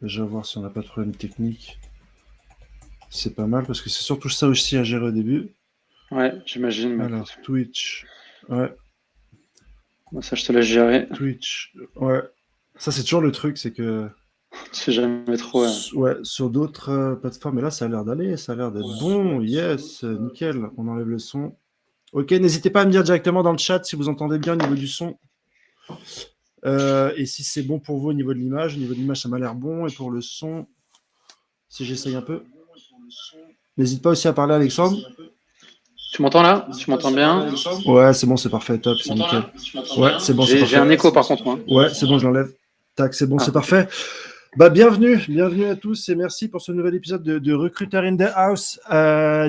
Déjà voir si on n'a pas de problème technique. C'est pas mal parce que c'est surtout ça aussi à gérer au début. Ouais, j'imagine, mais Alors, écoute, Twitch. Ouais, ça, je te laisse gérer. Twitch. Ouais. Ça, c'est toujours le truc, c'est que. Tu sais jamais trop. Ouais, sur d'autres plateformes, et là, ça a l'air d'aller, ça a l'air d'être bon. Yes, nickel. On enlève le son. Ok, n'hésitez pas à me dire directement dans le chat si vous entendez bien au niveau du son. Et si c'est bon pour vous au niveau de l'image. Au niveau de l'image, ça m'a l'air bon. Et pour le son, si j'essaye un peu. N'hésite pas aussi à parler, Alexandre. Tu m'entends là? Tu m'entends bien? Ouais, c'est bon, c'est parfait, top, c'est nickel. Ouais, c'est bon, c'est J'ai parfait. un écho par contre, moi. Ouais, c'est bon, je l'enlève. Tac, c'est bon, c'est Ah, ok. parfait. Bah, bienvenue à tous et merci pour ce nouvel épisode de Recruiter in the House,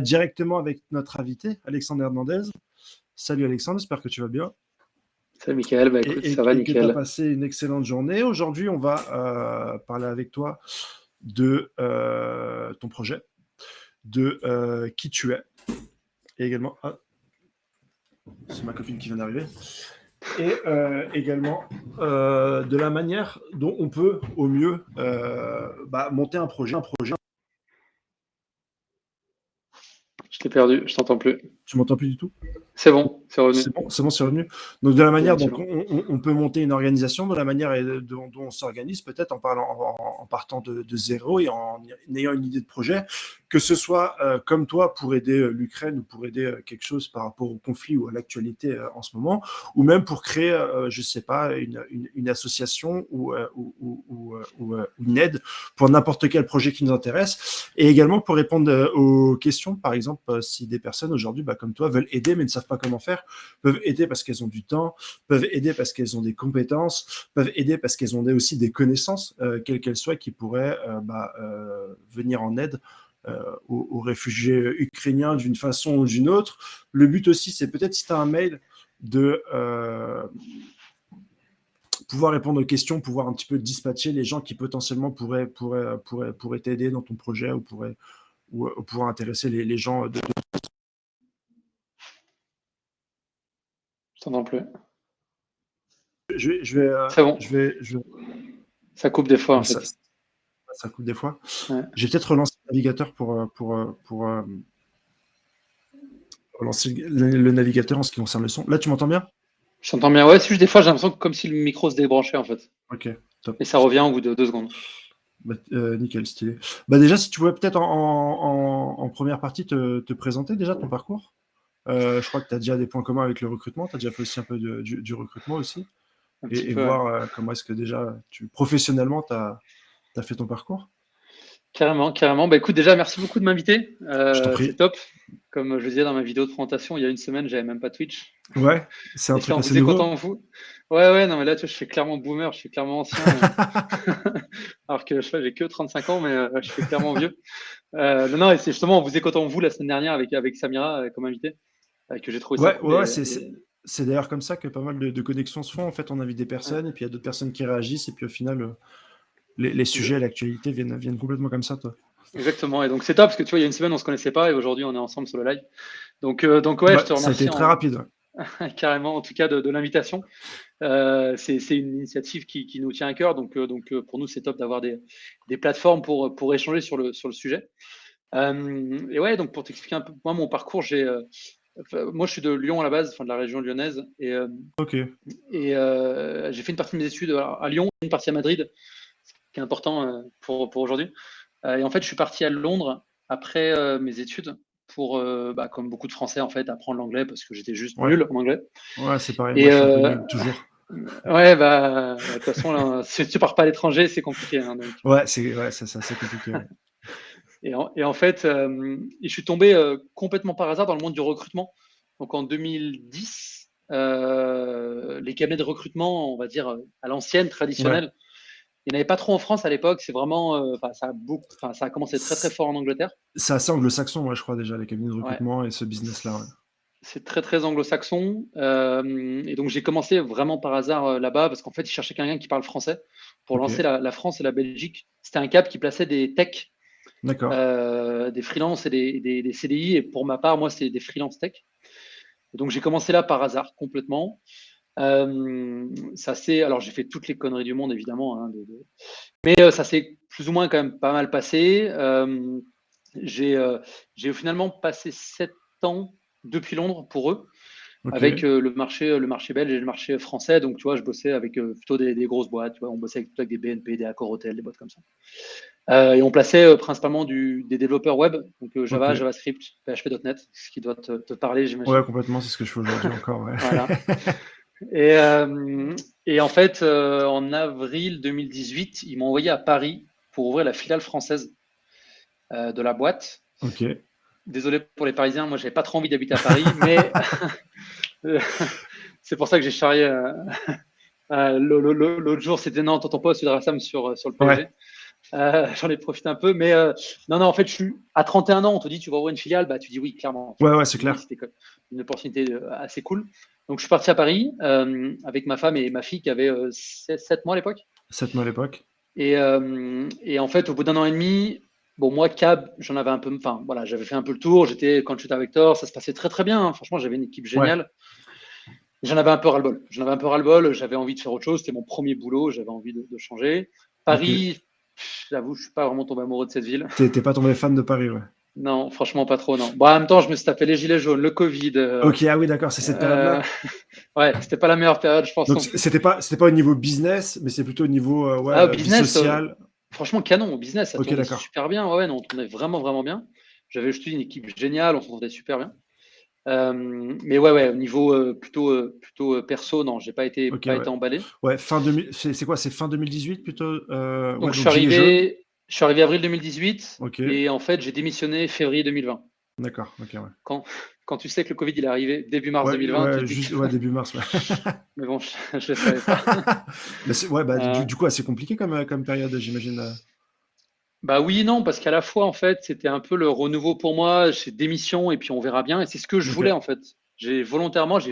directement avec notre invité, Alexandre Hernandez. Salut Alexandre, j'espère que tu vas bien Salut Mickaël, bah écoute, ça va et que tu as nickel. passé une excellente journée. Aujourd'hui, on va parler avec toi de ton projet, de qui tu es, et également, ah, c'est ma copine qui vient d'arriver, et également de la manière dont on peut au mieux monter un projet. Je t'ai perdu, je t'entends plus. Tu m'entends plus du tout? C'est bon, c'est revenu. C'est bon, c'est revenu. Donc, de la Oui, manière dont absolument. on peut monter une organisation, de la manière dont on s'organise, peut-être en partant de zéro et en ayant une idée de projet, que ce soit comme toi pour aider l'Ukraine ou pour aider quelque chose par rapport au conflit ou à l'actualité en ce moment, ou même pour créer, je sais pas, une association ou une aide pour n'importe quel projet qui nous intéresse, et également pour répondre aux questions, par exemple, si des personnes aujourd'hui, comme toi, veulent aider mais ne savent pas comment faire, peuvent aider parce qu'elles ont du temps, peuvent aider parce qu'elles ont des compétences, peuvent aider parce qu'elles ont aussi des connaissances, quelles qu'elles soient, qui pourraient venir en aide aux réfugiés ukrainiens d'une façon ou d'une autre. Le but aussi, c'est peut-être si tu as un mail de pouvoir répondre aux questions, pouvoir un petit peu dispatcher les gens qui potentiellement pourraient t'aider dans ton projet ou pouvoir intéresser les gens de. Je t'entends plus. Je vais, C'est bon, ça coupe des fois en ça, fait. ça coupe des fois. Ouais. Je vais peut-être relancer le navigateur pour relancer le navigateur en ce qui concerne le son. Là, tu m'entends bien? Je t'entends bien. Ouais, c'est juste des fois, j'ai l'impression que comme si le micro se débranchait en fait. Ok, top. Et ça revient au bout de 2 secondes. Nickel, stylé. Déjà, si tu pouvais peut-être en première partie te présenter déjà ton parcours. Je crois que tu as déjà des points communs avec le recrutement. Tu as déjà fait aussi un peu du recrutement aussi. Un petit Et peu, ouais. voir comment est-ce que déjà, professionnellement, tu as fait ton parcours. Carrément, carrément. Bah écoute, déjà, merci beaucoup de m'inviter. Je t'en C'est prie. top. Comme je disais dans ma vidéo de présentation, il y a une semaine, j'avais même pas Twitch. Ouais, c'est un Et ça, truc en assez vous nouveau. écoutant vous. Ouais, ouais, non, mais là, tu vois, je fais clairement boomer, je fais clairement ancien. Alors que je sais, j'ai que 35 ans, mais je fais clairement vieux. Non, non, et c'est justement en vous écoutant vous la semaine dernière avec Samira comme invité que j'ai trouvé ça Ouais, cool. ouais, ouais, c'est d'ailleurs comme ça que pas mal de connexions se font. En fait, on invite des Ouais, personnes et puis il y a d'autres personnes qui réagissent et puis au final, les sujets, l'actualité viennent complètement comme ça, toi. exactement. Et donc c'est top parce que tu vois, il y a une semaine, on se connaissait pas et aujourd'hui, on est ensemble sur le live. Donc ouais, je Ouais, te ça a été remercie très rapide. Ouais. carrément, en tout cas, de l'invitation. C'est une initiative qui nous tient à cœur. Donc pour nous, c'est top d'avoir des plateformes pour échanger sur le sujet. Et ouais, donc pour t'expliquer un peu, moi, mon parcours, moi, je suis de Lyon à la base, enfin de la région lyonnaise, Ok, et j'ai fait une partie de mes études à Lyon, une partie à Madrid, ce qui est important pour aujourd'hui. Et en fait, je suis parti à Londres après mes études pour, comme beaucoup de Français, en fait, apprendre l'anglais parce que j'étais juste ouais, nul en anglais. ouais, c'est pareil. Moi, Et je suis un peu nul toujours. ouais, de toute façon, là, si tu pars pas à l'étranger, c'est compliqué. Hein, Ouais, c'est assez compliqué. Ouais. en fait, je suis tombé complètement par hasard dans le monde du recrutement. Donc en 2010, les cabinets de recrutement, on va dire à l'ancienne, Ouais. traditionnelle, il n'y en avait pas trop en France à l'époque. C'est vraiment, ça a commencé très très C'est fort en Angleterre. c'est assez anglo-saxon, moi, je crois déjà les cabinets de Ouais, recrutement et ce business-là. Ouais. c'est très très anglo-saxon. Et donc j'ai commencé vraiment par hasard là-bas parce qu'en fait, ils cherchaient quelqu'un qui parle français pour Ok, lancer la France et la Belgique. C'était un cap qui plaçait des techs, d'accord. des freelances et des CDI. Et pour ma part, moi, c'est des freelance tech. Et donc j'ai commencé là par hasard complètement. Alors j'ai fait toutes les conneries du monde évidemment, hein, mais ça s'est plus ou moins quand même pas mal passé. J'ai finalement passé 7 ans depuis Londres pour eux, Ok, avec le marché belge et le marché français. Donc, tu vois, je bossais avec plutôt des grosses boîtes. Tu vois, on bossait plutôt avec des BNP, des Accor Hotel, des boîtes comme ça. Et on plaçait principalement des développeurs web, donc ok. Java, JavaScript, PHP.NET, ce qui doit te parler, Ouais, j'imagine. complètement, c'est ce que je fais aujourd'hui encore, ouais. Voilà. Et, euh, et en fait, en avril 2018, ils m'ont envoyé à Paris pour ouvrir la filiale française de la boîte. Ok. Désolé pour les Parisiens, moi, j'avais pas trop envie d'habiter à Paris, mais c'est pour ça que j'ai charrié. L'autre jour, c'était non, t'entends pas Sudrasam sur le Ouais, PSG. J'en ai profité un peu, mais non, en fait, je suis à 31 ans, on te dit tu vas ouvrir une filiale, bah tu dis oui, clairement. Tu ouais, vois. ouais, Je c'est dis oui, clair. c'était une opportunité assez cool. Donc je suis parti à Paris avec ma femme et ma fille qui avait 7 mois à l'époque. 7 mois à l'époque. Et en fait, au bout d'un an et demi, bon, moi, cab, j'en avais un peu, enfin voilà, j'avais fait un peu le tour. J'étais quand j'étais avec Victor, ça se passait très très bien. Hein. Franchement, j'avais une équipe Ouais, géniale. J'en avais un peu ras-le-bol. J'en avais un peu ras-le-bol. J'avais envie de faire autre chose. C'était mon premier boulot. J'avais envie de changer. ok. Paris, j'avoue, je suis pas vraiment tombé amoureux de cette ville. T'es pas tombé fan de Paris, ouais. Non, franchement, pas trop, non. Bon, en même temps, je me suis tapé les gilets jaunes, le Covid. Ok, ah oui, d'accord, c'est cette Euh, période-là. ouais, c'était pas la meilleure période, je pense Donc non plus. c'était pas au niveau business, mais c'est plutôt au niveau ouais, Ah, au vie business, sociale. franchement, canon. Au business, ça Ok, tournait d'accord. super bien. Ouais, ouais, non, on tournait vraiment, vraiment bien. J'avais, je te dis, une équipe géniale, on s'entendait super bien. Mais ouais, au niveau plutôt perso, non, j'ai Ok, pas ouais. été emballé. Ouais, fin 2000, c'est quoi? C'est fin 2018 plutôt? Ouais, Donc, donc gilet jaune. je suis arrivé avril 2018 Ok, et en fait, j'ai démissionné février 2020. d'accord. Ok, ouais. Quand, quand tu sais que le Covid il est arrivé début mars Ouais, 2020, tu te ouais, dis que. juste ouais, début mars. Ouais. Mais bon, je ne le savais pas. Mais ouais, bah, Euh, du coup, assez compliqué comme période, j'imagine. Bah oui, non, parce qu'à la fois, en fait, c'était un peu le renouveau pour moi, c'est démission et puis on verra bien. Et c'est ce que je Ok, voulais, en fait. J'ai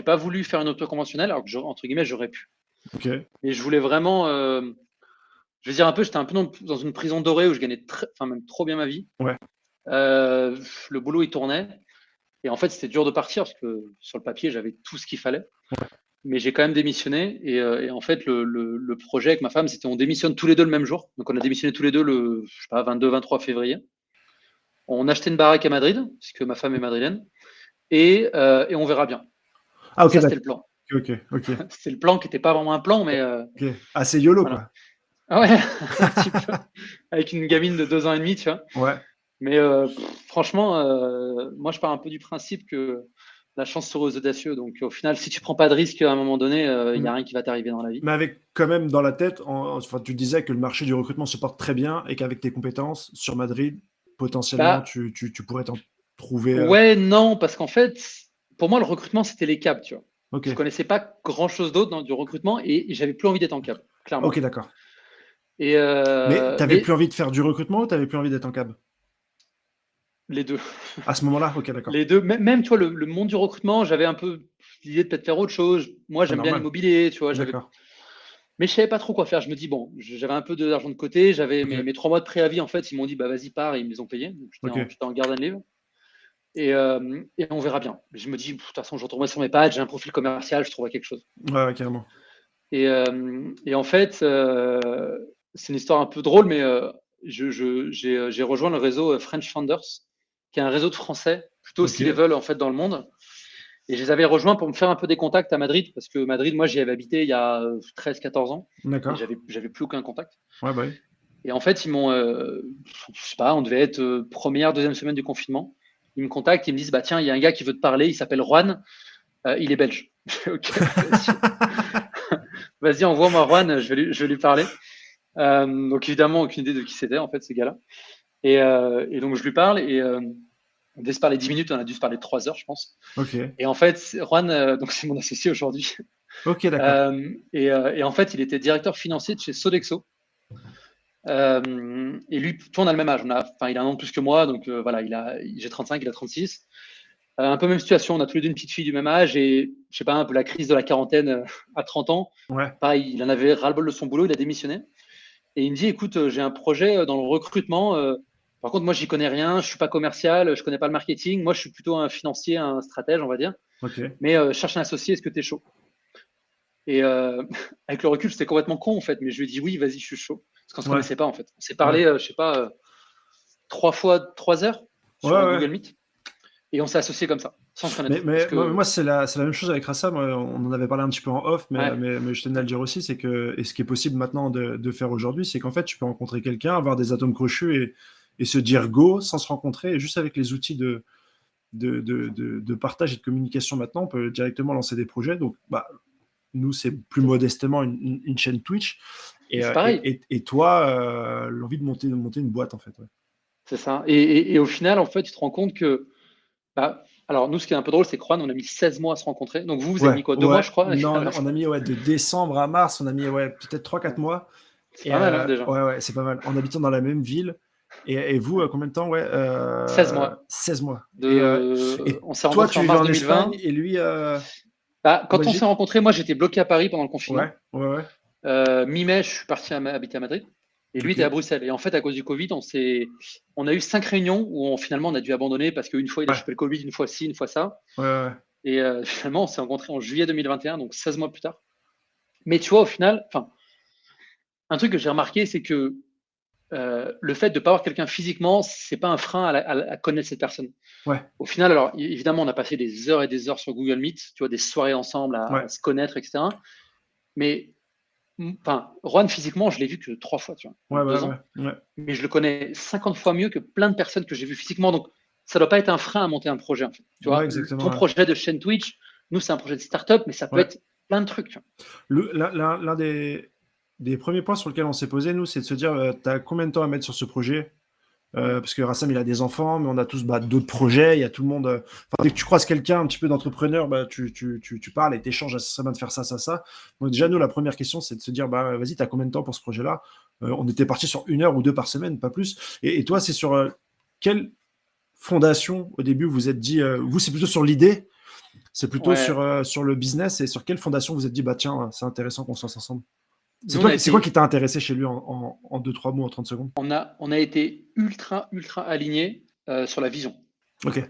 pas voulu faire une autre conventionnelle, alors que, entre guillemets, j'aurais pu. ok, Et je voulais vraiment, je veux dire un peu, j'étais un peu dans une prison dorée où je gagnais enfin, même trop bien ma vie. ouais, Euh, le boulot, il tournait. Et en fait, c'était dur de partir parce que sur le papier, j'avais tout ce qu'il fallait. Mais j'ai quand même démissionné. Et en fait, le projet avec ma femme, c'était on démissionne tous les deux le même jour. Donc, on a démissionné tous les deux le, je sais pas, 22-23 février. On achetait une baraque à Madrid, puisque ma femme est madrilène, et on verra bien. ah, ok, Ça, c'était d'accord. le plan. Ok, ok, C'était le plan qui n'était pas vraiment un plan, mais ok. Assez YOLO, voilà. quoi. Ah ouais, un petit peu. Avec une gamine de 2 ans et demi, tu vois. Ouais. Mais franchement, moi, je pars un peu du principe que la chance serait aux audacieux. Donc, au final, si tu prends pas de risque à un moment donné, il n'y a rien qui va t'arriver dans la vie. Mais avec quand même dans la tête, enfin, tu disais que le marché du recrutement se porte très bien et qu'avec tes compétences sur Madrid, potentiellement, Bah, tu pourrais t'en trouver. ouais, non, parce qu'en fait, pour moi, le recrutement, c'était les cabs, tu vois. Ok, Je connaissais pas grand-chose d'autre dans du recrutement et j'avais plus envie d'être en cab, ok, clairement. d'accord. Et Mais t'avais plus envie de faire du recrutement ou t'avais plus envie d'être en cab? les deux. À ce moment-là, ok, d'accord. Les deux, même, tu vois, le monde du recrutement, j'avais un peu l'idée de peut-être faire autre chose. Moi, Ah, j'aime bien normal. l'immobilier, tu vois, D'accord. mais je savais pas trop quoi faire. Je me dis, bon, j'avais un peu d'argent de côté, j'avais Ok, mes 3 mois de préavis, en fait, ils m'ont dit, bah vas-y, pars, et ils me les ont payés. Donc, ok. j'étais en garden leave. Et on verra bien. Je me dis, de toute façon, je retournerai sur mes pattes, j'ai un profil commercial, je trouverai quelque chose. Ouais, ouais, carrément. Et en fait, c'est une histoire un peu drôle, mais j'ai rejoint le réseau French Founders, qui est un réseau de Français plutôt Ok, C-level en fait dans le monde. Et je les avais rejoints pour me faire un peu des contacts à Madrid, parce que Madrid, moi, j'y avais habité il y a 13-14 ans, et d'accord. j'avais plus aucun contact. Ouais, bah oui. Et en fait, ils m'ont, je sais pas, on devait être première, deuxième semaine du confinement. Ils me contactent, ils me disent, bah tiens, il y a un gars qui veut te parler, il s'appelle Juan, il est belge. Ok, vas-y, envoie-moi Juan, je vais lui parler. Donc évidemment, aucune idée de qui c'était en fait ce gars-là. Et donc je lui parle et on devait se parler 10 minutes, on a dû se parler 3 heures, je pense. Ok, Et en fait, Juan, donc c'est mon associé aujourd'hui. ok, d'accord. Et en fait, il était directeur financier de chez Sodexo. Et lui, tout on a le même âge. Enfin, il a un an de plus que moi, donc voilà, j'ai 35, il a 36. Un peu même situation, on a tous les deux une petite fille du même âge et je sais pas, un peu la crise de la quarantaine à 30 ans. Ouais, Pareil, il en avait ras-le-bol de son boulot, il a démissionné. Et il me dit, écoute, j'ai un projet dans le recrutement. Par contre, moi, j'y connais rien. Je suis pas commercial. Je connais pas le marketing. Moi, je suis plutôt un financier, un stratège, on va dire. ok. Mais je cherche un associé. Est-ce que tu es chaud? Et avec le recul, c'était complètement con, en fait. Mais je lui ai dit, oui, vas-y, je suis chaud. Parce qu'on ne se Ouais. connaissait pas en fait. On s'est parlé, je sais pas, 3 heures sur Google Meet et on s'est associé comme ça, sans se connaître. Mais moi, c'est la même chose avec Rassa. Moi, on en avait parlé un petit peu en off, mais je tenais à le dire aussi, c'est que, et ce qui est possible maintenant de faire aujourd'hui, c'est qu'en fait, tu peux rencontrer quelqu'un, avoir des atomes crochus et se dire go sans se rencontrer, et juste avec les outils de partage et de communication maintenant, on peut directement lancer des projets. Donc, nous, c'est plus modestement une chaîne Twitch. C'est pareil. Et toi, l'envie de monter une boîte, en fait. Ouais. C'est ça. Et au final, en fait, tu te rends compte que. Alors, nous, ce qui est un peu drôle, c'est que Juan, on a mis 16 mois à se rencontrer. Donc, vous avez mis quoi, 2 mois, je crois? Non, on a mis de décembre à mars, on a mis peut-être 3-4 mois. C'est pas mal, déjà. Ouais, c'est pas mal. En habitant dans la même ville. Et vous, combien de temps? 16 mois. 16 mois. Et on s'est toi, rencontrés tu en vivais mars en 2020. Espagne et lui. Quand on s'est rencontrés, moi, j'étais bloqué à Paris pendant le confinement. Ouais. Mi-mai, je suis parti habiter à Madrid. Et lui était à Bruxelles. Et en fait, à cause du Covid, on a eu 5 réunions où finalement on a dû abandonner parce qu'une fois il a chopé le Covid, une fois ci, une fois ça. Et finalement, on s'est rencontrés en juillet 2021, donc 16 mois plus tard. Mais tu vois, au final, un truc que j'ai remarqué, c'est que le fait de ne pas avoir quelqu'un physiquement, c'est pas un frein à connaître cette personne. Ouais. Au final, alors évidemment, on a passé des heures et des heures sur Google Meet, tu vois, des soirées ensemble à se connaître, etc. Mais Juan, physiquement, je l'ai vu que 3 fois, tu vois, 2 ans. Mais je le connais 50 fois mieux que plein de personnes que j'ai vues physiquement. Donc, ça ne doit pas être un frein à monter un projet, en fait. Tu vois, ton projet de chaîne Twitch, nous, c'est un projet de start-up, mais ça peut être plein de trucs. Tu vois. L'un des premiers points sur lesquels on s'est posé, nous, c'est de se dire, tu as combien de temps à mettre sur ce projet? Parce que Rassam, il a des enfants, mais on a tous d'autres projets. Il y a tout le monde. Dès que tu croises quelqu'un un petit peu d'entrepreneur, tu parles et t'échanges. Ça serait bien de faire ça, ça, ça. Donc déjà, nous, la première question, c'est de se dire, vas-y, tu as combien de temps pour ce projet-là? On était parti sur 1 heure ou 2 par semaine, pas plus. Et toi, c'est sur quelle fondation au début vous êtes dit, vous, c'est plutôt sur l'idée, c'est plutôt sur le business, et sur quelle fondation vous êtes dit, tiens, c'est intéressant qu'on se lance ensemble? C'est quoi qui t'a intéressé chez lui en 2-3 mots, en 30 secondes? On a été ultra alignés sur la vision. Ok.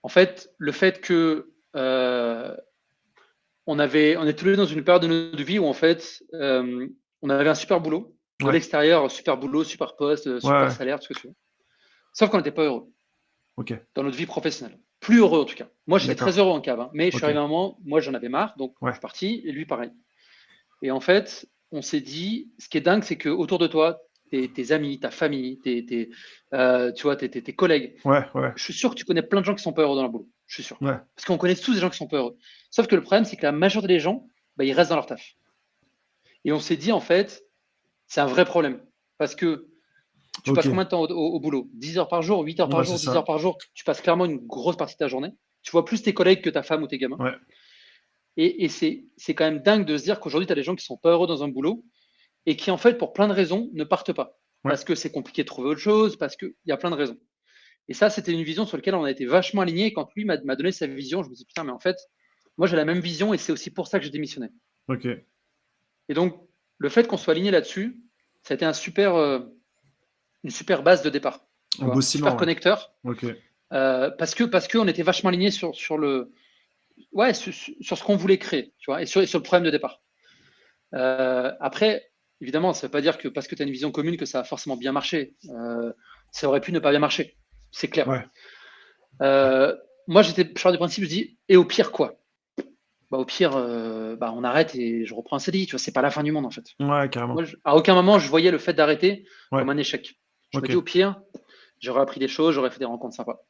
En fait, le fait que on est tous les deux dans une période de notre vie où en fait on avait un super boulot. De l'extérieur, super boulot, super poste, super salaire, tout ce que tu veux. Sauf qu'on n'était pas heureux dans notre vie professionnelle. Plus heureux en tout cas. Moi, j'étais très heureux en cave, mais je suis arrivé à un moment, moi j'en avais marre, donc je suis parti, et lui pareil. Et en fait, on s'est dit, ce qui est dingue, c'est qu'autour de toi, tes amis, ta famille, tu vois, tes collègues, je suis sûr que tu connais plein de gens qui sont pas heureux dans leur boulot. Je suis sûr. Parce qu'on connaît tous des gens qui sont pas heureux. Sauf que le problème, c'est que la majorité des gens, ils restent dans leur taf. Et on s'est dit, en fait, c'est un vrai problème. Parce que tu passes combien de temps au boulot? 10 heures par jour, 8 heures par jour, 10 heures par jour. Tu passes clairement une grosse partie de ta journée. Tu vois plus tes collègues que ta femme ou tes gamins. Et c'est quand même dingue de se dire qu'aujourd'hui, tu as des gens qui sont pas heureux dans un boulot et qui, en fait, pour plein de raisons, ne partent pas. Parce que c'est compliqué de trouver autre chose, parce qu'il y a plein de raisons. Et ça, c'était une vision sur laquelle on a été vachement alignés. Et quand lui m'a donné sa vision, je me suis dit, putain, mais en fait, moi, j'ai la même vision et c'est aussi pour ça que j'ai démissionné. Et donc, le fait qu'on soit aligné là-dessus, ça a été une super base de départ. Un super connecteur. Parce qu'on était vachement alignés sur ce qu'on voulait créer, tu vois, et sur le problème de départ. Après, évidemment, ça ne veut pas dire que parce que tu as une vision commune que ça a forcément bien marché. Ça aurait pu ne pas bien marcher, c'est clair. Moi, je pars du principe, je dis, et au pire, quoi? Au pire, on arrête et je reprends un CDI, tu vois, c'est pas la fin du monde en fait. Carrément. Moi, à aucun moment, je voyais le fait d'arrêter comme un échec. Je me dis, au pire, j'aurais appris des choses, j'aurais fait des rencontres sympas.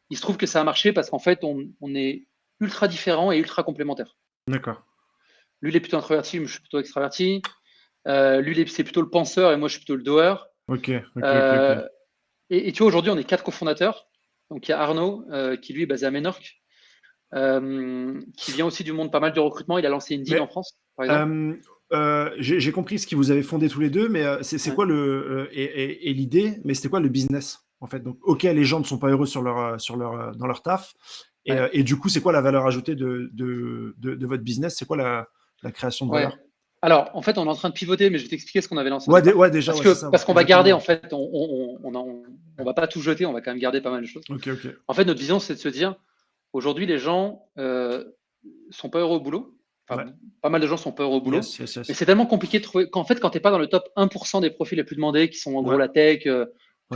Il se trouve que ça a marché parce qu'en fait, on est ultra différents et ultra complémentaires. D'accord. Lui, il est plutôt introverti, moi, je suis plutôt extraverti. Lui, c'est plutôt le penseur et moi, je suis plutôt le doer. Et tu vois, aujourd'hui, on est 4 cofondateurs. Donc, il y a Arnaud, qui lui est basé à Ménorque, qui vient aussi du monde pas mal du recrutement. Il a lancé Indeed en France, par exemple. J'ai compris ce que vous avez fondé tous les deux, mais c'est quoi et l'idée, mais c'était quoi le business en fait? Donc, ok, les gens ne sont pas heureux dans leur taf, et du coup, c'est quoi la valeur ajoutée de votre business? C'est quoi la création de valeur? Alors, en fait, on est en train de pivoter, mais je vais t'expliquer ce qu'on avait lancé. Déjà. Parce qu'on va garder, en fait, on va pas tout jeter, on va quand même garder pas mal de choses. En fait, notre vision, c'est de se dire, aujourd'hui, les gens sont pas heureux au boulot. Enfin, Ouais. pas mal de gens sont pas heureux au boulot. Yes, yes, Mais yes. c'est tellement compliqué de trouver qu'en fait, quand tu n'es pas dans le top 1% des profils les plus demandés, qui sont en gros Ouais, la tech, tu vois,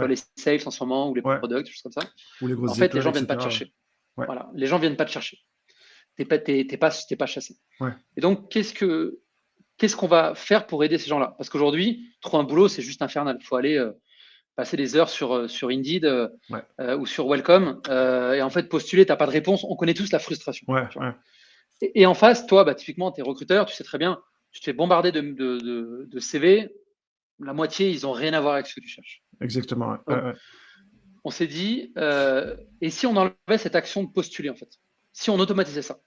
ouais, les sales en ce moment, ou les ouais. products, des choses comme ça, Ou les en grosses fait, les écoles, gens viennent pas te etc. chercher. Ouais, Voilà, les gens viennent pas te chercher. T'es pas chassé. ouais, Et donc, qu'est-ce qu'on va faire pour aider ces gens-là? Parce qu'aujourd'hui, trouver un boulot, c'est juste infernal. Il faut aller passer des heures sur Indeed ouais, ou sur Welcome et en fait, postuler, tu n'as pas de réponse. On connaît tous la frustration. ouais, Tu vois. ouais. Et en face, toi, bah, typiquement, tu es recruteur, tu sais très bien, tu te fais bombarder de CV. La moitié, ils n'ont rien à voir avec ce que tu cherches. Exactement. Ouais, ouais, Donc, ouais. on s'est dit, et si on enlevait cette action de postuler, en fait? Si on automatisait ça?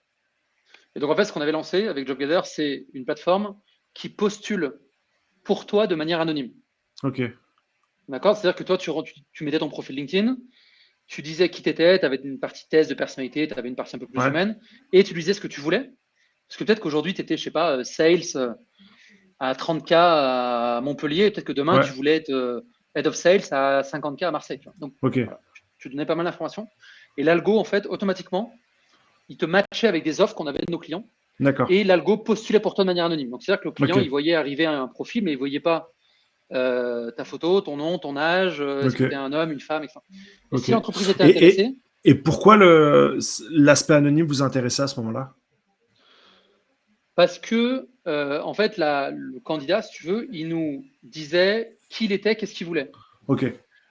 Et donc, en fait, ce qu'on avait lancé avec JobGather, c'est une plateforme qui postule pour toi de manière anonyme. Ok. D'accord? C'est-à-dire que toi, tu mettais ton profil LinkedIn, tu disais qui tu étais, tu avais une partie test de personnalité, tu avais une partie un peu plus Ouais, humaine, et tu disais ce que tu voulais. Parce que peut-être qu'aujourd'hui, tu étais, je sais pas, sales à 30K à Montpellier, peut-être que demain, ouais. tu voulais être head of sales à 50K à Marseille. Tu vois. Donc, Ok. voilà, tu donnais pas mal d'informations. Et l'algo, en fait, automatiquement, il te matchait avec des offres qu'on avait de nos clients. D'accord. Et l'algo postulait pour toi de manière anonyme. Donc, c'est-à-dire que le client, il Ok. voyait arriver un profil, mais il ne voyait pas ta photo, ton nom, ton âge, est-ce Ok. que tu es un homme, une femme, etc. Et Ok. si l'entreprise était Et, et, intéressée, et pourquoi l'aspect anonyme vous intéressait à ce moment-là? parce que, en fait, le candidat, si tu veux, il nous disait qui il était, qu'est-ce qu'il voulait. Ok.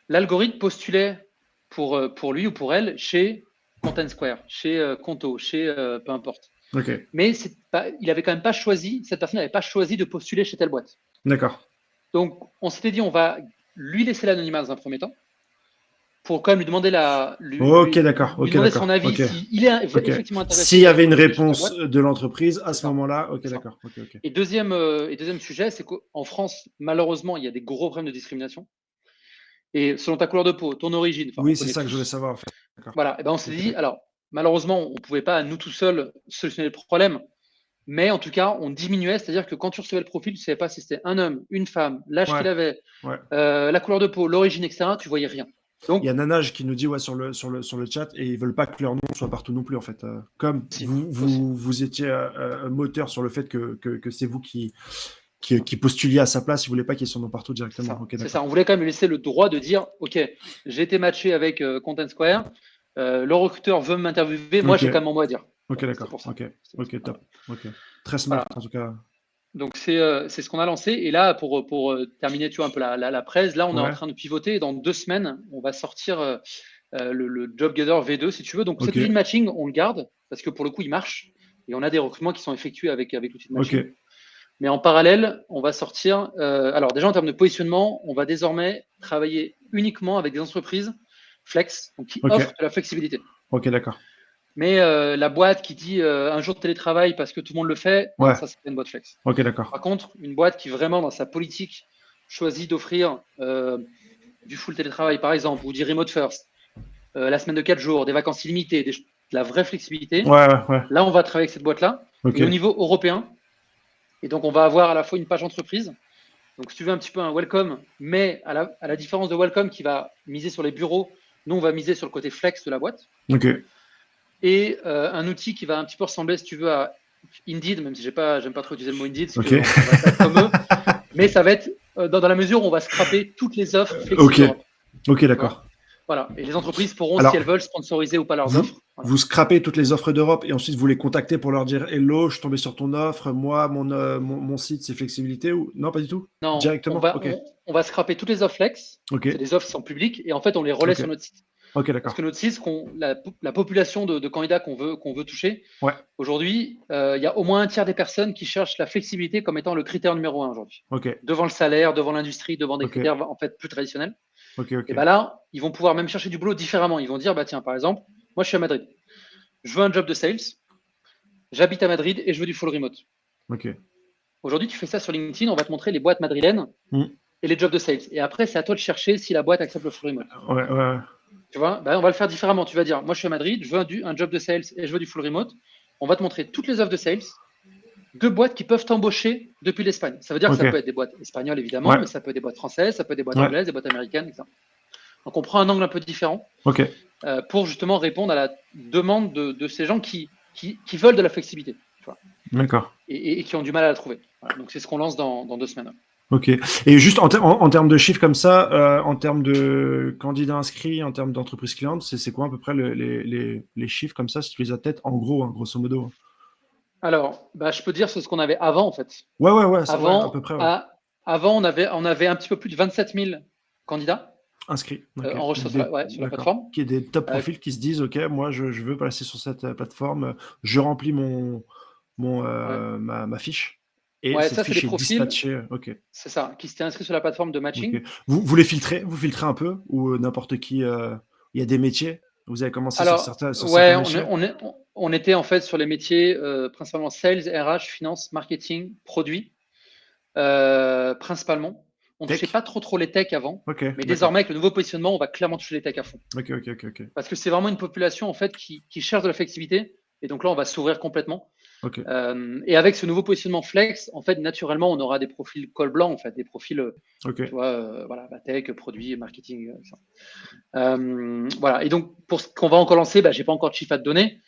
L'algorithme postulait pour lui ou pour elle chez Content Square, chez Conto, chez peu importe. Ok. Mais il avait quand même pas choisi, cette personne n'avait pas choisi de postuler chez telle boîte. D'accord. Donc, on s'était dit, on va lui laisser l'anonymat dans un premier temps, pour quand même lui demander, Ok, d'accord. lui Ok, demander son d'accord. avis, Ok. s'il est Ok. effectivement S'il intéressé y à avait une postuler chez ta réponse boîte. de l'entreprise à C'est ce ça. moment-là, ok, C'est ça. d'accord. Ok, ok. Et deuxième sujet, c'est qu'en France, malheureusement, il y a des gros problèmes de discrimination. Et selon ta couleur de peau, ton origine, enfin, on Oui, c'est connaît ça que je voulais tous. savoir, en fait. D'accord. Voilà. Et ben, on s'est Ok. dit, alors, malheureusement, on ne pouvait pas, nous tout seuls, solutionner le problème. Mais en tout cas, on diminuait, c'est-à-dire que quand tu recevais le profil, tu ne savais pas si c'était un homme, une femme, l'âge Ouais. qu'il avait, Ouais. la couleur de peau, l'origine, etc. Tu voyais rien. Il y Donc, a Nanage qui nous dit ouais, sur le chat et ils veulent pas que leur nom soit partout non plus en fait. Comme aussi. vous étiez moteur sur le fait que c'est vous qui postuliez à sa place, ils voulaient pas qu'il y ait son nom partout C'est directement. ça. Ok, C'est ça. d'accord. On voulait quand même lui laisser le droit de dire, OK, j'ai été matché avec Content Square, le recruteur veut m'interviewer, moi Ok, j'ai quand même mon mot à dire. ok, Voilà, c'était d'accord. pour ça. Ok, C'était pour ça. ok, Voilà. top. Ok, très smart Voilà. en tout cas. Donc c'est ce qu'on a lancé. Et là, pour terminer, tu vois, un peu la presse, là, on est en Ouais. train de pivoter. Et dans 2 semaines, on va sortir le JobGather V2, si tu veux. Donc cet Ok, outil de matching, on le garde parce que pour le coup, il marche. Et on a des recrutements qui sont effectués avec l'outil de ok, matching. Mais en parallèle, on va sortir. Alors déjà en termes de positionnement, on va désormais travailler uniquement avec des entreprises flex, donc qui ok, offrent de la flexibilité. ok, d'accord. Mais la boîte qui dit un jour de télétravail parce que tout le monde le fait, non, Ouais, ça c'est pas une boîte flex. ok, d'accord. Par contre, une boîte qui vraiment dans sa politique choisit d'offrir du full télétravail par exemple, ou du remote first, la semaine de 4 jours, des vacances illimitées, de la vraie flexibilité, Ouais, ouais, ouais. là on va travailler avec cette boîte-là. Ok, Et au niveau européen, et donc on va avoir à la fois une page entreprise. Donc, si tu veux un petit peu un welcome, mais à la différence de welcome qui va miser sur les bureaux, nous, on va miser sur le côté flex de la boîte. ok, Et un outil qui va un petit peu ressembler, si tu veux, à Indeed, même si j'aime pas trop utiliser le mot Indeed, parce ok, qu'on ne va pas être comme eux. Mais ça va être dans la mesure où on va scraper toutes les offres flexibles ok, d'Europe. ok, Tu vois. d'accord. Voilà. Et les entreprises pourront, si Alors, elles veulent, sponsoriser ou pas leurs vous, offres. Voilà. vous scrapez toutes les offres d'Europe et ensuite vous les contactez pour leur dire Hello, je suis tombé sur ton offre, moi, mon site, c'est flexibilité ou. Non, pas du tout. Non, Directement. Ok, on va scraper toutes les offres flex. ok, C'est des offres qui sont publiques et en fait, on les relaie ok, sur notre site. ok, Parce d'accord. que notre site, la population de candidats qu'on veut toucher, Ouais, aujourd'hui, il y a au moins un tiers des personnes qui cherchent la flexibilité comme étant le critère numéro 1 aujourd'hui. ok, Devant le salaire, devant l'industrie, devant des ok, critères en fait plus traditionnels. ok, Et ok, bien là, ils vont pouvoir même chercher du boulot différemment. Ils vont dire, bah tiens, par exemple, moi je suis à Madrid. Je veux un job de sales, j'habite à Madrid et je veux du full remote. ok. Aujourd'hui, tu fais ça sur LinkedIn, on va te montrer les boîtes madrilènes Hmm. et les jobs de sales. Et après, c'est à toi de chercher si la boîte accepte le full remote. Ouais, ouais, Tu vois, on va le faire différemment. Tu vas dire, moi je suis à Madrid, je veux un job de sales et je veux du full remote. On va te montrer toutes les offres de sales de boîtes qui peuvent t'embaucher depuis l'Espagne. Ça veut dire que ok, ça peut être des boîtes espagnoles évidemment, ouais, mais ça peut être des boîtes françaises, ça peut être des boîtes ouais, anglaises, des boîtes américaines, etc. Donc on prend un angle un peu différent ok, pour justement répondre à la demande de ces gens qui veulent de la flexibilité. Tu vois. D'accord. et qui ont du mal à la trouver. Voilà, donc c'est ce qu'on lance dans 2 semaines. Ok. Et juste en termes de chiffres comme ça, en termes de candidats inscrits, en termes d'entreprises clientes, c'est quoi à peu près les chiffres comme ça, si tu les as peut-être en gros, hein, grosso modo? Alors, je peux dire ce qu'on avait avant, en fait. Ouais, ouais, à peu Avant, près, ouais. avant on avait un petit peu plus de 27 000 candidats Inscrits, ok. enregistrés sur la D'accord. plateforme. Qui est des top Euh, profils qui se disent, ok, moi je veux passer sur cette plateforme, je remplis ouais. ma fiche et Ouais, cette ça, c'est des fiche est profils, dispatchée. Ok, c'est ça, qui s'étaient inscrits sur la plateforme de ok. matching. Vous les filtrez, vous filtrez un peu ou n'importe qui. Il y a des métiers. Vous avez commencé Alors, sur certains ouais, métiers. on était en fait sur les métiers principalement sales, RH, finance, marketing, produits, principalement. On ne touchait Tech. pas trop les techs avant, Ok, mais d'accord. désormais, avec le nouveau positionnement, on va clairement toucher les techs à fond. Ok. Parce que c'est vraiment une population en fait qui cherche de la flexibilité. Et donc là, on va s'ouvrir complètement. Ok. Et avec ce nouveau positionnement flex, en fait, naturellement, on aura des profils col blanc, en fait, des profils, Ok. tu vois, voilà, tech, produits, marketing, ça. Voilà. Et donc, pour ce qu'on va encore lancer, j'ai pas encore de chiffre à te donner.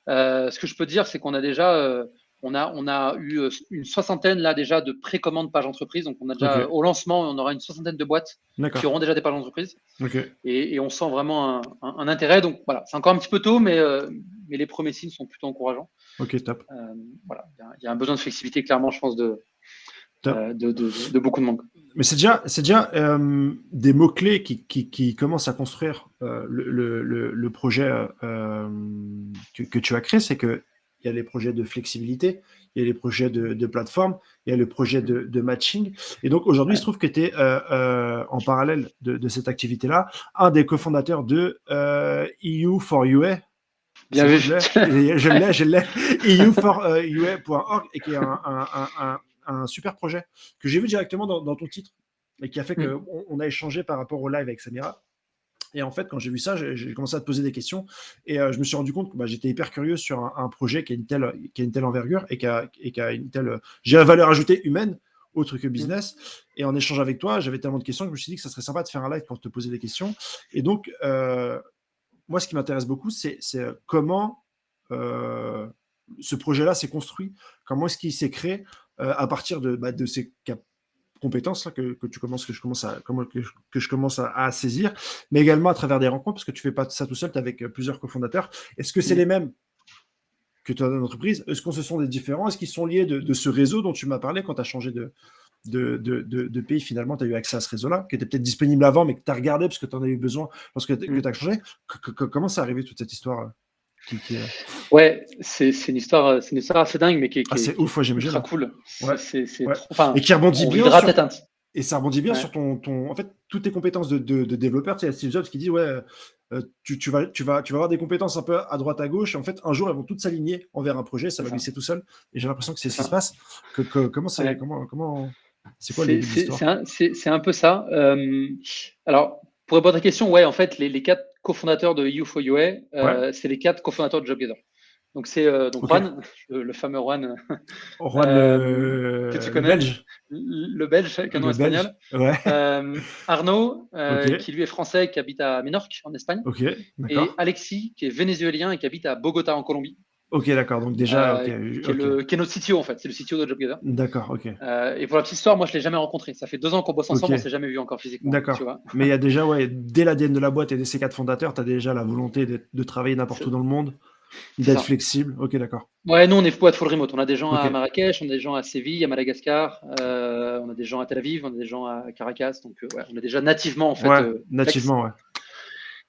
Ce que je peux te dire, c'est qu'on a déjà, on a eu une soixantaine là déjà de précommandes pages entreprise. Donc, on a déjà Ok. au lancement, on aura une soixantaine de boîtes qui D'accord. auront déjà des pages entreprise. Ok. Et on sent vraiment un intérêt. Donc voilà, c'est encore un petit peu tôt, mais les premiers signes sont plutôt encourageants. Ok. Top. Voilà, il y a un besoin de flexibilité, clairement, je pense, Top. de beaucoup de monde. Mais c'est déjà des mots-clés qui commencent à construire le projet que tu as créé. C'est qu'il y a les projets de flexibilité, il y a les projets de plateforme, il y a le projet de matching. Et donc aujourd'hui, il se Ouais. trouve que tu es en parallèle de cette activité-là, un des cofondateurs de EU for UA. Bien C'est bon, vu. je l'ai. EU4UA.org et qui est un super projet que j'ai vu directement dans ton titre et qui a fait qu'on on a échangé par rapport au live avec Samira. Et en fait, quand j'ai vu ça, j'ai commencé à te poser des questions et je me suis rendu compte que j'étais hyper curieux sur un projet qui a une telle envergure et qui a une telle valeur ajoutée humaine autre que business. Et en échange avec toi, j'avais tellement de questions que je me suis dit que ça serait sympa de faire un live pour te poser des questions. Et donc, moi, ce qui m'intéresse beaucoup, c'est comment ce projet-là s'est construit, comment est-ce qu'il s'est créé à partir de ces compétences là, que je commence à saisir, mais également à travers des rencontres, parce que tu ne fais pas ça tout seul, tu es avec plusieurs cofondateurs. Est-ce que c'est les mêmes que tu as dans l'entreprise? Est-ce que ce sont des différents? Est-ce qu'ils sont liés de ce réseau dont tu m'as parlé quand tu as changé de pays? Finalement, tu as eu accès à ce réseau-là, qui était peut-être disponible avant, mais que tu as regardé parce que tu en as eu besoin lorsque tu as changé. Comment c'est arrivé toute cette histoire Ouais, c'est une histoire assez dingue, mais qui c'est ouf, ouais, est ultra j'imagine. cool. Ouais, C'est ouais. trop. Et Enfin, qui rebondit on bien vivra sur peut-être un. et ça rebondit bien Ouais, sur en fait, toutes tes compétences de développeur. Tu sais, il y a Steve Jobs qui dit, ouais, tu vas avoir des compétences un peu à droite, à gauche, et en fait, un jour, elles vont toutes s'aligner envers un projet, ça c'est va ça. glisser tout seul. Et j'ai l'impression que c'est C'est ce qui se ça. passe. Ouais. C'est quoi le début de l'histoire? C'est un peu ça. Alors, pour répondre à ta question, ouais, en fait, les 4 cofondateurs de U4UA, Ouais, c'est les 4 cofondateurs de JobGather. Donc, c'est donc ok. Juan, le fameux Juan, Juan que tu le connais, Belge. le Belge avec un nom Le Belge. espagnol. Ouais. Arnaud, Ok. qui lui est français, qui habite à Minorque, en Espagne. Ok. Et D'accord. Alexis, qui est vénézuélien et qui habite à Bogota, en Colombie, Ok, d'accord. Donc déjà, ok. Ok. qui est notre CTO, en fait. C'est le CTO de JobGather. D'accord, ok. Et pour la petite histoire, moi, je ne l'ai jamais rencontré. Ça fait 2 ans qu'on bosse Ok. ensemble, on ne s'est jamais vu encore physiquement, tu D'accord. vois. Mais il y a déjà, ouais, dès l'ADN de la boîte et des C4 fondateurs, tu as déjà la volonté de travailler n'importe où C'est dans le monde, c'est d'être ça. flexible. Ok, d'accord. Ouais, nous, on est boîte full remote. On a des gens Ok. à Marrakech, on a des gens à Séville, à Madagascar, on a des gens à Tel Aviv, on a des gens à Caracas. Donc, ouais, on est déjà nativement, en fait, Ouais, flex. nativement, ouais.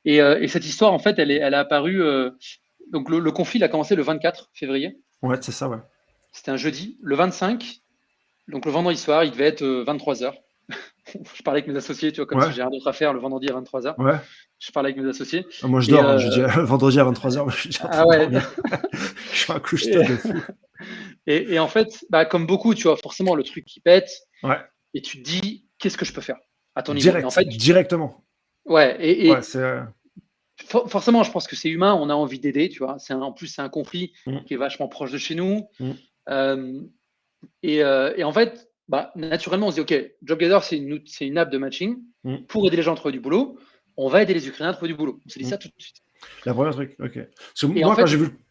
Et cette histoire, en fait, elle est apparue. Donc, le conflit il a commencé le 24 février. Ouais, c'est ça, ouais. C'était un jeudi. Le 25, donc le vendredi soir, il devait être 23h. Je parlais avec mes associés, tu vois, comme si Ouais, j'ai rien d'autre à faire le vendredi à 23h. ouais. Je parlais avec mes associés. Ah, moi, je Et dors, hein. Je dis, vendredi à 23h, je suis déjà en train ah de ouais. dormir. Je suis un couche-tôt Et, de fou. et en fait, comme beaucoup, tu vois, forcément, le truc qui pète, Ouais. et tu te dis, qu'est-ce que je peux faire à ton niveau? Et en fait, Directement. ouais, Ouais, c'est. forcément, je pense que c'est humain, on a envie d'aider, tu vois. En plus, c'est un conflit Mm, qui est vachement proche de chez nous. mm, Euh, et en fait, naturellement, on se dit, OK, JobGather, c'est une app de matching mm, pour aider les gens à trouver du boulot. On va aider les Ukrainiens à trouver du boulot. On s'est dit mm. ça tout de suite. La première truc, ok. Parce que Et en moi, fait,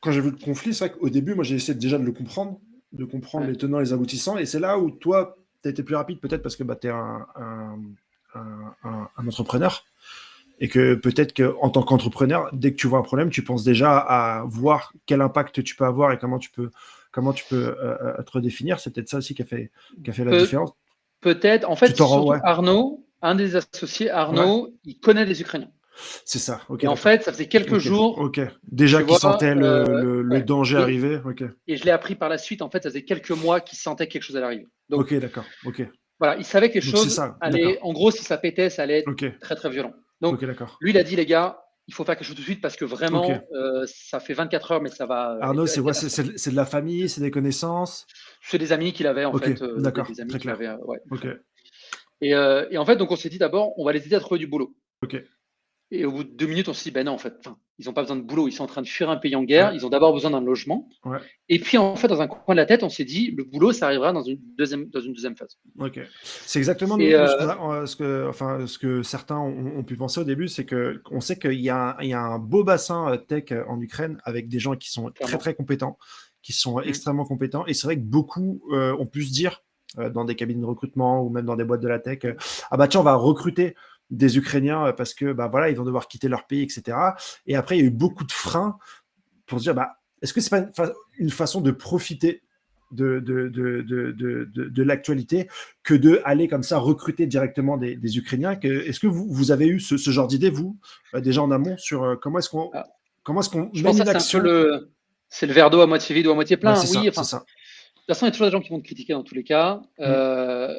quand j'ai vu le conflit, c'est vrai qu'au début, moi, j'ai essayé déjà de le comprendre. de comprendre Ouais. les tenants et les aboutissants. Et c'est là où toi, tu as été plus rapide, peut-être parce que tu es un entrepreneur. Et que peut-être qu'en tant qu'entrepreneur, dès que tu vois un problème, tu penses déjà à voir quel impact tu peux avoir et comment tu peux te redéfinir. C'est peut-être ça aussi qui a fait la Pe- différence. Peut-être. En Tu fait, t'en c'est rends, surtout ouais, Arnaud, un des associés, ouais, Arnaud, il connaît les Ukrainiens. c'est ça. Ok, Et en d'accord. fait, ça faisait quelques Ok, jours, ok. Déjà tu qui vois. sentait le Ouais. danger arriver. Ok, Et je l'ai appris par la suite. En fait, ça faisait quelques mois qu'il sentait que quelque chose allait arriver. Donc, ok, d'accord. Ok. voilà, il savait que les Donc c'est choses ça. allaient. D'accord. En gros, si ça pétait, ça allait être Ok, très, très violent. Donc, ok, d'accord. lui, il a dit, les gars, il faut faire quelque chose tout de suite parce que Ok. vraiment, ça fait 24 heures, mais ça va Arnaud, c'est être quoi? catastrophique. C'est de la famille, c'est des connaissances? C'est des amis qu'il avait, en Ok, fait, d'accord, des amis très qu'il clair. avait, ouais, Ok, ukrainiens. Et en fait, donc on s'est dit d'abord, on va les aider à trouver du boulot. ok, Et au bout de 2 minutes, on s'est dit, ben non, en fait, ils n'ont pas besoin de boulot, ils sont en train de fuir un pays en guerre, ouais, ils ont d'abord besoin d'un logement. ouais. Et puis, en fait, dans un coin de la tête, on s'est dit, le boulot, ça arrivera dans une deuxième phase. Ok. C'est exactement Et nous, ce que certains ont pu penser au début, c'est que on sait il y a un beau bassin tech en Ukraine avec des gens qui sont très clairement. très compétents, qui sont Mm. extrêmement compétents. Et c'est vrai que beaucoup ont pu se dire dans des cabines de recrutement ou même dans des boîtes de la tech, ah bah tiens, on va recruter des Ukrainiens parce que bah voilà, ils vont devoir quitter leur pays, etc. Et après, il y a eu beaucoup de freins pour se dire, bah, est-ce que c'est pas une façon de profiter de l'actualité que de aller comme ça recruter directement des Ukrainiens? Est-ce que vous avez eu ce genre d'idée, vous, déjà en amont, sur Ah, comment est-ce qu'on je pense mène que une ça, c'est un peu action? c'est le verre d'eau à moitié vide ou à moitié Ouais, plein. Oui, c'est enfin, ça. de toute façon, il y a toujours des gens qui vont te critiquer dans tous les cas. Mm.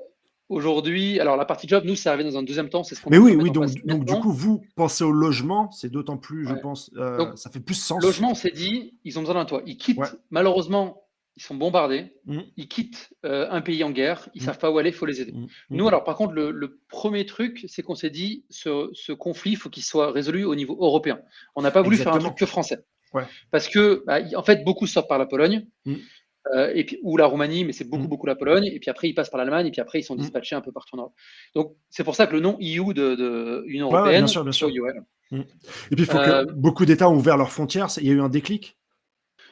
Aujourd'hui, alors la partie job, nous, c'est arrivé dans un deuxième temps, c'est ce qu'on est Mais en train oui, de oui, mettre en place donc du coup, maintenant. vous pensez au logement, c'est d'autant plus, je Ouais. pense, Donc, ça fait plus sens. logement, on s'est dit, ils ont besoin d'un toit. Ils Ouais. quittent, malheureusement, ils sont bombardés. Mm, Ils quittent un pays en guerre. Ils mm, savent pas où aller, il faut les aider. mm, mm. Nous, alors, par contre, le premier truc, c'est qu'on s'est dit, ce conflit, il faut qu'il soit résolu au niveau européen. On n'a pas voulu faire un truc Exactement. que français. Ouais. Parce que, bah, en fait, beaucoup sortent par la Pologne. Mm, Et puis, ou la Roumanie, mais c'est beaucoup, mm, beaucoup la Pologne. Et puis après, ils passent par l'Allemagne. Et puis après, ils sont mm. dispatchés un peu partout en Europe. Donc, c'est pour ça que le nom EU de Union Ouais, ouais, bien européenne, sûr, bien c'est sûr. OUL. Mm. Et puis, il faut que Euh, beaucoup d'États ont ouvert leurs frontières. Il y a eu un déclic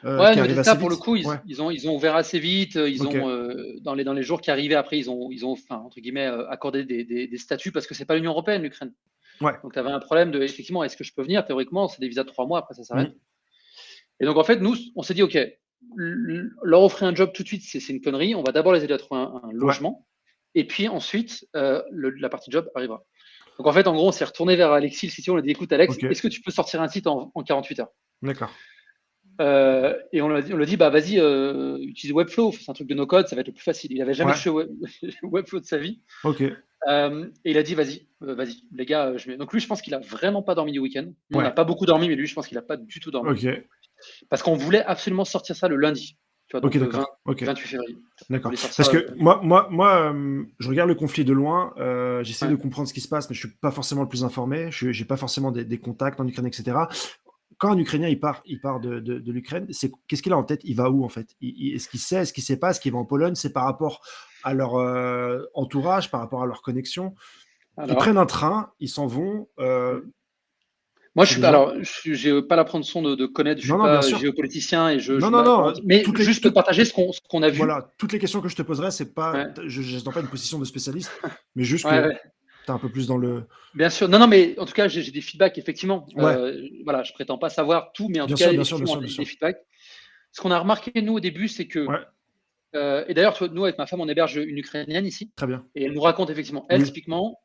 ouais, au qui niveau arrive des États, assez pour le vite. coup, Ouais, ils ont ouvert assez vite. Ils ok. ont, dans les jours qui arrivaient, après, ils ont enfin, entre guillemets, accordé des statuts parce que c'est pas l'Union européenne, l'Ukraine. Ouais. Donc, tu avais un problème de, effectivement, est-ce que je peux venir? Théoriquement, c'est des visas de 3 mois, après, ça s'arrête. Mm. Et donc, en fait, nous, on s'est dit, OK, leur offrir un job tout de suite, c'est une connerie. On va d'abord les aider à trouver un Ouais, logement. Et puis ensuite, la partie job arrivera. Donc en fait, en gros, on s'est retourné vers Alexis, le CTO, on lui a dit, écoute Alex, ok. est-ce que tu peux sortir un site en 48 heures? D'accord. Et on lui a dit, bah vas-y, utilise Webflow, c'est un truc de no-code, ça va être le plus facile. Il n'avait jamais Ouais, touché Webflow de sa vie. ok. Et il a dit, vas-y, les gars, je mets. Donc lui, je pense qu'il a vraiment pas dormi du week-end. Nous, on n'a Ouais, pas beaucoup dormi, mais lui, je pense qu'il a pas du tout dormi. ok. Parce qu'on voulait absolument sortir ça le lundi, tu vois, Ok, donc le d'accord. Ok. 28 février. On D'accord. voulait sortir Parce ça que lundi. moi je regarde le conflit de loin, j'essaie de Ouais. comprendre ce qui se passe, mais je suis pas forcément le plus informé, je n'ai pas forcément des contacts en Ukraine, etc. Quand un Ukrainien il part de l'Ukraine, qu'est-ce qu'il a en tête? Il va où en fait? Est-ce qu'il sait, est-ce qu'il sait pas, est-ce qu'il va en Pologne? C'est par rapport à leur entourage, par rapport à leur connexion. Ils prennent Alors, un train, ils s'en vont. moi, C'est des gens. alors, j'ai pas la prétention de connaître, je Non, suis non, bien pas sûr. géopoliticien et je Non, suis non, pas, non. mais juste partager ce qu'on a vu. Voilà, toutes les questions que je te poserai, c'est pas, Ouais, je n'attends pas une position de spécialiste, mais juste ouais, que ouais. tu es un peu plus dans le. Bien sûr. Non, non, mais en tout cas, j'ai des feedbacks, effectivement. Ouais, Voilà, je prétends pas savoir tout, mais en tout bien cas, sûr, bien sûr, bien effectivement, sûr, bien des sûr. feedbacks. Ce qu'on a remarqué, nous, au début, c'est que, Ouais, et d'ailleurs, nous, avec ma femme, on héberge une Ukrainienne ici, très bien. et elle nous raconte, effectivement, elle, Oui, typiquement,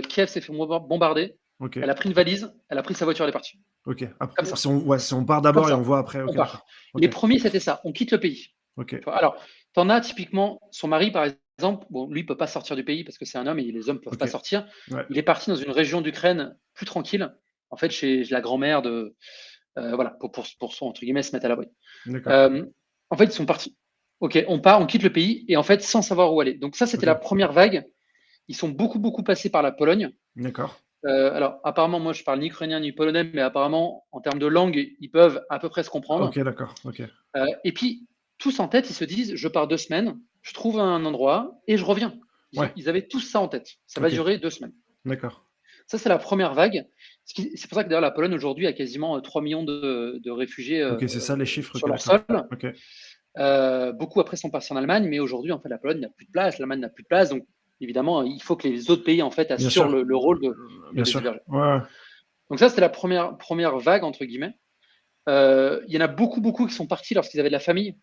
Kiev s'est fait bombarder, ok, elle a pris une valise, elle a pris sa voiture, elle est partie. ok. Comme ça. Si on part Comme d'abord et on ça, voit après, on ok, part. d'accord. Les Ok, premiers, c'était ça. On quitte le pays. ok, Tu vois, alors, tu en as typiquement, son mari, par exemple, bon, lui, il ne peut pas sortir du pays parce que c'est un homme et les hommes ne peuvent ok, pas sortir. ouais, Il est parti dans une région d'Ukraine plus tranquille, en fait, chez la grand-mère voilà, pour son, entre guillemets, se mettre à l'abri. d'accord, Euh, En fait, ils sont partis. Ok, on part, on quitte le pays et en fait, sans savoir où aller. Donc, ça, c'était ok, la première vague. Ils sont beaucoup, beaucoup passés par la Pologne. d'accord, Alors, apparemment, moi, je parle ni ukrainien ni polonais, mais apparemment, en termes de langue, ils peuvent à peu près se ok, comprendre. d'accord, ok, Et puis, tous en tête, ils se disent, je pars 2 semaines, je trouve un endroit et je reviens. ouais, Ils avaient tous ça en tête. Ça va ok, durer 2 semaines. d'accord, Ça, c'est la première vague. C'est pour ça que d'ailleurs, la Pologne aujourd'hui a quasiment 3 millions de réfugiés ok, c'est ça les chiffres, sur ok, leur d'accord, sol. ok, Beaucoup après sont partis en Allemagne, mais aujourd'hui, en fait, la Pologne n'a plus de place, l'Allemagne n'a plus de place. Donc, évidemment, il faut que les autres pays, en fait, Bien assurent sûr. le rôle Bien des sûr. hébergeurs. Ouais. Donc ça, c'était la première vague, entre guillemets. Il y en a beaucoup qui sont partis lorsqu'ils avaient de la famille.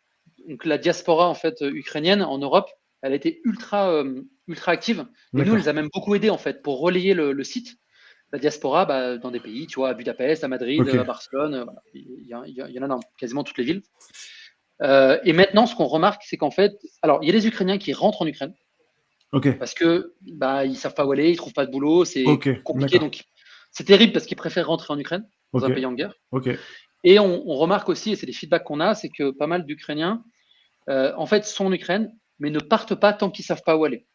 Donc la diaspora, en fait, ukrainienne en Europe, elle a été ultra active. Et nous, elle nous a même beaucoup aidé, en fait, pour relayer le site. La diaspora, dans des pays, tu vois, à Budapest, à Madrid, à Barcelone, voilà. Il y en a dans quasiment toutes les villes. Et maintenant, ce qu'on remarque, c'est qu'en fait, alors, il y a des Ukrainiens qui rentrent en Ukraine parce que ils savent pas où aller, ils trouvent pas de boulot, c'est compliqué. Donc, c'est terrible parce qu'ils préfèrent rentrer en Ukraine, dans un pays en guerre. Et on remarque aussi, et c'est des feedbacks qu'on a, c'est que pas mal d'Ukrainiens, en fait, sont en Ukraine, mais ne partent pas tant qu'ils savent pas où aller.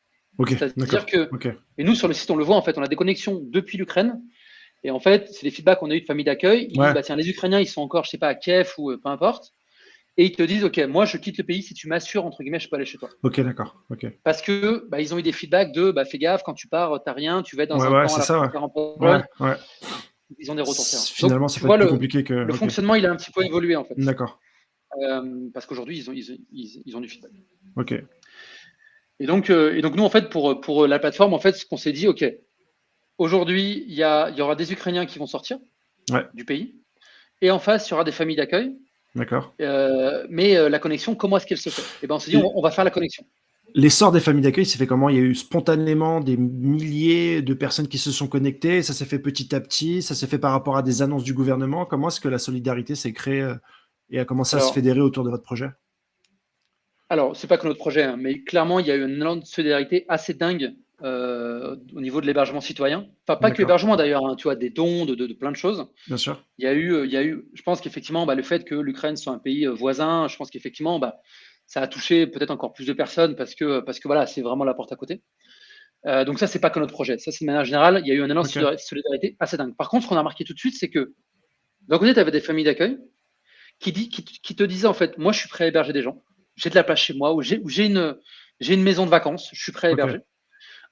C'est-à-dire que, et nous, sur le site, on le voit, en fait, on a des connexions depuis l'Ukraine. Et en fait, c'est des feedbacks qu'on a eu de familles d'accueil. Ils disent, tiens, les Ukrainiens, ils sont encore, je sais pas, à Kiev ou peu importe. Et ils te disent, OK, moi, je quitte le pays si tu m'assures, entre guillemets, je peux aller chez toi. D'accord. Parce que ils ont eu des feedbacks de, fais gaffe, quand tu pars, t'as rien, tu vas être dans un camp à la frontière en Pologne. Ils ont des retours terrain. Finalement, c'est pas plus compliqué que. Le fonctionnement, il a un petit peu évolué, en fait. D'accord. Parce qu'aujourd'hui, ils ont du feedback. OK. Et donc, nous, en fait, pour la plateforme, en fait, ce qu'on s'est dit, OK, aujourd'hui, il y aura des Ukrainiens qui vont sortir du pays. Et en face, il y aura des familles d'accueil. D'accord. Mais la connexion, comment est-ce qu'elle se fait? On s'est dit, on va faire la connexion. L'essor des familles d'accueil s'est fait comment? Il y a eu spontanément des milliers de personnes qui se sont connectées, ça s'est fait petit à petit, ça s'est fait par rapport à des annonces du gouvernement. Comment est-ce que la solidarité s'est créée et a commencé à se fédérer autour de votre projet? Alors, c'est pas que notre projet, hein, mais clairement, il y a eu un élan de solidarité assez dingue au niveau de l'hébergement citoyen. Enfin, pas que l'hébergement d'ailleurs, hein, tu vois, des dons, de plein de choses. Bien sûr. Il y a eu, je pense qu'effectivement, le fait que l'Ukraine soit un pays voisin, je pense qu'effectivement, ça a touché peut-être encore plus de personnes parce que voilà, c'est vraiment la porte à côté. Donc ça, c'est pas que notre projet. Ça, c'est de manière générale, il y a eu un élan de solidarité assez dingue. Par contre, ce qu'on a remarqué tout de suite, c'est que d'un côté, tu avais des familles d'accueil qui te disaient, en fait, moi, je suis prêt à héberger des gens. J'ai de la place chez moi, ou j'ai une maison de vacances, je suis prêt à héberger.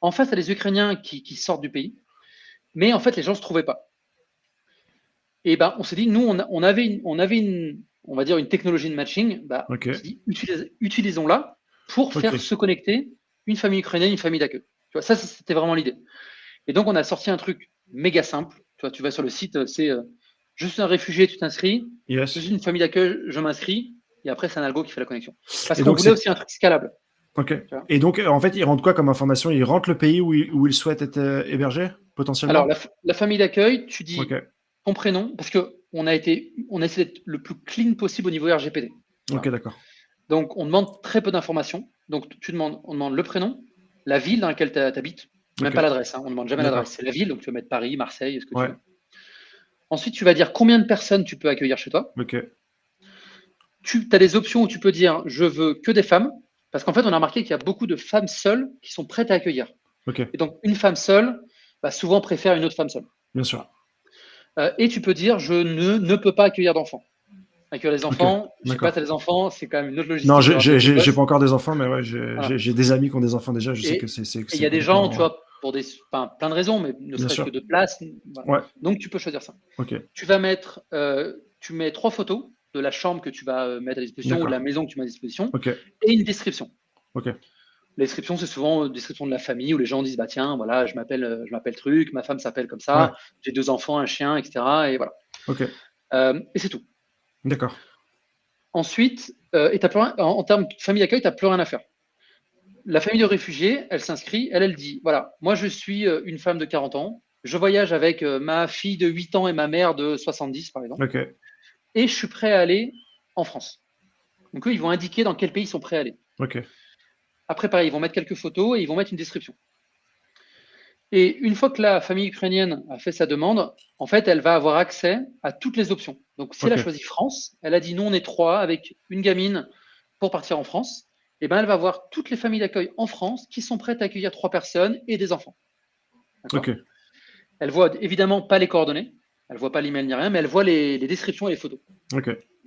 En face, tu as des Ukrainiens qui sortent du pays, mais en fait, les gens ne se trouvaient pas. Et on s'est dit, nous, on avait une, on va dire, une technologie de matching. On s'est dit, utilisons-la pour faire se connecter une famille ukrainienne, une famille d'accueil. Tu vois, ça, c'était vraiment l'idée. Et donc, on a sorti un truc méga simple. Tu vois, tu vas sur le site, c'est je suis un réfugié, tu t'inscris. Je suis une famille d'accueil, je m'inscris. Et après, c'est un algo qui fait la connexion. Parce qu'on voulait aussi un truc scalable. Et donc, en fait, ils rentrent quoi comme information? Ils rentrent le pays où ils souhaitent être hébergés, potentiellement? Alors, la famille d'accueil, tu dis ton prénom, parce qu'on a essayé d'être le plus clean possible au niveau RGPD. Voilà. D'accord. Donc, on demande très peu d'informations. Donc, on demande le prénom, la ville dans laquelle tu habites, même pas l'adresse. On ne demande jamais l'adresse. C'est la ville, donc tu vas mettre Paris, Marseille, ce que tu veux. Ensuite, tu vas dire combien de personnes tu peux accueillir chez toi. Tu as des options où tu peux dire je veux que des femmes, parce qu'en fait, on a remarqué qu'il y a beaucoup de femmes seules qui sont prêtes à accueillir. Et donc, une femme seule souvent préfère une autre femme seule. Bien sûr. Et tu peux dire je ne peux pas accueillir d'enfants. Accueillir les enfants, je sais pas, tu as des enfants, c'est quand même une autre logistique. Non, j'ai pas encore des enfants, mais ouais, j'ai des amis qui ont des enfants déjà. Je sais que c'est. Il y a des gens, tu vois, pour plein de raisons, mais ne serait-ce que de place. Voilà. Donc, tu peux choisir ça. Tu vas mettre, tu mets 3 photos de la chambre que tu vas mettre à disposition ou de la maison que tu mets à disposition et une description. La description, c'est souvent une description de la famille où les gens disent tiens, voilà, je m'appelle truc, ma femme s'appelle comme ça, j'ai 2 enfants, un chien, etc. Et voilà. Et c'est tout. D'accord. Ensuite, en termes de famille d'accueil, tu n'as plus rien à faire. La famille de réfugiés, elle s'inscrit, elle dit voilà, moi je suis une femme de 40 ans, je voyage avec ma fille de 8 ans et ma mère de 70, par exemple. Et je suis prêt à aller en France. Donc eux, ils vont indiquer dans quel pays ils sont prêts à aller. Après, pareil, ils vont mettre quelques photos et ils vont mettre une description. Et une fois que la famille ukrainienne a fait sa demande, en fait, elle va avoir accès à toutes les options. Donc, si elle a choisi France, elle a dit nous, on est 3 avec une gamine pour partir en France. Et elle va voir toutes les familles d'accueil en France qui sont prêtes à accueillir 3 personnes et des enfants. Elle voit évidemment pas les coordonnées, elle voit pas l'email ni rien, mais elle voit les descriptions et les photos.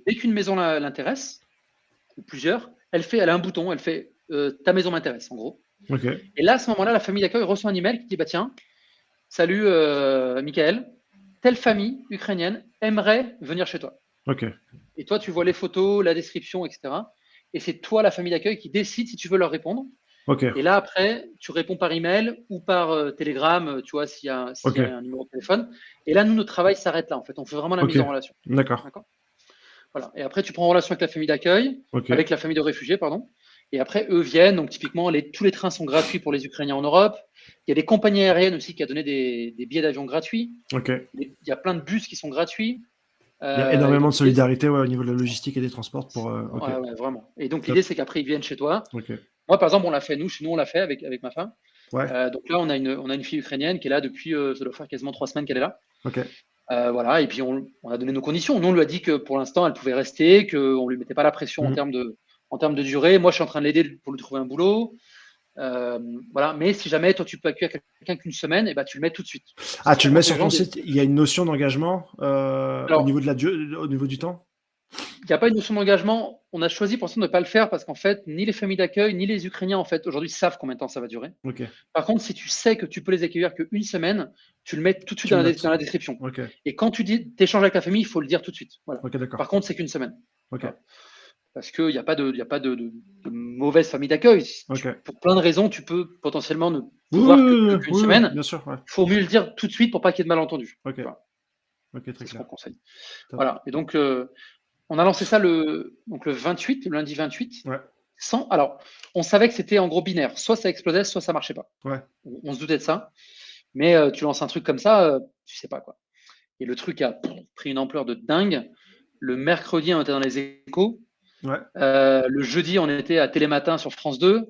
Dès qu'une maison l'intéresse, ou plusieurs, elle a un bouton, elle fait ta maison m'intéresse, en gros. Et là, à ce moment-là, la famille d'accueil reçoit un email qui dit tiens, salut Michael, telle famille ukrainienne aimerait venir chez toi. Et toi, tu vois les photos, la description, etc. et c'est toi, la famille d'accueil, qui décide si tu veux leur répondre. Ok. Et là, après, tu réponds par email ou par Telegram, tu vois, s'il y a Ok. un numéro de téléphone. Et là, nous, notre travail s'arrête là, en fait. On fait vraiment la mise en relation. D'accord. D'accord. Voilà. Et après, tu prends en relation avec la famille d'accueil, Ok. avec la famille de réfugiés, pardon. Et après, eux viennent. Donc, typiquement, tous les trains sont gratuits pour les Ukrainiens en Europe. Il y a des compagnies aériennes aussi qui ont donné des billets d'avion gratuits. Ok. Il y a plein de bus qui sont gratuits. Il y a Et énormément donc, de solidarité au niveau de la logistique et des transports pour. Ok. ouais, vraiment. Et donc, Top. l'idée, c'est qu'après, ils viennent chez toi. Ok. Moi, par exemple, on l'a fait, chez nous, on l'a fait avec ma femme. Ouais. Donc là, on a une fille ukrainienne qui est là depuis, ça doit faire quasiment 3 semaines qu'elle est là. Ok. Voilà, et puis on a donné nos conditions. Nous, on lui a dit que pour l'instant, elle pouvait rester, qu'on ne lui mettait pas la pression en termes de durée. Moi, je suis en train de l'aider pour lui trouver un boulot. Voilà, mais si jamais toi tu peux accueillir quelqu'un qu'une semaine, et ben, tu le mets tout de suite. Ah, tu le mets sur ton site. Il y a une notion d'engagement au niveau au niveau du temps. Il n'y a pas une notion d'engagement. On a choisi pour l'instant de ne pas le faire parce qu'en fait, ni les familles d'accueil, ni les Ukrainiens, en fait, aujourd'hui, savent combien de temps ça va durer. Okay. Par contre, si tu sais que tu peux les accueillir qu'une semaine, tu le mets tout de suite dans la description. Okay. Et quand tu dis t'échanges avec la famille, il faut le dire tout de suite. Voilà. Okay, par contre, c'est qu'une semaine. Okay. Voilà. Parce qu'il n'y a pas de mauvaise famille d'accueil. Okay. Pour plein de raisons, tu peux potentiellement ne pouvoir qu'une semaine. Bien sûr. Il faut mieux le dire tout de suite pour pas qu'il y ait de malentendus. Okay. Voilà. Okay, très c'est clair. ce qu'on conseille. Voilà. Et donc, on a lancé ça le lundi 28. Ouais. Alors, on savait que c'était en gros binaire. Soit ça explosait, soit ça marchait pas. Ouais. On se doutait de ça. Mais tu lances un truc comme ça, tu sais pas quoi. Et le truc a pris une ampleur de dingue. Le mercredi, on était dans les Échos. Ouais. Le jeudi, on était à Télématin sur France 2.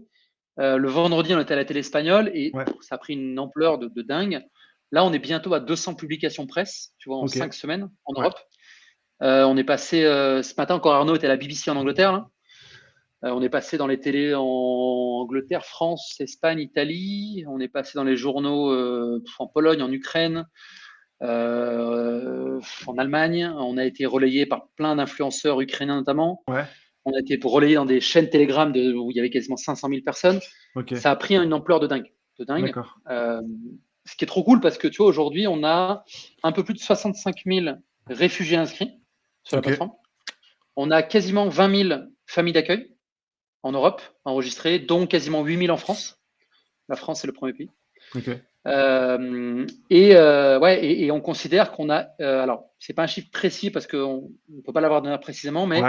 Le vendredi, on était à la télé espagnole. Et ça a pris une ampleur de dingue. Là, on est bientôt à 200 publications presse, tu vois, en 5 semaines en Europe. On est passé, ce matin encore, Arnaud était à la BBC en Angleterre. Là. On est passé dans les télés en Angleterre, France, Espagne, Italie. On est passé dans les journaux en Pologne, en Ukraine, en Allemagne. On a été relayé par plein d'influenceurs ukrainiens notamment. Ouais. On a été relayé dans des chaînes Telegram où il y avait quasiment 500 000 personnes. Ça a pris une ampleur de dingue. Ce qui est trop cool parce que tu vois, aujourd'hui, on a un peu plus de 65 000 réfugiés inscrits sur la plateforme. On a quasiment 20 000 familles d'accueil en Europe enregistrées, dont quasiment 8 000 en France. La France, c'est le premier pays. Et on considère qu'on a. Alors, c'est pas un chiffre précis parce qu'on ne peut pas l'avoir donné précisément, mais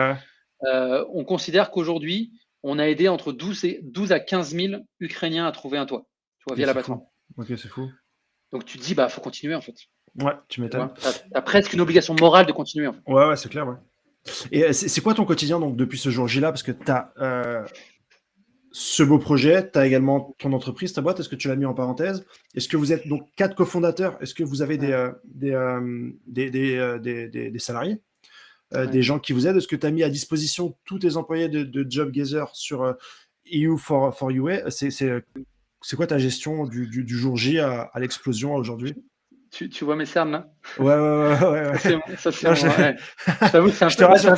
on considère qu'aujourd'hui, on a aidé entre 12 à 15 000 Ukrainiens à trouver un toit, tu vois, via la plateforme. Ok, c'est fou. Donc, tu te dis, bah, faut continuer en fait. Ouais, tu m'étonnes. Tu as presque une obligation morale de continuer. En fait. Ouais, c'est clair, ouais. Et c'est quoi ton quotidien donc depuis ce jour J-là? Parce que tu as ce beau projet, tu as également ton entreprise, ta boîte. Est-ce que tu l'as mis en parenthèse? Est-ce que vous êtes donc 4 cofondateurs? Est-ce que vous avez des salariés, des gens qui vous aident? Est-ce que tu as mis à disposition tous tes employés de JobGather sur EU for UA? C'est quoi ta gestion du jour J à l'explosion aujourd'hui? Tu vois mes cernes là? Ouais. Ça, c'est bon, ouais. Je t'avoue que c'est un je te rassure,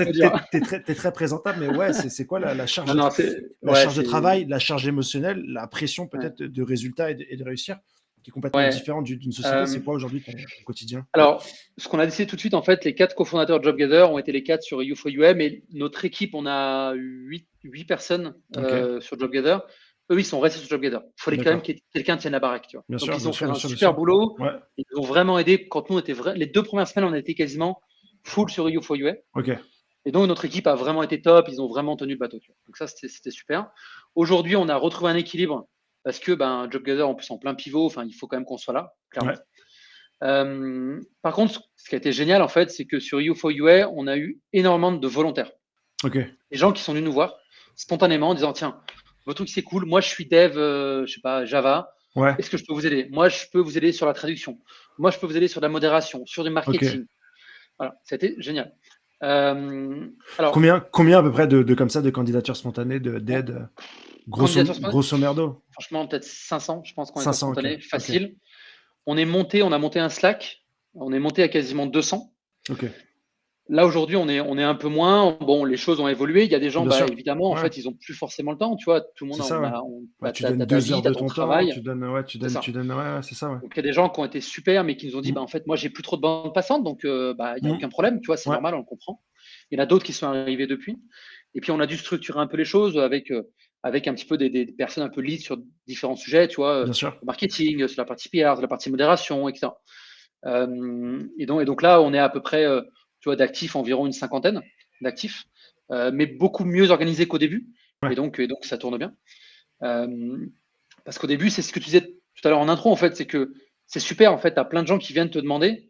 t'es très présentable, mais ouais, c'est quoi la charge, charge de travail, la charge émotionnelle, la pression peut-être de résultats et de réussir, qui est complètement différente d'une société. C'est quoi aujourd'hui ton quotidien? Alors, ce qu'on a décidé tout de suite, en fait, les 4 cofondateurs de JobGather ont été les 4 sur EU4UA, mais notre équipe, on a 8 personnes sur JobGather. Eux, ils sont restés sur JobGather. Il fallait quand même que quelqu'un tienne la baraque. Tu vois. Donc, ils ont fait un super boulot. Ouais. Ils nous ont vraiment aidé. Quand nous, les 2 premières semaines, on a été quasiment full sur EU4UA. Et donc, notre équipe a vraiment été top. Ils ont vraiment tenu le bateau. Tu vois. Donc, ça, c'était super. Aujourd'hui, on a retrouvé un équilibre parce que JobGather, en plus, en plein pivot, enfin, il faut quand même qu'on soit là, clairement. Par contre, ce qui a été génial, en fait, c'est que sur EU4UA, on a eu énormément de volontaires. Des gens qui sont venus nous voir spontanément en disant, tiens, votre truc, c'est cool. Moi, je suis dev, je sais pas, Java. Est-ce que je peux vous aider? Moi, je peux vous aider sur la traduction. Moi, je peux vous aider sur la modération, sur du marketing. Voilà, c'était génial. Alors, combien à peu près de comme ça, de candidatures spontanées, d'aide, grosso merdo? Franchement, peut-être 500, je pense qu'on est spontané, facile. On a monté un Slack. On est monté à quasiment 200. Là, aujourd'hui, on est un peu moins. Bon, les choses ont évolué. Il y a des gens, évidemment, en fait, ils n'ont plus forcément le temps. Tu vois, tout le monde tu donnes 2 heures de ton travail. Tu donnes, c'est ça. Donc, il y a des gens qui ont été super, mais qui nous ont dit, en fait, moi, j'ai plus trop de bande passante, donc il n'y a aucun problème. Tu vois, c'est normal, on le comprend. Il y en a d'autres qui sont arrivés depuis. Et puis, on a dû structurer un peu les choses avec un petit peu des personnes un peu lead sur différents sujets, tu vois, Bien sûr. le marketing, sur la partie PR, sur la partie modération, etc. Et donc là, on est à peu près, tu vois, d'actifs, environ une cinquantaine d'actifs, mais beaucoup mieux organisés qu'au début. Ouais. Et donc, ça tourne bien. Parce qu'au début, c'est ce que tu disais tout à l'heure en intro, en fait, c'est que c'est super, en fait, tu as plein de gens qui viennent te demander.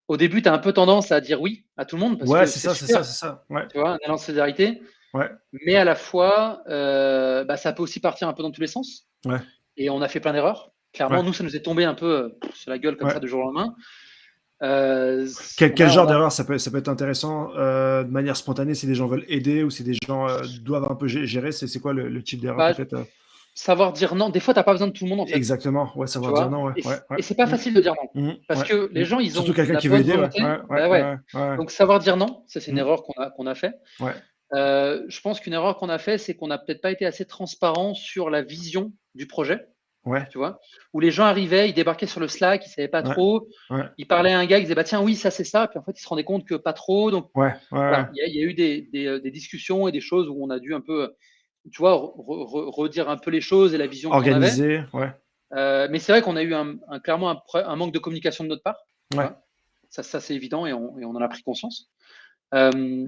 Au début, tu as un peu tendance à dire oui à tout le monde parce Ouais, que c'est c'est ça, c'est ça, super, c'est ça. Ouais, tu vois, un élan de solidarité. ouais, Mais à la fois, ça peut aussi partir un peu dans tous les sens. ouais, Et on a fait plein d'erreurs. Clairement, ouais, nous, ça nous est tombé un peu sur la gueule comme ça ouais. du jour au lendemain. Euh, Quel on genre a d'erreur ça peut être intéressant de manière spontanée si des gens veulent aider ou si des gens doivent un peu gérer, c'est quoi le type d'erreur bah, peut-être savoir dire non. Des fois, tu n'as pas besoin de tout le monde, en fait. Exactement, ouais, Tu savoir dire vois. non, ouais, ouais, ouais. Et c'est pas facile de dire non. Parce Ouais, que les gens, ils Surtout ont quelqu'un la qui veut bonne aider, ouais, volonté. ouais, ouais, Bah ouais. ouais, ouais. Donc, savoir dire non, ça, c'est une Mm, erreur qu'on a fait. ouais, Je pense qu'une erreur qu'on a fait, c'est qu'on n'a peut-être pas été assez transparent sur la vision du projet, ouais, tu vois, où les gens arrivaient, ils débarquaient sur le Slack, ils savaient pas ouais, trop, ouais, ils parlaient à un gars, ils disaient bah tiens oui ça c'est ça, puis en fait ils se rendaient compte que pas trop, donc ouais, ouais, voilà, il y a eu des discussions et des choses où on a dû un peu, tu vois, redire un peu les choses et la vision qu'on avait. organisé, ouais, Mais c'est vrai qu'on a eu clairement un manque de communication de notre part, tu ouais. vois. Ça c'est évident et on en a pris conscience. Euh,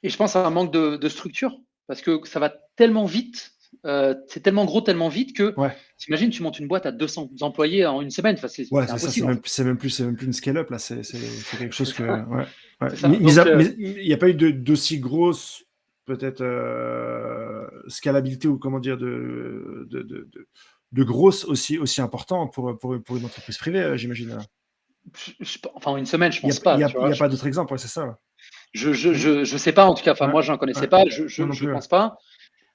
et je pense à un manque de structure parce que ça va tellement vite, c'est tellement gros, tellement vite que Ouais, t'imagines, tu montes une boîte à 200 employés en une semaine. Enfin, ouais, c'est c'est ça, impossible en fait. c'est même plus une scale-up, là, c'est quelque C'est chose ça. que, ouais, ouais. C'est ça. Donc, Mais il n'y a pas eu d'aussi grosse, peut-être, scalabilité ou comment dire, de grosse aussi important pour une entreprise privée, j'imagine. enfin, une semaine, je Il pense pas. Tu il vois. y a pas d'autre exemple, ouais, c'est ça. Ouais. Je sais pas en tout cas. Enfin, Ouais, moi, j'en connaissais ouais, pas. moi non Je plus. Ouais. pense pas.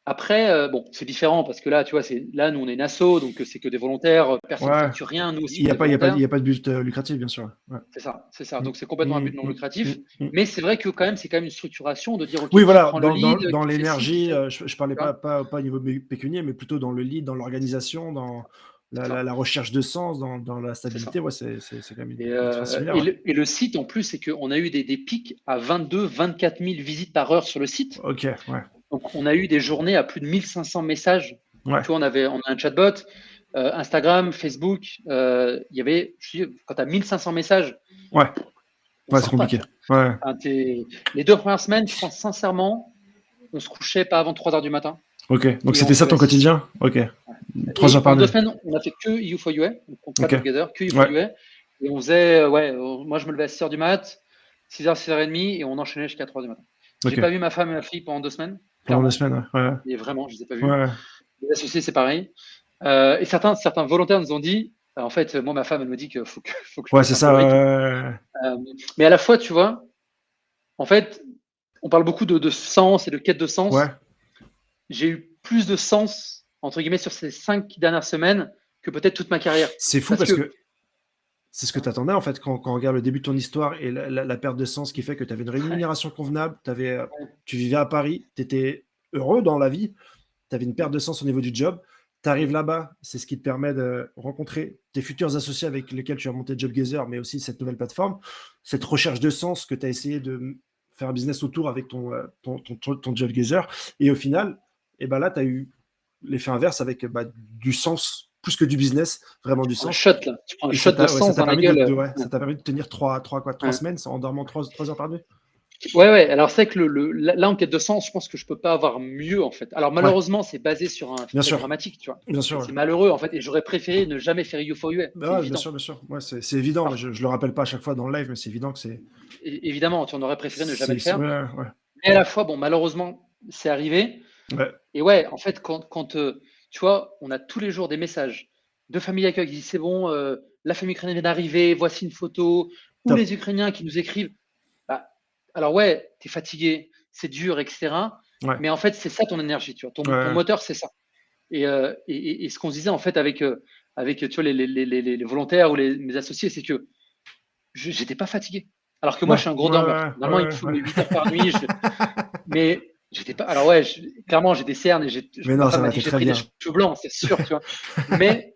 Après, bon, c'est différent parce que là, tu vois, là, nous, on est une asso, donc c'est que des volontaires. Personne ne Ouais. facture rien. Nous aussi, Il n'y on a est pas, il y a pas, il volontaires. y a pas de but lucratif, bien sûr. Ouais. C'est ça, c'est ça. Mm, Donc c'est complètement un but non mm, lucratif. mm. Mais c'est vrai que quand même, c'est quand même une structuration de dire, OK, Oui, qui voilà, prend le lead, dans qui fait ci, qui l'énergie, fait. je parlais Tu vois. pas au niveau pécunier, mais plutôt dans le lead, dans l'organisation, dans C'est ça, la recherche de sens, dans la c'est ça. stabilité. Ouais, c'est quand même Et, une expérience similaire. Ouais. le site, en plus, c'est qu'on a eu des pics à 22, 24 000 visites par heure sur le site. Ok, ouais, Donc, on a eu des journées à plus de 1500 messages. ouais, Tu vois, on a un chatbot, Instagram, Facebook. Il y avait, quand tu as 1500 messages, ouais, on ouais, c'est sort pas, compliqué. tu vois. Ouais, Enfin, les 2 premières semaines, je pense sincèrement, on se couchait pas avant 3 heures du matin. ok. Donc Et on c'était ça devait ton quotidien? Ok. 3 heures Et par pendant deux nuit. semaines, on a fait que EU4UA, donc pas Ok. JobGather, que Ouais, EU4UA. Et on faisait, moi je me levais à 6h du mat, 6h, 6h30, et on enchaînait jusqu'à 3h du matin. J'ai pas ok. vu ma femme et ma fille pendant 2 semaines, Pendant deux clairement. semaines, ouais. Et vraiment, je les ai pas Ouais, vus. ouais. Les associés, c'est pareil. Et certains volontaires nous ont dit, en fait, moi, ma femme, elle me dit qu'il faut que je Ouais, baisse c'est un peu ça. le rythme. Ouais, Euh, mais à la fois, tu vois, en fait, on parle beaucoup de sens et de quête de ouais. Ouais. sens. J'ai eu plus de sens, entre guillemets, sur ces 5 dernières semaines que peut-être toute ma carrière. C'est fou Parce parce que que c'est ce que tu attendais en fait quand on regarde le début de ton histoire et la perte de sens qui fait que tu avais une ouais, rémunération convenable, ouais, tu vivais à Paris, tu étais heureux dans la vie, tu avais une perte de sens au niveau du job. Tu arrives là-bas, c'est ce qui te permet de rencontrer tes futurs associés avec lesquels tu as monté JobGazer, mais aussi cette nouvelle plateforme, cette recherche de sens que tu as essayé de faire un business autour avec ton JobGazer. Et au final, et ben là, tu as eu l'effet inverse avec du sens, plus que du business, vraiment du un sens. shot, là. Tu prends un Et shot de ça sens t'a dans la permis gueule. ça t'a permis de tenir trois Ouais. semaines en dormant 3 heures par nuit. Ouais. Alors, c'est que là, en quête de sens, je pense que je peux pas avoir mieux, en fait. Alors, Ouais, malheureusement, c'est basé sur un bien fait sûr, dramatique, tu vois. bien sûr. Et Ouais. c'est malheureux, en fait. Et j'aurais préféré ne jamais faire U4UA. C'est Bah ouais, évident. bien sûr. Ouais, c'est évident. Alors, Je le rappelle pas à chaque fois dans le live, mais c'est évident que évidemment, tu en aurais préféré ne jamais le faire. ouais, ouais, Mais à la fois, bon, malheureusement, c'est arrivé. ouais, Et ouais, en fait, quand tu vois, on a tous les jours des messages de familles d'accueil qui disent c'est bon, la famille ukrainienne vient d'arriver, voici une photo, ou top. les Ukrainiens qui nous écrivent. Bah, alors ouais, tu es fatigué, c'est dur, etc. Ouais, Mais en fait, c'est ça ton énergie, tu vois. Ton ouais, moteur, c'est ça. Et ce qu'on se disait en fait avec tu vois, les volontaires ou mes associés, c'est que je n'étais pas fatigué. Alors que moi, je suis un gros dormeur. Normalement, il me faut ouais. mes 8 heures par nuit. Mais j'étais pas. Alors ouais, clairement, j'ai des cernes et Mais ma non, ça femme m'a va, dit t'es que j'ai très pris des bien. cheveux blancs, c'est sûr, tu vois. Mais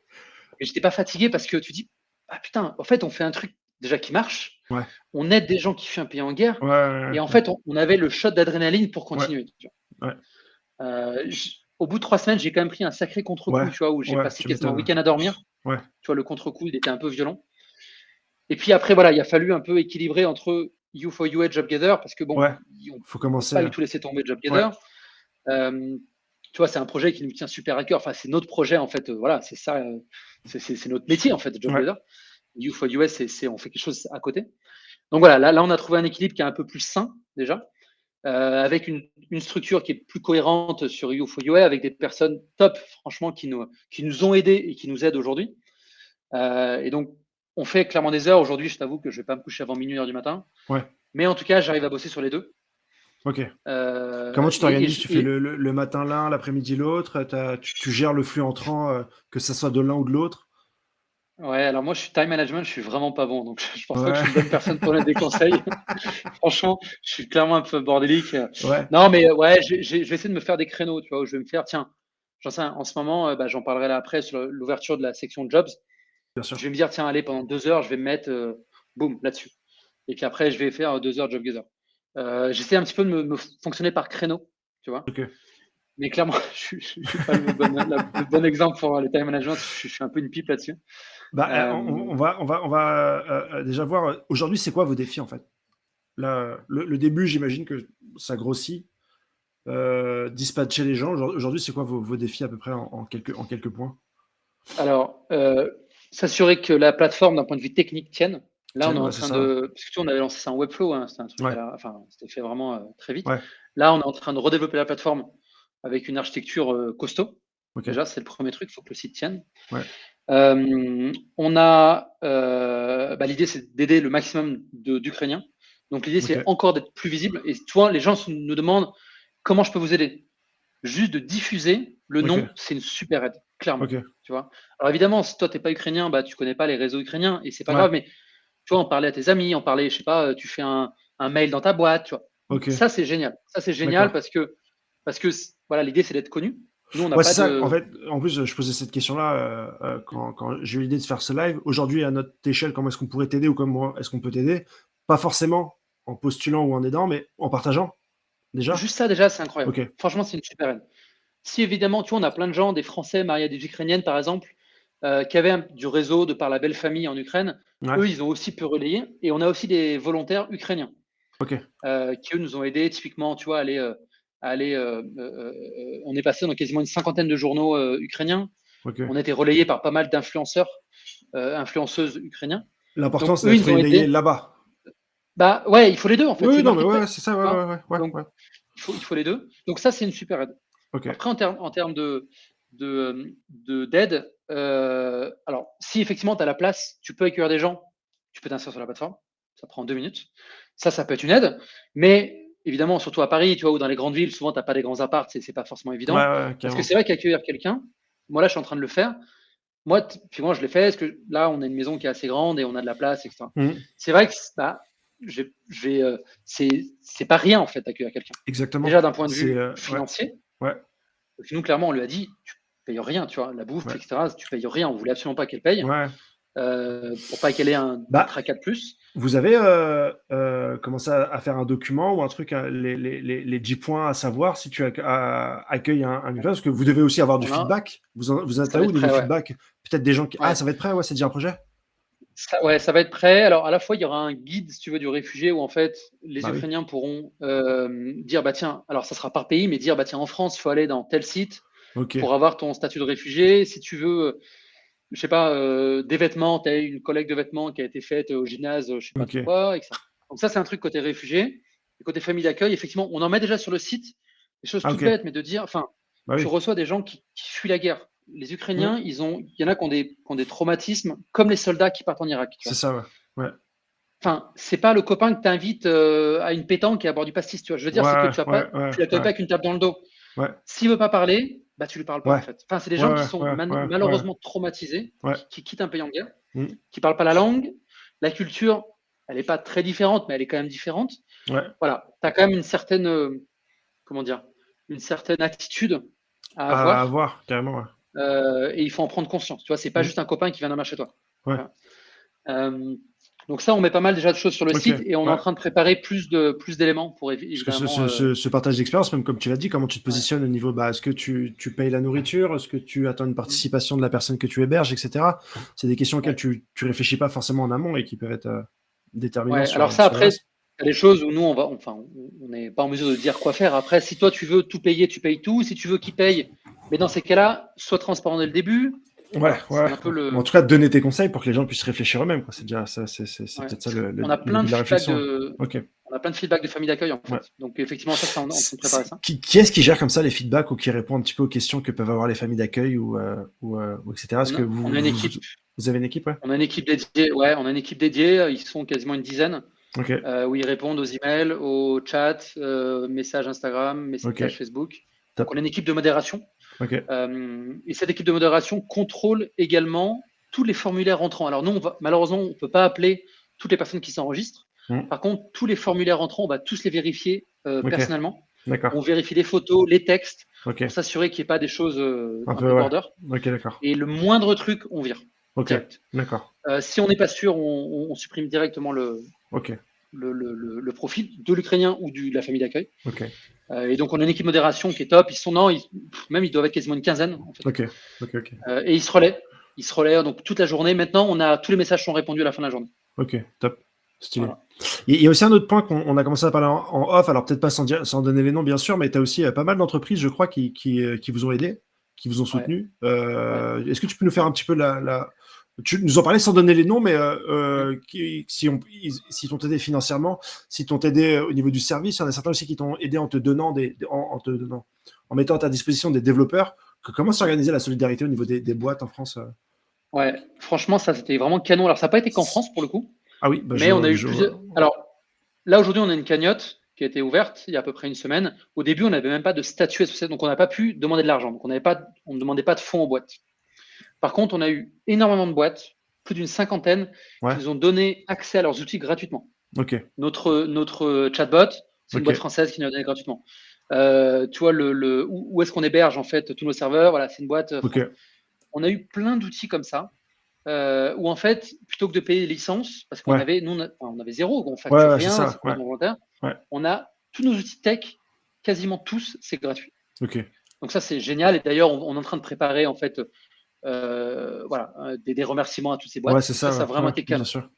j'étais pas fatigué parce que tu dis, ah putain, en fait, on fait un truc déjà qui marche. Ouais, On aide des gens qui fuient un pays en guerre. ouais, Et en fait, on avait le shot d'adrénaline pour ouais. continuer. Tu vois. Ouais. Au bout de 3 semaines, j'ai quand même pris un sacré contre-coup, Ouais. tu vois, où j'ai Ouais, passé tu quasiment un m'étonnes. week-end à dormir. Ouais. Tu vois, le contre-coup, il était un peu violent. Et puis après, voilà, il a fallu un peu équilibrer entre U4UA et JobGather, parce que bon, Ouais. on Faut ne peut commencer. pas du tout laisser tomber Ouais. JobGather. Tu vois, c'est un projet qui nous tient super à cœur. Enfin, c'est notre projet, en fait. Voilà, c'est ça, c'est notre métier, en fait, Ouais. JobGather. U4US, on fait quelque chose à côté. Donc voilà, là, on a trouvé un équilibre qui est un peu plus sain, déjà, avec une structure qui est plus cohérente sur U4UA, avec des personnes top, franchement, qui nous ont aidés et qui nous aident aujourd'hui. Et donc, on fait clairement des heures. Aujourd'hui, je t'avoue que je ne vais pas me coucher avant minuit, heure du matin. Ouais. Mais en tout cas, j'arrive à bosser sur les deux. Ok. Comment tu t'organises? Tu fais Et le matin l'un, l'après-midi l'autre? Tu gères le flux entrant, que ça soit de l'un ou de l'autre? ouais, alors moi, je suis time management, je suis vraiment pas bon. Donc, je pense pas que je Ouais. suis une bonne personne pour donner des conseils. Franchement, je suis clairement un peu bordélique. Ouais. Non, mais ouais, je vais essayer de me faire des créneaux, tu vois, où je vais me faire, tiens, j'en sais rien, en ce moment, bah, j'en parlerai là après sur l'ouverture de la section jobs. Bien Je sûr. vais me dire, tiens, allez, pendant 2 heures, je vais me mettre, boum, là-dessus. Et puis après, je vais faire 2 heures job gather. J'essaie un petit peu de me fonctionner par créneau, tu vois. Ok. Mais clairement, je suis pas le bon exemple pour les time management. Je suis un peu une pipe là-dessus. Bah, Euh, on va déjà voir. Aujourd'hui, c'est quoi vos défis en fait? Là, le début, j'imagine que ça grossit. Dispatcher les gens. Aujourd'hui, c'est quoi vos défis à peu près en quelques points? alors, s'assurer que la plateforme, d'un point de vue technique, tienne. Là, on est Tiens, en ouais, c'est train ça. de. Parce que tu vois, on avait lancé ça en Webflow, hein, c'était un truc Ouais. enfin, c'était fait vraiment très vite. Ouais. Là, on est en train de redévelopper la plateforme avec une architecture costaud. Ok. Déjà, c'est le premier truc, il faut que le site tienne. Ouais. On a, bah, l'idée, c'est d'aider le maximum d'Ukrainiens. Donc, l'idée, Ok. c'est encore d'être plus visible. Et tu vois, les gens nous demandent comment je peux vous aider. Juste de diffuser le Ok. nom, c'est une super aide, clairement. Ok. Tu vois. Alors évidemment, si toi t'es pas ukrainien, bah tu connais pas les réseaux ukrainiens et c'est pas Ouais. grave. Mais tu vois, en parler à tes amis, en parler, je sais pas, tu fais un mail dans ta boîte, tu vois. Ok. Ça c'est génial. Ça c'est génial D'accord. parce que voilà, l'idée c'est d'être connu. Nous on n'a Ouais, pas c'est ça. En de fait, en plus, je posais cette question-là quand j'ai eu l'idée de faire ce live. Aujourd'hui, à notre échelle, comment est-ce qu'on pourrait t'aider ou comment est-ce qu'on peut t'aider? Pas forcément en postulant ou en aidant, mais en partageant déjà. juste ça déjà, c'est incroyable. Ok. Franchement, c'est une super aide. Si évidemment, tu vois, on a plein de gens, des Français mariés à des Ukrainiennes par exemple, qui avaient du réseau de par la belle famille en Ukraine, Ouais. eux ils ont aussi pu relayer. Et on a aussi des volontaires ukrainiens. Ok. Qui eux nous ont aidés typiquement, tu vois, on est passé dans quasiment une cinquantaine de journaux ukrainiens. Ok. On a été relayé par pas mal d'influenceurs, influenceuses ukrainiens. L'important, Donc c'est eux, ils d'être nous ont relayé aidés. là-bas. Bah ouais, il faut les deux en fait. Oui, C'est oui, une non, mais ouais, marketplace, c'est ça. tu Ouais, vois. ouais, ouais, ouais, Donc ouais. il faut les deux. Donc ça, c'est une super aide. Ok. Après, en termes d'aide, alors si effectivement tu as la place, tu peux accueillir des gens, tu peux t'inscrire sur la plateforme, ça prend 2 minutes. Ça peut être une aide, mais évidemment, surtout à Paris, tu vois, ou dans les grandes villes, souvent tu n'as pas des grands apparts, c'est pas forcément Ouais, évident. ouais, Parce que carrément. c'est vrai qu'accueillir quelqu'un, moi là, je suis en train de le faire. Moi, puis moi, je l'ai fait, parce que là, on a une maison qui est assez grande et on a de la place, etc. Mhm. C'est vrai que bah, c'est pas rien en fait d'accueillir quelqu'un. Exactement. Déjà d'un point de C'est vue ouais, financier, ouais, parce que nous, clairement, on lui a dit, tu payes rien, tu vois, la bouffe, ouais, etc. Tu payes rien. On voulait absolument pas qu'elle paye, ouais. pour pas qu'elle ait un Bah, tracas de plus. vous avez commencé à faire un document ou un truc, les 10 points à savoir si tu accueilles un Ukrainien, parce que vous devez aussi avoir du On a, feedback. Vous êtes ça à va où être niveau prêt, ouais. feedback? Peut-être des gens qui. Ah, Ouais. ça va être prêt, ouais, c'est déjà un projet? Ouais, ça va être prêt. Alors, à la fois, il y aura un guide, si tu veux, du réfugié où, en fait, les Bah oui. Ukrainiens pourront dire, bah tiens, alors ça sera par pays, mais dire, bah tiens, en France, il faut aller dans tel site Ok, pour avoir ton statut de réfugié. Si tu veux, je sais pas, des vêtements, tu as une collecte de vêtements qui a été faite au gymnase, je sais pas ok. trop quoi, etc. Donc ça, c'est un truc côté réfugié. Et côté famille d'accueil, effectivement, on en met déjà sur le site des choses Ah, toutes ok. bêtes, mais de dire, enfin, Bah tu oui. reçois des gens qui fuient la guerre. Les Hmm. Ukrainiens, il y en a qui ont des traumatismes, comme les soldats qui partent en Irak. Tu C'est vois. ça, ouais. Ouais, Enfin, c'est pas le copain que tu invites à une pétanque et à boire du pastis. Tu vois. Je veux dire, c'est que ouais, ouais, ouais, tu l'accueilles ouais, pas avec une tape dans le dos. ouais, S'il veut pas parler, bah tu lui parles pas en ouais, fait. Enfin, c'est des ouais, gens qui ouais, sont ouais, ouais, ouais, malheureusement traumatisés, ouais. qui quittent un pays en guerre, Hmm. qui parlent pas la langue. La culture, elle n'est pas très différente, mais elle est quand même différente. Ouais. Voilà, tu as quand même une certaine, comment dire, une certaine attitude à À avoir, voir, carrément, ouais. et il faut en prendre conscience. Tu vois, c'est pas Hmm. juste un copain qui vient dormir chez toi. Ouais. Voilà. Euh, Donc ça, on met pas mal déjà de choses sur le Ok, site et on est en train de préparer plus d'éléments pour Parce que évidemment. ce partage d'expérience, même comme tu l'as dit, comment tu te Ouais. positionnes au niveau, est-ce que tu payes la nourriture, est-ce que tu attends une Mm. participation de la personne que tu héberges, etc. C'est des questions auxquelles Ouais. tu réfléchis pas forcément en amont et qui peuvent être déterminantes Ouais. Alors ça, sur le après, reste. il y a des choses où nous, on n'est pas en mesure de dire quoi faire. Après, si toi, tu veux tout payer, tu payes tout. Si tu veux qu'ils payent, mais dans ces cas-là, sois transparent dès le début. Ouais, Voilà, c'est ouais. un peu Ou le. en tout cas, donner tes conseils pour que les gens puissent réfléchir eux-mêmes, quoi. C'est déjà ça, c'est Ouais. peut-être ça On a le plein début de de la feedback réflexion. de, Ok. on a plein de feedback de familles d'accueil en Ouais. fait. Donc effectivement, ça, c'est en train de préparer ça. Qui est-ce qui gère comme ça les feedbacks ou qui répond un petit peu aux questions que peuvent avoir les familles d'accueil ou etc. Est-ce que On a une équipe. vous avez une équipe, ouais? On a une équipe dédiée. Ouais, on a une équipe dédiée. Ils sont quasiment une dizaine. Ok, Où ils répondent aux emails, aux chats, messages Instagram, ok, messages Facebook. Donc top. on a une équipe de modération. Ok, Et cette équipe de modération contrôle également tous les formulaires entrants. Alors nous, malheureusement, on ne peut pas appeler toutes les personnes qui s'enregistrent. hmm, Par contre, tous les formulaires entrants, on va tous les vérifier ok, personnellement. On d'accord. vérifie les photos, les textes, Ok, pour s'assurer qu'il n'y ait pas des choses un un peu, peu ouais. border. Ok, d'accord. Et le moindre truc, on vire Ok, direct. d'accord. Si on n'est pas sûr, on supprime directement Ok, le profil de l'Ukrainien ou de la famille d'accueil. ok, Et donc, on a une équipe modération qui est top. Même ils doivent être quasiment une quinzaine, en fait. ok, ok, ok. Et ils se relaient. Ils se relaient donc toute la journée. Maintenant, tous les messages sont répondus à la fin de la journée. Ok, top. Stylé. Voilà. Il y a aussi un autre point qu'on a commencé à parler en off, alors peut-être pas sans donner les noms, bien sûr, mais tu as aussi pas mal d'entreprises, je crois, qui vous ont aidé, qui vous ont Ouais. soutenu. Ouais. Est-ce que tu peux nous faire un petit peu Tu nous en parlais sans donner les noms, mais Mm. si t'ont aidé financièrement, si t'ont aidé au niveau du service, il y en a certains aussi qui t'ont aidé en te donnant en mettant à ta disposition des développeurs. Comment s'organiser la solidarité au niveau des boîtes en France Ouais. Franchement, ça, c'était vraiment canon. Alors, ça n'a pas été qu'en France, pour le coup. Ah oui, Mais on a eu plusieurs. Alors, là, aujourd'hui, on a une cagnotte qui a été ouverte il y a à peu près une semaine. Au début, on n'avait même pas de statut associé, donc on n'a pas pu demander de l'argent. Donc, on ne demandait pas de fonds aux boîtes. Par contre, on a eu énormément de boîtes, plus d'une cinquantaine, qui ouais, nous ont donné accès à leurs outils gratuitement. ok, Notre chatbot, c'est une ok, boîte française qui nous a donné gratuitement. Tu vois, où est-ce qu'on héberge en fait tous nos serveurs? Voilà, c'est une boîte ok, française. On a eu plein d'outils comme ça, où en fait, plutôt que de payer les licences, parce qu'on ouais, avait, nous, on avait zéro, on ouais, facture ouais, c'est rien, ça, c'est ouais, complètement volontaire. ouais, On a tous nos outils tech, quasiment tous, c'est gratuit. ok, Donc ça, c'est génial. Et d'ailleurs, on est en train de préparer en fait voilà, des remerciements à toutes ces ouais, boîtes. c'est Donc ça, ça a ça, vraiment ouais, été bien canon. sûr,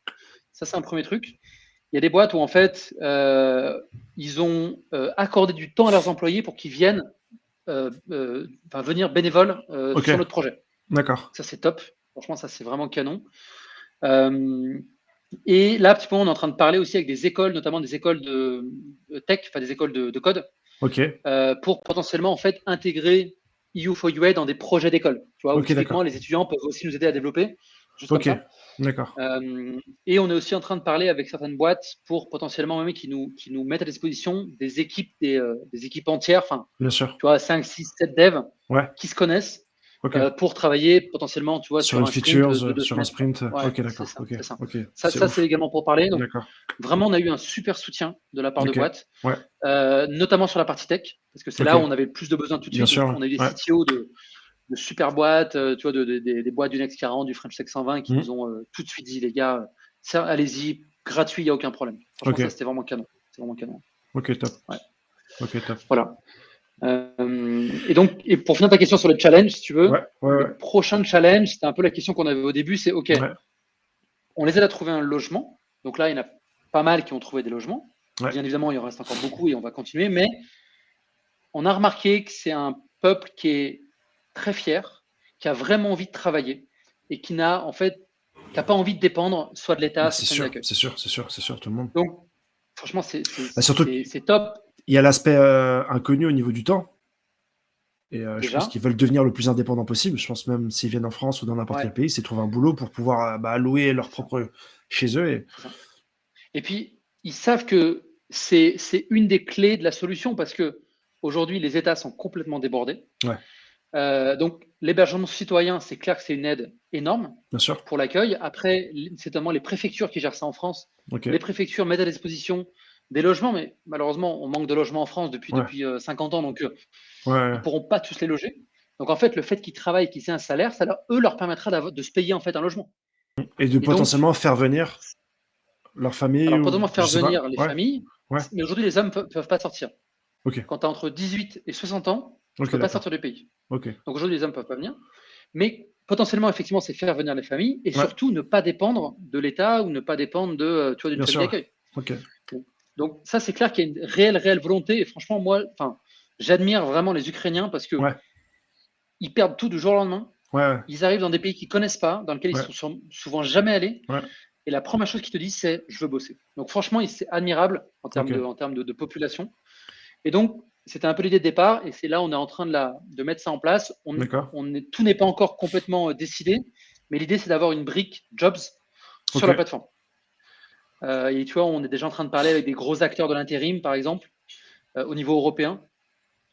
Ça, c'est un premier truc. Il y a des boîtes où en fait, ils ont accordé du temps à leurs employés pour qu'ils viennent venir bénévoles ok, sur notre projet. d'accord, Ça, c'est top. Franchement, ça, c'est vraiment canon. Euh, et là, petit peu, on est en train de parler aussi avec des écoles, notamment des écoles de tech, enfin des écoles de code, ok, pour potentiellement en fait intégrer EU4UA dans des projets d'école. Tu vois, où ok, typiquement d'accord, les étudiants peuvent aussi nous aider à développer, juste comme ok, ça. d'accord, Et on est aussi en train de parler avec certaines boîtes pour potentiellement même qui nous mettent à disposition des équipes, des équipes entières, enfin, bien sûr, tu vois, 5, 6, 7 devs ouais, qui se connaissent ok, pour travailler potentiellement, tu vois, sur sur une un sprint feature, de 2 sur un semaines. sprint, Ouais, ok, c'est d'accord, ça, ok, c'est ça. ok, Ça, c'est ça c'est ouf, également pour parler. Donc, d'accord, vraiment, on a eu un super soutien de la part de ok, boîtes, ouais, notamment sur la partie tech, parce que c'est ok, là où on avait le plus de besoins tout de bien suite. Donc, sûr, on a eu des ouais, CTO de super boîtes, tu vois, des boîtes du Next 40, du French Tech 120 qui hmm, nous ont tout de suite dit, les gars, ça, allez-y, gratuit, il n'y a aucun problème. Franchement, ok, ça, c'était vraiment canon. C'est vraiment canon. ok, top, Ouais. ok, top, Voilà. Et donc, et pour finir ta question sur le challenge, si tu veux, ouais, ouais, le ouais, prochain challenge, c'était un peu la question qu'on avait au début, c'est OK, ouais, on les aide à trouver un logement. Donc là, il y en a pas mal qui ont trouvé des logements. ouais, Bien évidemment, il en reste encore beaucoup et on va continuer, mais on a remarqué que c'est un peuple qui est très fier, qui a vraiment envie de travailler et qui n'a en fait qui n'a pas envie de dépendre soit de bah, l'État, soit c'est de famille sûr, d'accueil. c'est sûr, c'est sûr, c'est sûr, tout le monde. Donc, franchement, Bah, surtout c'est top qu'il y a l'aspect inconnu au niveau du temps. Et je pense déjà. qu'ils veulent devenir le plus indépendant possible. Je pense même s'ils viennent en France ou dans n'importe Ouais, quel pays, c'est trouver un boulot pour pouvoir louer leur c'est ça, propre chez eux. Et... c'est ça. Et puis, ils savent que c'est une des clés de la solution parce que aujourd'hui, les États sont complètement débordés. Ouais, Donc, l'hébergement citoyen, c'est clair que c'est une aide énorme bien sûr. pour l'accueil. Après, c'est notamment les préfectures qui gèrent ça en France. Ok. Les préfectures mettent à disposition des logements, mais malheureusement, on manque de logements en France Ouais, depuis 50 ans, donc ouais, ils ouais. ne pourront pas tous les loger. Donc, en fait, le fait qu'ils travaillent, qu'ils aient un salaire, ça leur permettra de se payer en fait un logement. Et de Et donc, potentiellement faire venir. leur famille Alors, ou potentiellement faire je sais pas. venir les Ouais, familles, ouais. mais aujourd'hui, les hommes ne peuvent pas sortir. Ok, Quand tu as entre 18 et 60 ans, tu ne ok, peux pas d'accord. sortir du pays. Ok, Donc aujourd'hui, les hommes ne peuvent pas venir. Mais potentiellement, effectivement, c'est faire venir les familles et ouais, surtout ne pas dépendre de l'État ou ne pas dépendre de, tu vois, d'une bien famille sûr. d'accueil. Ok, Donc ça, c'est clair qu'il y a une réelle volonté. Et franchement, moi, enfin, j'admire vraiment les Ukrainiens parce que ouais, ils perdent tout du jour au lendemain. ouais, Ils arrivent dans des pays qu'ils connaissent pas, dans lesquels ils ouais, sont souvent jamais allés. ouais, Et la première chose qu'ils te disent, c'est je veux bosser. Donc franchement, c'est admirable ok, en termes de population. Et donc, c'était un peu l'idée de départ. Et c'est là, on est en train de mettre ça en place. d'accord. Tout n'est pas encore complètement décidé. Mais l'idée, c'est d'avoir une brique jobs sur Ok, la plateforme. Et tu vois, on est déjà en train de parler avec des gros acteurs de l'intérim, par exemple, au niveau européen.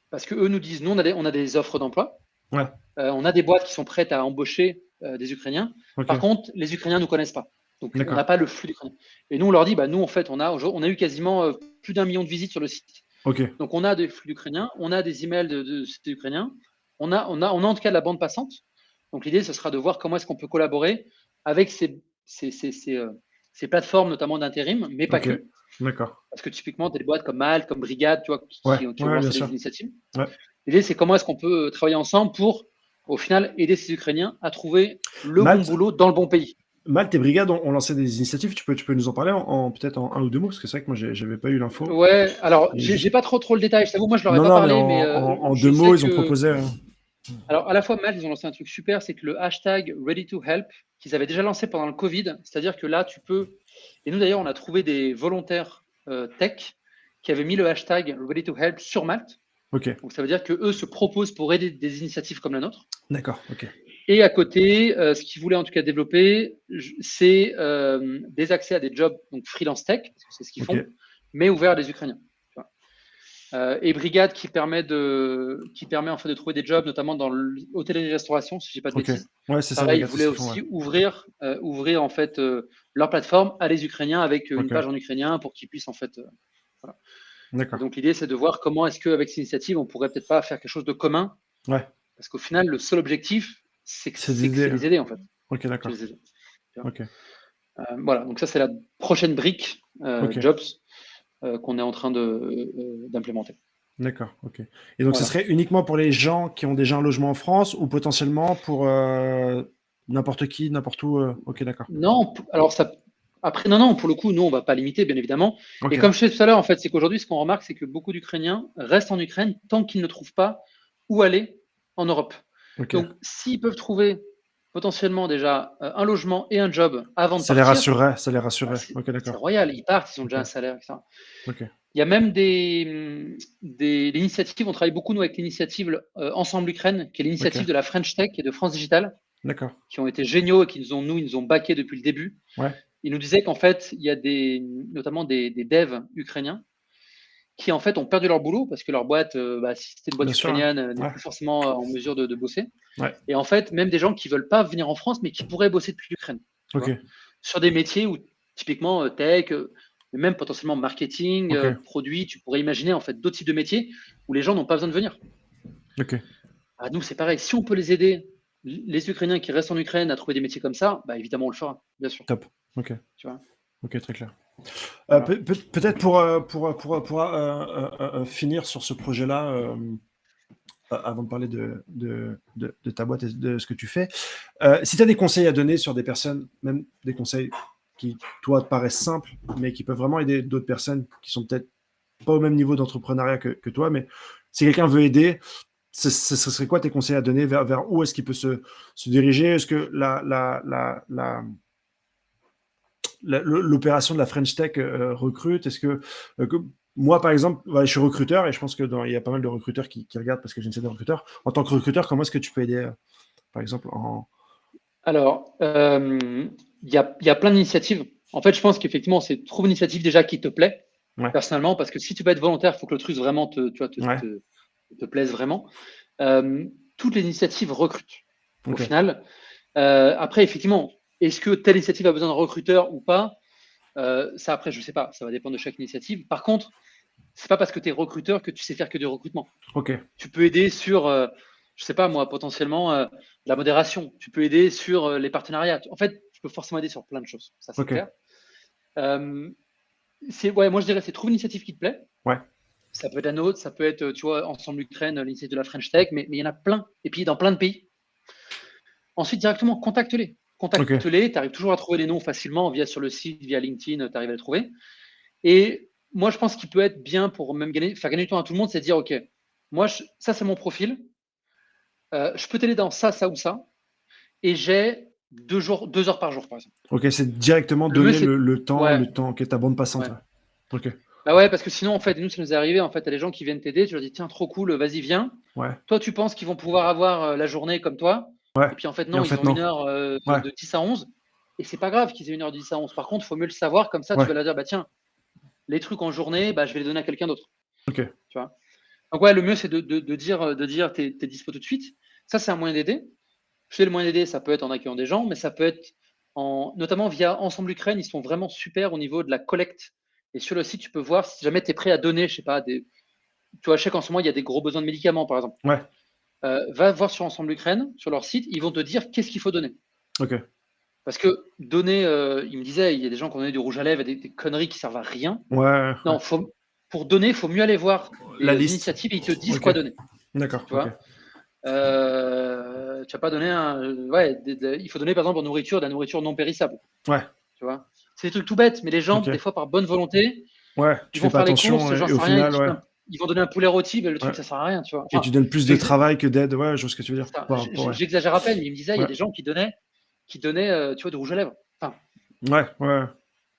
Parce qu'eux nous disent, nous, on a des offres d'emploi. ouais, On a des boîtes qui sont prêtes à embaucher des Ukrainiens. ok, Par contre, les Ukrainiens ne nous connaissent pas. Donc, on n'a d'accord. pas le flux d'Ukrainiens. Et nous, on leur dit, bah, nous, en fait, on a eu quasiment plus d'1 million de visites sur le site. Ok, Donc, on a des flux d'Ukrainiens, on a des emails de sites ukrainiens, on a en tout cas de la bande passante. Donc, l'idée, ce sera de voir comment est-ce qu'on peut collaborer avec ces plateformes, notamment d'intérim, mais pas ok, que. d'accord. Parce que typiquement, tu as des boîtes comme Malte, comme Brigade, tu vois, Ouais, qui ont ouais, bien lancé des sûr. initiatives. Ouais. L'idée, c'est comment est-ce qu'on peut travailler ensemble pour, au final, aider ces Ukrainiens à trouver le bon Malte, boulot dans le bon pays. Malte et Brigade ont lancé des initiatives. Tu peux nous en parler peut-être en un ou deux mots, parce que c'est vrai que moi, j'avais pas eu l'info. Ouais, alors, Et j'ai juste... pas trop le détail. Je t'avoue, moi, je leur ai Non, pas non, mais parlé, mais en deux je mots, sais ils ont que. proposé. Alors, à la fois, Malte, ils ont lancé un truc super, c'est que le hashtag Ready to Help, qu'ils avaient déjà lancé pendant le Covid, c'est-à-dire que là, tu peux. Et nous, d'ailleurs, on a trouvé des volontaires tech qui avaient mis le hashtag Ready to Help sur Malte. Ok, Donc, ça veut dire qu'eux se proposent pour aider des initiatives comme la nôtre. d'accord, ok. Et à côté, ce qu'ils voulaient en tout cas développer, c'est des accès à des jobs, donc freelance tech, parce que c'est ce qu'ils Ok, font, mais ouverts à des Ukrainiens. Et Brigade qui permet en fait de trouver des jobs, notamment dans l'hôtellerie-restauration, si je dis pas de ok. bêtises. Ouais, c'est ça, Pareil, ils Brigade, c'est ce voulaient qu'ils font, ouais. aussi ouvrir en fait leur plateforme à des Ukrainiens avec une Ok, page en ukrainien pour qu'ils puissent en fait. Voilà. Et d'accord. donc l'idée, c'est de voir comment est-ce qu'avec cette initiative, on pourrait peut-être pas faire quelque chose de commun, Ouais, parce qu'au final, le seul objectif, c'est c'est des de idées. les aider en fait. Ok, C'est de d'accord. les aider. Ok, Voilà, donc ça c'est la prochaine brique ok, Jobs qu'on est en train d'implémenter. d'accord, ok. Et donc, ce Voilà. serait uniquement pour les gens qui ont déjà un logement en France ou potentiellement pour n'importe qui, n'importe où Ok, d'accord. Non, alors ça. Après, non, pour le coup, nous, on va pas limiter, bien évidemment. Et Ok, comme je disais tout à l'heure, en fait, c'est qu'aujourd'hui, ce qu'on remarque, c'est que beaucoup d'Ukrainiens restent en Ukraine tant qu'ils ne trouvent pas où aller en Europe. ok. Donc, s'ils peuvent trouver potentiellement déjà un logement et un job avant de Ça les partir, rassurerait, ça les bah, rassurerait. Ok, c'est d'accord. royal. Ils partent, ils ont Ok, déjà un salaire, etc. ok, Il y a même des initiatives, on travaille beaucoup nous avec l'initiative Ensemble Ukraine, qui est l'initiative ok, de la French Tech et de France Digital, d'accord. qui ont été géniaux et qui ils nous ont baqués depuis le début. Ouais, Ils nous disaient qu'en fait, il y a notamment des devs ukrainiens qui en fait ont perdu leur boulot parce que leur boîte, si c'était une boîte bien sûr. Hein. ukrainienne, n'est Ouais, plus forcément en mesure de bosser. ouais, Et en fait, même des gens qui veulent pas venir en France, mais qui pourraient bosser depuis l'Ukraine, tu ok, vois, sur des métiers où typiquement tech, mais même potentiellement marketing, ok, produit, tu pourrais imaginer en fait d'autres types de métiers où les gens n'ont pas besoin de venir. ok, Ah, nous, c'est pareil. Si on peut les aider, les Ukrainiens qui restent en Ukraine, à trouver des métiers comme ça, bah, évidemment, on le fera, bien sûr. top. Ok, Tu vois, ok, très clair. voilà. Peut-être pour finir sur ce projet-là, avant de parler de ta boîte et de ce que tu fais, si tu as des conseils à donner sur des personnes, même des conseils qui, toi, te paraissent simples, mais qui peuvent vraiment aider d'autres personnes qui sont peut-être pas au même niveau d'entrepreneuriat que toi, mais si quelqu'un veut aider, ce serait quoi tes conseils à donner, vers où est-ce qu'il peut se diriger? Est-ce que l'opération de la French Tech recrute? Est-ce que moi, par exemple, voilà, je suis recruteur et je pense qu'il y a pas mal de recruteurs qui regardent parce que j'ai une série de recruteurs. En tant que recruteur, comment est-ce que tu peux aider, par exemple, Alors, il y a plein d'initiatives. En fait, je pense qu'effectivement, c'est trouve une initiative déjà qui te plaît, Ouais, personnellement, parce que si tu veux être volontaire, il faut que le truc vraiment ouais, te plaise vraiment. Toutes les initiatives recrutent, au ok, final. Après, effectivement, est-ce que telle initiative a besoin de recruteurs ou pas? Ça, après, je sais pas. Ça va dépendre de chaque initiative. Par contre, c'est pas parce que tu es recruteur que tu sais faire que du recrutement. ok, Tu peux aider sur, je sais pas moi, potentiellement la modération. Tu peux aider sur les partenariats. En fait, tu peux forcément aider sur plein de choses. Ça, c'est ok, clair. Ouais, moi je dirais, c'est trouve une initiative qui te plaît. Ouais. Ça peut être la nôtre, ça peut être, tu vois, Ensemble Ukraine, l'initiative de la French Tech, mais il y en a plein. Et puis dans plein de pays. Ensuite, directement, contacte-les. Contacte-les, tu arrives toujours à trouver les noms facilement via sur le site, via LinkedIn, tu arrives à les trouver. Et moi, je pense qu'il peut être bien pour même faire gagner du temps à tout le monde, c'est de dire, OK, moi, ça, c'est mon profil. Je peux t'aider dans ça, ça ou ça. Et j'ai 2 heures par jour, par exemple. Ok, c'est directement Le mieux, donner c'est le temps, ouais, ok, ta bande passante. ouais. Ouais. Ok, Bah ouais, parce que sinon, en fait, nous, ça nous est arrivé, en fait, à des gens qui viennent t'aider, tu leur dis, tiens, trop cool, vas-y, viens. ouais, Toi, tu penses qu'ils vont pouvoir avoir la journée comme toi. ouais. Et puis, en fait, Et non, en ils fait, ont non. 1 heure Ouais, de 10 à 11. Et c'est pas grave qu'ils aient 1 heure de 10 à 11. Par contre, il faut mieux le savoir. Comme ça, tu ouais, vas leur dire, bah tiens, les trucs en journée, bah, je vais les donner à quelqu'un d'autre. ok, Tu vois. Donc, ouais, le mieux, c'est de dire t'es dispo tout de suite. Ça, c'est un moyen d'aider. Je sais, le moyen d'aider, ça peut être en accueillant des gens, mais ça peut être notamment via Ensemble Ukraine. Ils sont vraiment super au niveau de la collecte. Et sur le site, tu peux voir si jamais tu es prêt à donner, je sais pas, tu vois, je sais qu'en ce moment, il y a des gros besoins de médicaments, par exemple. ouais, Va voir sur Ensemble Ukraine, sur leur site, ils vont te dire qu'est-ce qu'il faut donner. ok, Parce que donner, il me disait, il y a des gens qui ont donné du rouge à lèvres et des conneries qui servent à rien. ouais, ouais. Non, pour donner, il faut mieux aller voir La des liste. initiatives et ils te disent Ok, quoi donner. d'accord, Tu ok. vois. Tu vas pas donner ouais, il faut donner par exemple de la nourriture non périssable. Ouais, Tu vois. C'est des trucs tout bêtes, mais les gens, ok. des fois, par bonne volonté, Ouais, ils tu vont fais pas faire les courses, attention j'en et au sais rien, final, ouais, ils vont donner un poulet rôti, mais le ouais. truc, ça sert à rien, tu vois. Et Enfin, tu donnes plus de travail que d'aide. Ouais, je vois ce que tu veux dire. Ouais, j'exagère à peine, mais il me disait, il y a ouais, des gens qui donnaient, tu vois, du rouge à lèvres. Enfin, ouais, ouais.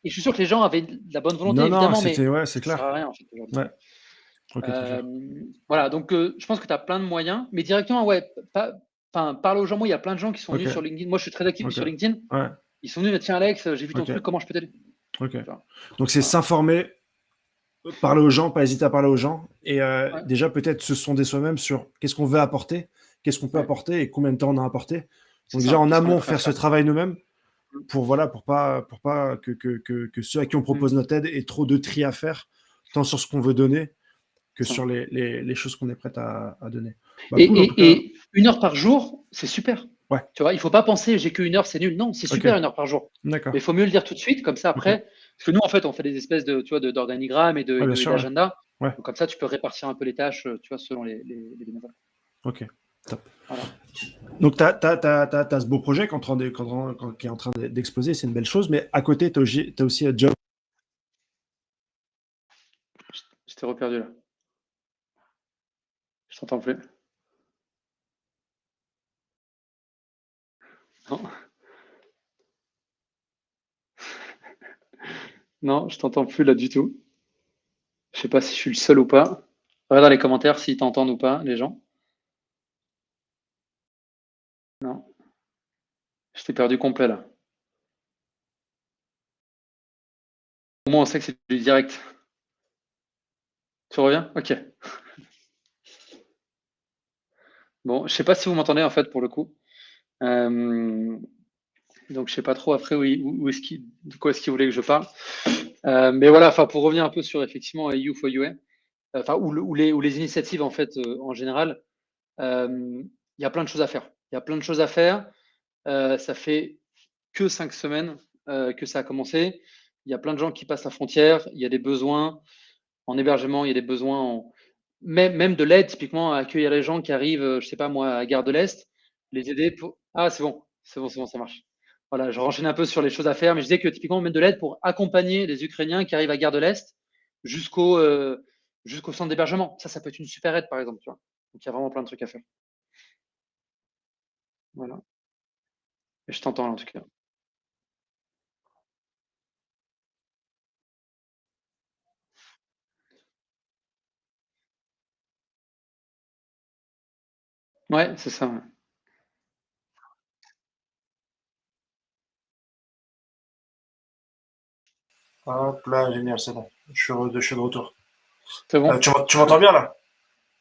et je suis sûr que les gens avaient de la bonne volonté, Non, non, évidemment, c'était, mais ouais, c'est ça sert clair. à rien, en fait, aujourd'hui. Ouais, ok, très clair. Voilà, donc je pense que tu as plein de moyens, mais directement, ouais, parle aux gens. Moi, il y a plein de gens qui sont Ok, venus sur LinkedIn. Moi, je suis très actif ok, sur LinkedIn. ouais, Ils sont venus, tiens, Alex, j'ai vu ton ok, truc, comment je peux t'aider? ok. Tu vois. Donc, c'est Voilà. s'informer, parler aux gens, pas hésiter à parler aux gens. Et Ouais, déjà, peut-être se sonder soi-même sur qu'est-ce qu'on veut apporter, qu'est-ce qu'on peut ouais, apporter et combien de temps on a apporté. c'est Donc, déjà, ça. en Qu'est-ce qu'on est amont, prêt à faire ce faire? travail nous-mêmes Mm, pour pas que ceux à qui on propose mm, notre aide aient trop de tri à faire, tant sur ce qu'on veut donner que c'est ça. sur les choses qu'on est prêt à donner. Bah, Et, cool, en tout cas. et 1 heure par jour, c'est super. Ouais, Tu vois, il faut pas penser, j'ai que 1 heure, c'est nul. Non, c'est ok, super 1 heure par jour. Mais d'accord. il faut mieux le dire tout de suite, comme ça Ok, après. Parce que nous, en fait, on fait des espèces de, tu vois, d'organigrammes ouais, bien et sûr, ouais. d'agenda. Ouais, Donc, comme ça, tu peux répartir un peu les tâches, tu vois, selon les bénévoles. ok, top. Voilà. Donc, tu as ce beau projet qui est en train d'exploser, c'est une belle chose, mais à côté, tu as aussi un job. Je t'ai reperdu là. Je t'entends plus. Non, non, je t'entends plus là du tout. Je sais pas si je suis le seul ou pas. Regarde dans les commentaires s'ils t'entendent ou pas, les gens. Non, je t'ai perdu complet là. Au moins, on sait que c'est du direct. Tu reviens? Ok. Bon, je sais pas si vous m'entendez en fait pour le coup. Euh, donc je sais pas trop après où est-ce de quoi est-ce qu'il voulait que je parle. Mais voilà, enfin pour revenir un peu sur effectivement EU for UA, enfin ou les initiatives en fait en général, il y a plein de choses à faire. Il y a plein de choses à faire. Ça fait que 5 semaines que ça a commencé. Il y a plein de gens qui passent la frontière. Il y a des besoins en hébergement, il y a des besoins même de l'aide, typiquement à accueillir les gens qui arrivent, je sais pas moi, à Gare de l'Est, les aider pour. Ah, c'est bon, c'est bon, c'est bon, ça marche. Voilà, je renchaîne un peu sur les choses à faire, mais je disais que typiquement, même de l'aide pour accompagner les Ukrainiens qui arrivent à Gare de l'Est jusqu'au jusqu'au centre d'hébergement. Ça peut être une super aide, par exemple. Tu vois. Donc, il y a vraiment plein de trucs à faire. Voilà. Et je t'entends, en tout cas. Ouais, c'est ça. Ouais. Hop là, génial, c'est bon. Je suis de retour. C'est bon? Tu m'entends bien là?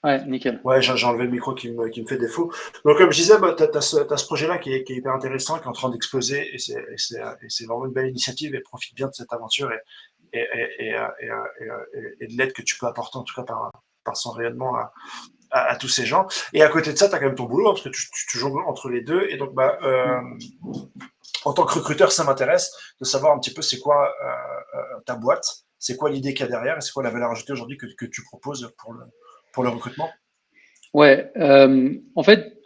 Ouais, nickel. Ouais, j'ai enlevé le micro qui me fait défaut. Donc, comme je disais, bah, tu as, ce projet-là qui est hyper intéressant, qui est en train d'exploser, et c'est vraiment une belle initiative, et profite bien de cette aventure et de l'aide que tu peux apporter, en tout cas par son rayonnement à tous ces gens. Et à côté de ça, tu as quand même ton boulot, hein, parce que tu jongles entre les deux. Et donc, bah, Mm. en tant que recruteur, ça m'intéresse de savoir un petit peu c'est quoi ta boîte. C'est quoi l'idée qu'il y a derrière et c'est quoi la valeur ajoutée aujourd'hui que tu proposes pour le recrutement? Ouais, en fait,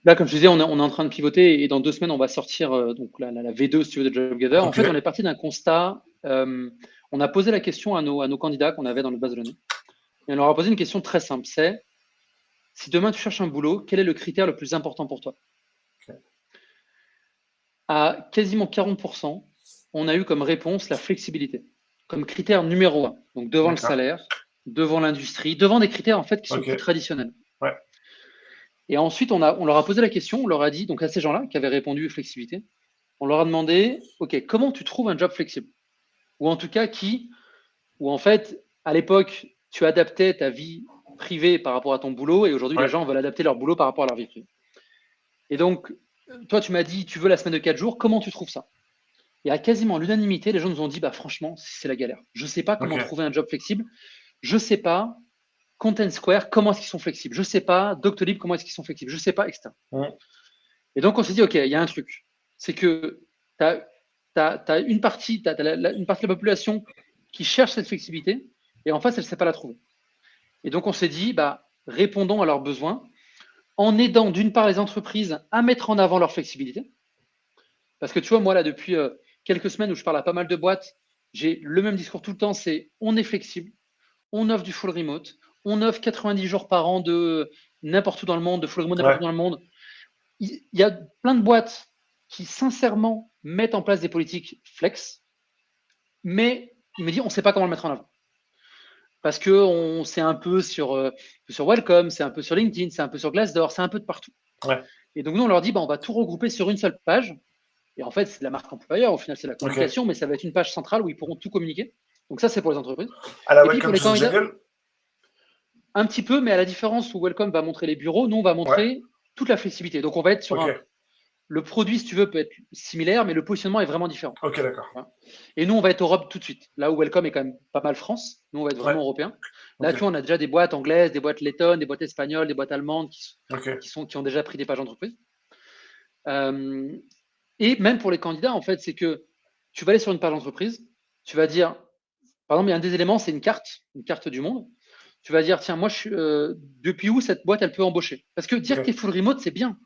là, comme je disais, on est en train de pivoter et dans 2 semaines, on va sortir donc la V2, si tu veux, de JobGather. En fait, on est parti d'un constat. On a posé la question à nos candidats qu'on avait dans notre base de données. Et on leur a posé une question très simple. C'est, si demain tu cherches un boulot, quel est le critère le plus important pour toi? À quasiment 40%, on a eu comme réponse la flexibilité, comme critère numéro 1. Donc devant le salaire, devant l'industrie, devant des critères en fait qui sont plus traditionnels. Ouais. Et ensuite, on leur a posé la question, on leur a dit, donc à ces gens-là qui avaient répondu flexibilité, on leur a demandé, OK, comment tu trouves un job flexible? Ou en tout cas, ou en fait, à l'époque, tu adaptais ta vie privée par rapport à ton boulot et aujourd'hui, les gens veulent adapter leur boulot par rapport à leur vie privée. Et donc, toi, tu m'as dit, tu veux la semaine de 4 jours, comment tu trouves ça? Et à quasiment l'unanimité, les gens nous ont dit, bah franchement, c'est la galère. Je ne sais pas comment trouver un job flexible. Je ne sais pas, Content Square, comment est-ce qu'ils sont flexibles? Je ne sais pas, Doctolib, comment est-ce qu'ils sont flexibles? Je ne sais pas, etc. Et donc, on s'est dit, OK, il y a un truc. C'est que tu as une partie de la population qui cherche cette flexibilité et en face, elle ne sait pas la trouver. Et donc, on s'est dit, bah, répondons à leurs besoins en aidant d'une part les entreprises à mettre en avant leur flexibilité. Parce que tu vois, moi, là, depuis quelques semaines où je parle à pas mal de boîtes, j'ai le même discours tout le temps, c'est on est flexible, on offre du full remote, on offre 90 jours par an de n'importe où dans le monde, de full remote n'importe où dans le monde. Il y a plein de boîtes qui, sincèrement, mettent en place des politiques flex, mais il me dit, on ne sait pas comment le mettre en avant. Parce que c'est un peu sur Welcome, c'est un peu sur LinkedIn, c'est un peu sur Glassdoor, c'est un peu de partout. Et donc, nous, on leur dit, bah, on va tout regrouper sur une seule page. Et en fait, c'est de la marque employeur. Au final, c'est la communication, mais ça va être une page centrale où ils pourront tout communiquer. Donc, ça, c'est pour les entreprises. À la Welcome to the Jungle? Un petit peu, mais à la différence où Welcome va montrer les bureaux, nous, on va montrer toute la flexibilité. Donc, on va être sur le produit, si tu veux, peut être similaire, mais le positionnement est vraiment différent. Ok, d'accord. Et nous, on va être Europe tout de suite. Là où Welcome est quand même pas mal France, nous, on va être vraiment européen. Là, tu vois, on a déjà des boîtes anglaises, des boîtes lettonnes, des boîtes espagnoles, des boîtes allemandes qui ont déjà pris des pages d'entreprise. Et même pour les candidats, en fait, c'est que tu vas aller sur une page d'entreprise, tu vas dire, par exemple, il y a un des éléments, c'est une carte du monde. Tu vas dire, tiens, moi, depuis où cette boîte, elle peut embaucher? Parce que dire que tu es full remote, c'est bien.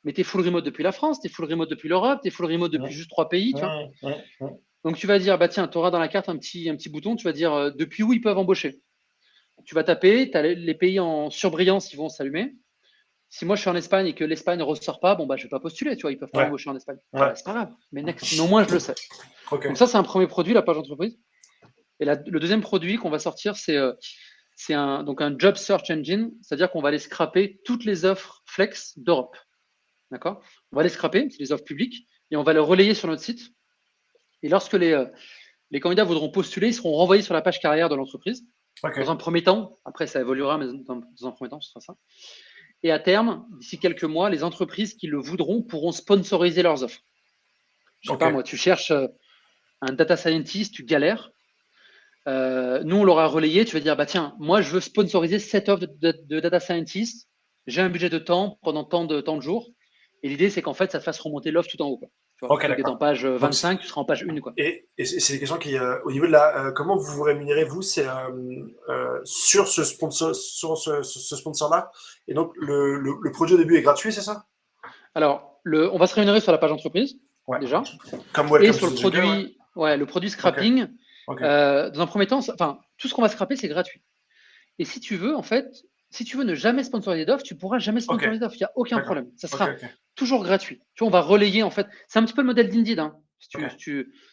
Mais tu es full remote depuis la France, tu es full remote depuis l'Europe, tu es full remote depuis juste 3 pays. Tu vois. Donc, tu vas dire, bah, tiens, tu auras dans la carte un petit bouton, tu vas dire depuis où ils peuvent embaucher. Tu vas taper, tu as les pays en surbrillance, ils vont s'allumer. Si moi je suis en Espagne et que l'Espagne ne ressort pas, bon, bah, je ne vais pas postuler, tu vois, ils ne peuvent pas embaucher en Espagne. Bah, c'est pas grave, mais au moins je le sais. Donc, ça, c'est un premier produit, la page d'entreprise. Et le deuxième produit qu'on va sortir, c'est un Job Search Engine, c'est-à-dire qu'on va aller scraper toutes les offres flex d'Europe. D'accord? On va les scraper, c'est les offres publiques, et on va les relayer sur notre site. Et lorsque les candidats voudront postuler, ils seront renvoyés sur la page carrière de l'entreprise. Dans un premier temps, après ça évoluera, mais dans un premier temps, ce sera ça. Et à terme, d'ici quelques mois, les entreprises qui le voudront pourront sponsoriser leurs offres. Je ne sais pas, moi, tu cherches un data scientist, tu galères. Nous, on l'aura relayé, tu vas dire, bah tiens, moi, je veux sponsoriser cette offre de data scientist. J'ai un budget de temps pendant tant de jours. Et l'idée, c'est qu'en fait, ça te fasse remonter l'offre tout en haut. Quoi. Tu vois, tu es en page 25, tu seras en page 1. Quoi. Et c'est des questions qui, au niveau de la. Comment vous vous rémunérez, vous, c'est sur ce sponsor-là. Et donc, le produit au début est gratuit, c'est ça? Alors, on va se rémunérer sur la page entreprise, déjà. Comme Welcome et sur le produit, le produit scrapping. Dans un premier temps, tout ce qu'on va scraper, c'est gratuit. Et si tu veux, en fait, si tu veux ne jamais sponsoriser d'offres, tu ne pourras jamais sponsoriser d'offres. Il n'y a aucun problème. Ça sera toujours gratuit. Tu vois, on va relayer, en fait. C'est un petit peu le modèle d'Indeed. Hein.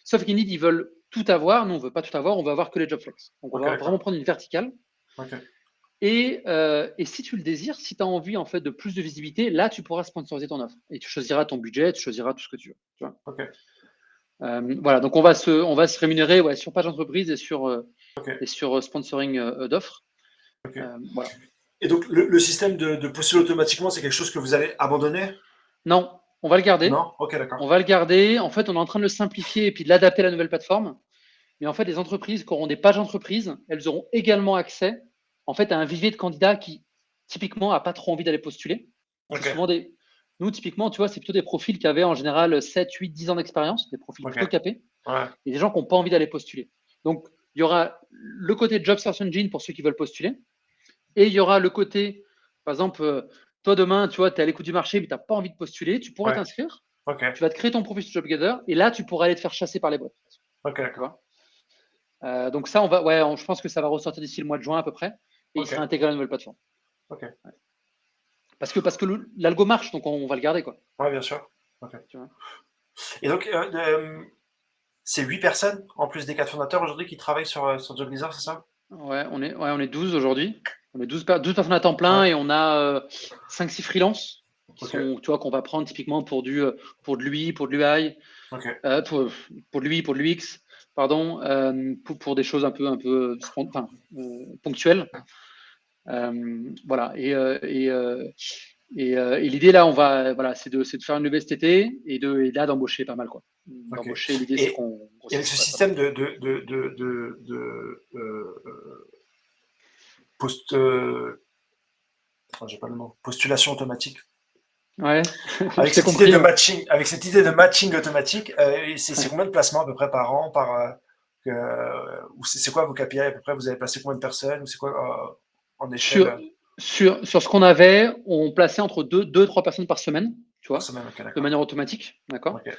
Sauf qu'Indeed, ils veulent tout avoir. Nous, on ne veut pas tout avoir. On veut avoir que les job flex. Donc, on va vraiment prendre une verticale. Et si tu le désires, si tu as envie en fait de plus de visibilité, là, tu pourras sponsoriser ton offre. Et tu choisiras ton budget, tu choisiras tout ce que tu veux. Tu vois. Voilà, donc on va se rémunérer sur page entreprise et sur sponsoring d'offres. Voilà. Et donc, le système de postuler automatiquement, c'est quelque chose que vous allez abandonner? Non, on va le garder. Non? Ok, d'accord. On va le garder. En fait, on est en train de le simplifier et puis de l'adapter à la nouvelle plateforme. Mais en fait, les entreprises qui auront des pages entreprises, elles auront également accès en fait à un vivier de candidats qui, typiquement, n'a pas trop envie d'aller postuler. Souvent Nous, typiquement, tu vois, c'est plutôt des profils qui avaient en général 7, 8, 10 ans d'expérience, des profils plutôt capés, et des gens qui n'ont pas envie d'aller postuler. Donc, il y aura le côté Job Search Engine pour ceux qui veulent postuler. Et il y aura le côté, par exemple, toi demain, tu vois, tu es à l'écoute du marché, mais tu n'as pas envie de postuler, tu pourras t'inscrire. Ok. Tu vas te créer ton profil sur JobGather et là, tu pourras aller te faire chasser par les boîtes. Ok, Tu d'accord. vois. Donc ça, je pense que ça va ressortir d'ici le mois de juin à peu près et il sera intégré à la nouvelle plateforme. Ok. Ouais. Parce que l'algo marche, donc on va le garder, quoi. Ouais, bien sûr. Ok. Tu vois. Et donc, c'est 8 personnes, en plus des 4 fondateurs aujourd'hui, qui travaillent sur JobGather, c'est ça? Ouais, on est 12 aujourd'hui. On est 12 personnes à temps plein et on a 5-6 freelances qui sont, tu vois, qu'on va prendre typiquement pour de l'UI, pour de l'UI, pour de l'UI, pour de l'UX, pardon, pour des choses un peu ponctuelles. Voilà. Et l'idée là, c'est de faire une levée cet été et là d'embaucher pas mal, quoi. D'embaucher, l'idée c'est qu'on Et avec ce système de j'ai pas le mot, postulation automatique. Ouais. Avec cette idée de matching automatique, c'est combien de placements à peu près par an, ou c'est quoi vos KPI à peu près? Vous avez placé combien de personnes? Ou c'est quoi en échelle sur ce qu'on avait, on plaçait entre 2 et 3 personnes par semaine, tu vois, semaine? Okay, de manière automatique, d'accord. Okay.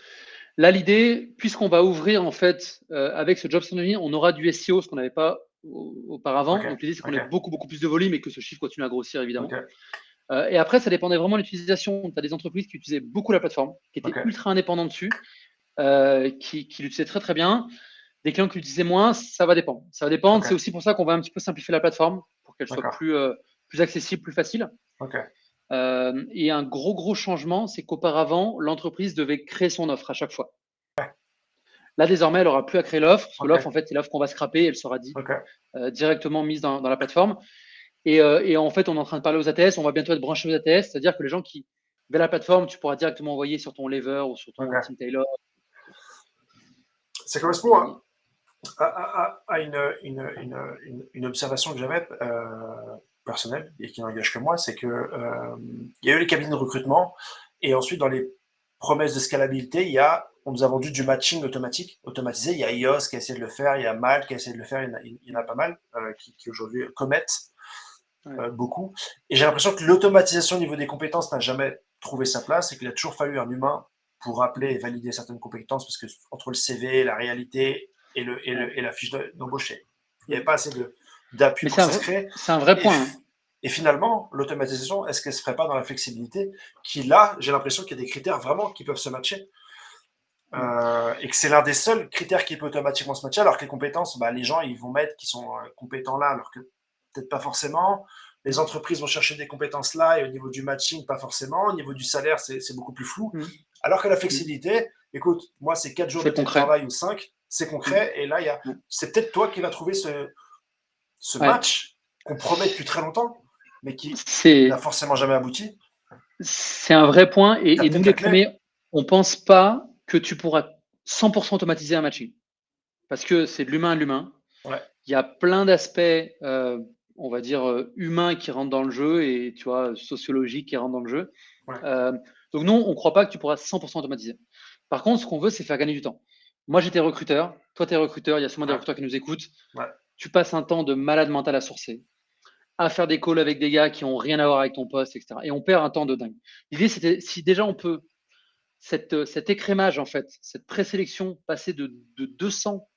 Là, l'idée, puisqu'on va ouvrir en fait avec ce Job Search Engine, on aura du SEO, ce qu'on n'avait pas auparavant. Okay. Donc l'idée, c'est qu'on ait beaucoup plus de volume et que ce chiffre continue à grossir évidemment. Okay. Et après, ça dépendait vraiment de l'utilisation. Tu as des entreprises qui utilisaient beaucoup la plateforme, qui étaient ultra indépendantes dessus, qui l'utilisaient très très bien. Des clients qui l'utilisaient moins, ça va dépendre. Ça va dépendre. C'est aussi pour ça qu'on va un petit peu simplifier la plateforme pour qu'elle soit plus accessible, plus facile. Et un gros changement, c'est qu'auparavant, l'entreprise devait créer son offre à chaque fois. Là, désormais, elle n'aura plus à créer l'offre, parce que l'offre, en fait, c'est l'offre qu'on va scraper, elle sera directement mise dans la plateforme. Et en fait, on est en train de parler aux ATS, on va bientôt être branché aux ATS, c'est-à-dire que les gens qui, via la plateforme, tu pourras directement envoyer sur ton lever ou sur ton Team Tailor. Ça correspond à une observation que j'avais personnelle et qui n'engage que moi, c'est que il y a eu les cabinets de recrutement et ensuite dans les promesses de scalabilité, on nous a vendu du matching automatisé. Il y a iOS qui a essayé de le faire, il y a Mal qui a essayé de le faire, il y en a pas mal qui aujourd'hui commettent beaucoup. Et j'ai l'impression que l'automatisation au niveau des compétences n'a jamais trouvé sa place et qu'il a toujours fallu un humain pour appeler et valider certaines compétences parce que entre le CV, la réalité et la fiche d'embauche, il n'y avait pas assez d'appui pour s'inscrire. C'est un vrai point. Et finalement, l'automatisation, est-ce qu'elle ne se ferait pas dans la flexibilité qui, là, j'ai l'impression qu'il y a des critères vraiment qui peuvent se matcher et que c'est l'un des seuls critères qui peut automatiquement se matcher, alors que les compétences, les gens, ils vont mettre qui sont compétents là, alors que peut-être pas forcément. Les entreprises vont chercher des compétences là, et au niveau du matching, pas forcément. Au niveau du salaire, c'est beaucoup plus flou. Alors que la flexibilité, écoute, moi, c'est 4 jours de télétravail ou 5, c'est concret, et là, c'est peut-être toi qui vas trouver ce match qu'on promet depuis très longtemps, mais qui n'a forcément jamais abouti. C'est un vrai point, et nous, les premiers, on ne pense pas que tu pourras 100% automatiser un matching. Parce que c'est de l'humain à l'humain. Il y a plein d'aspects, on va dire, humains qui rentrent dans le jeu et tu vois, sociologiques qui rentrent dans le jeu. Donc non, on ne croit pas que tu pourras 100% automatiser. Par contre, ce qu'on veut, c'est faire gagner du temps. Moi, j'étais recruteur. Toi, tu es recruteur. Il y a sûrement des recruteurs qui nous écoutent. Tu passes un temps de malade mental à sourcer, à faire des calls avec des gars qui n'ont rien à voir avec ton poste, etc. Et on perd un temps de dingue. L'idée, c'était si déjà on peut, cet écrémage, en fait, cette présélection, passer de 200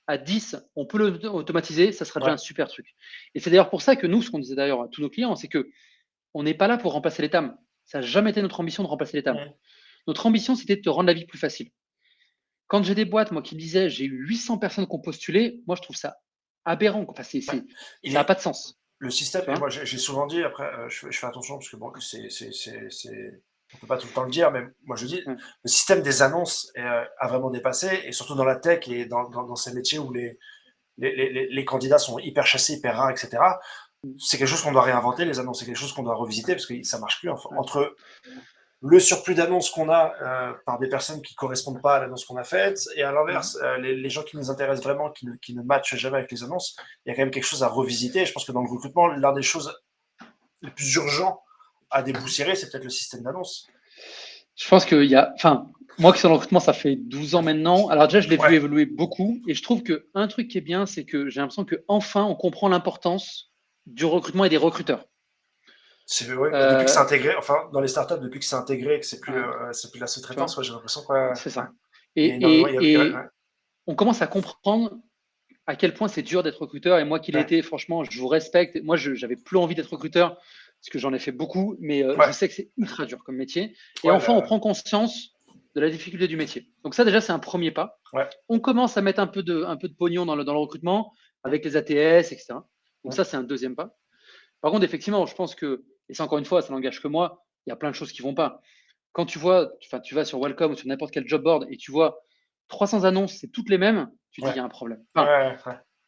à 10, on peut l'automatiser, ça sera déjà un super truc. Et c'est d'ailleurs pour ça que nous, ce qu'on disait d'ailleurs à tous nos clients, c'est que on n'est pas là pour remplacer les TAM. Ça n'a jamais été notre ambition de remplacer les TAM. Notre ambition, c'était de te rendre la vie plus facile. Quand j'ai des boîtes, moi, qui me disaient, j'ai eu 800 personnes qui ont postulé, moi, je trouve ça aberrant. Enfin, ça n'a pas de sens. Le système, et moi, j'ai souvent dit, après, je fais attention, parce que bon, on peut pas tout le temps le dire, mais moi je dis, le système des annonces a vraiment dépassé, et surtout dans la tech et dans ces métiers où les candidats sont hyper chassés, hyper rares, etc. C'est quelque chose qu'on doit réinventer, les annonces, c'est quelque chose qu'on doit revisiter, parce que ça marche plus. Enfin, entre le surplus d'annonces qu'on a par des personnes qui correspondent pas à l'annonce qu'on a faite, et à l'inverse, les gens qui nous intéressent vraiment, qui ne matchent jamais avec les annonces, il y a quand même quelque chose à revisiter. Et je pense que dans le recrutement, l'un des choses les plus urgentes à dépoussiérer, c'est peut-être le système d'annonce. Je pense qu'il y a, enfin, Moi qui suis dans le recrutement, ça fait 12 ans maintenant. Alors déjà, je l'ai vu évoluer beaucoup. Et je trouve qu'un truc qui est bien, c'est que j'ai l'impression qu'enfin, on comprend l'importance du recrutement et des recruteurs. Depuis que c'est intégré, enfin, dans les startups, depuis que c'est intégré et que c'est plus de la sous-traitance, j'ai l'impression que c'est ça. il y a énormément. Et on commence à comprendre à quel point c'est dur d'être recruteur. Et moi qui l'ai été, franchement, je vous respecte. Moi, je n'avais plus envie d'être recruteur parce que j'en ai fait beaucoup, mais je sais que c'est ultra dur comme métier. Et enfin, on prend conscience de la difficulté du métier. Donc ça, déjà, c'est un premier pas. On commence à mettre un peu de pognon dans le recrutement avec les ATS, etc. Donc ça, c'est un deuxième pas. Par contre, effectivement, je pense que, et c'est encore une fois, ça n'engage que moi, il y a plein de choses qui ne vont pas. Quand tu vas sur Welcome ou sur n'importe quel job board et tu vois 300 annonces, c'est toutes les mêmes, tu dis il y a un problème.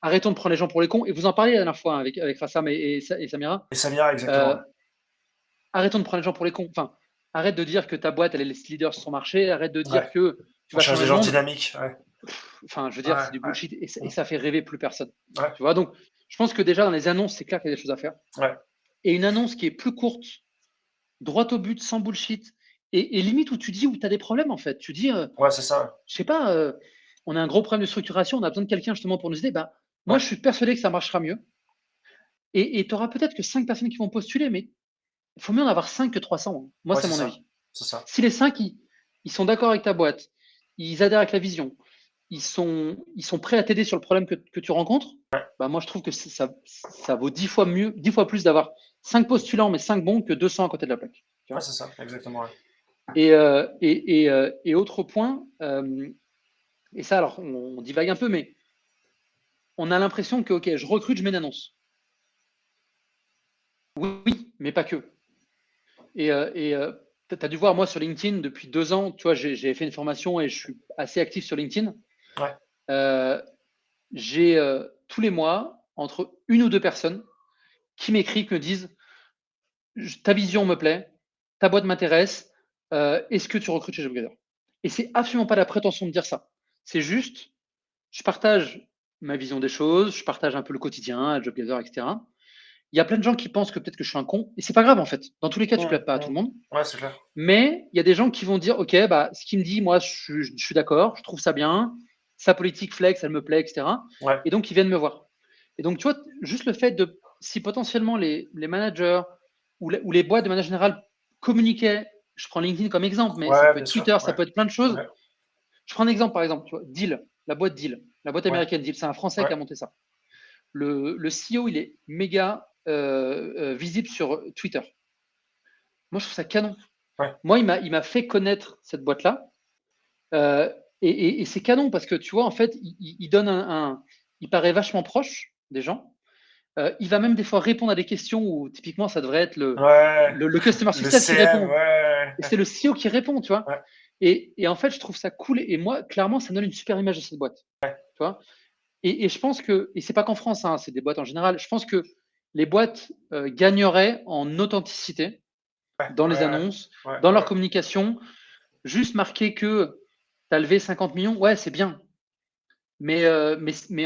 Arrêtons de prendre les gens pour les cons. Et vous en parliez la dernière fois avec Rassam et Samira. Et Samira, exactement. Arrêtons de prendre les gens pour les cons. Enfin, arrête de dire que ta boîte, elle est leader sur son marché. Arrête de dire que tu vas changer des le gens monde. dynamiques. Enfin, je veux dire, c'est du bullshit et ça fait rêver plus personne. Tu vois, donc, je pense que déjà dans les annonces, c'est clair qu'il y a des choses à faire. Et une annonce qui est plus courte, droite au but, sans bullshit, et limite où tu dis où tu as des problèmes en fait. Tu dis, c'est ça. Je sais pas, on a un gros problème de structuration, on a besoin de quelqu'un justement pour nous aider. Moi, je suis persuadé que ça marchera mieux. Et tu auras peut-être que 5 personnes qui vont postuler, mais il faut mieux en avoir 5 que 300. Moi, c'est mon avis. C'est ça. Si les 5, ils sont d'accord avec ta boîte, ils adhèrent avec la vision, ils sont prêts à t'aider sur le problème que tu rencontres, moi, je trouve que ça vaut 10 fois mieux, 10 fois plus d'avoir 5 postulants, mais 5 bons que 200 à côté de la plaque. C'est ça, exactement. Et autre point, et ça, alors, on divague un peu, mais on a l'impression que, OK, je recrute, je mets une annonce. Oui, mais pas que. Et tu as dû voir, moi, sur LinkedIn, depuis 2 ans, tu vois, j'ai fait une formation et je suis assez actif sur LinkedIn. J'ai tous les mois, entre 1 ou 2 personnes qui m'écrivent, qui me disent ta vision me plaît, ta boîte m'intéresse, est-ce que tu recrutes chez JobGather? Et c'est absolument pas la prétention de dire ça. C'est juste, je partage ma vision des choses, je partage un peu le quotidien à JobGather, etc. Il y a plein de gens qui pensent que peut-être que je suis un con, et c'est pas grave en fait. Dans tous les cas, tu ne plais pas à tout le monde. C'est clair. Mais il y a des gens qui vont dire, OK, ce qu'il me dit, moi, je suis d'accord, je trouve ça bien, sa politique flex, elle me plaît, etc. Et donc, ils viennent me voir. Et donc, tu vois, juste le fait de, si potentiellement les managers ou les boîtes de manière générale communiquaient, je prends LinkedIn comme exemple, mais ça peut être Twitter, ça peut être plein de choses. Je prends un exemple, par exemple, tu vois, Deal, la boîte Deal, la boîte américaine Deal, c'est un Français qui a monté ça. Le CEO, il est méga visible sur Twitter. Moi, je trouve ça canon. Moi, il m'a fait connaître cette boîte-là. Et c'est canon parce que, tu vois, en fait, il donne il paraît vachement proche des gens. Il va même des fois répondre à des questions où, typiquement, ça devrait être le customer success qui répond. Et c'est le CEO qui répond, tu vois. Et en fait, je trouve ça cool. Et moi, clairement, ça donne une super image de cette boîte. Tu vois. Et je pense que, et c'est pas qu'en France, hein, c'est des boîtes en général, je pense que les boîtes gagneraient en authenticité dans les annonces, dans leur communication. Juste marquer que tu as levé 50 millions, c'est bien. Mais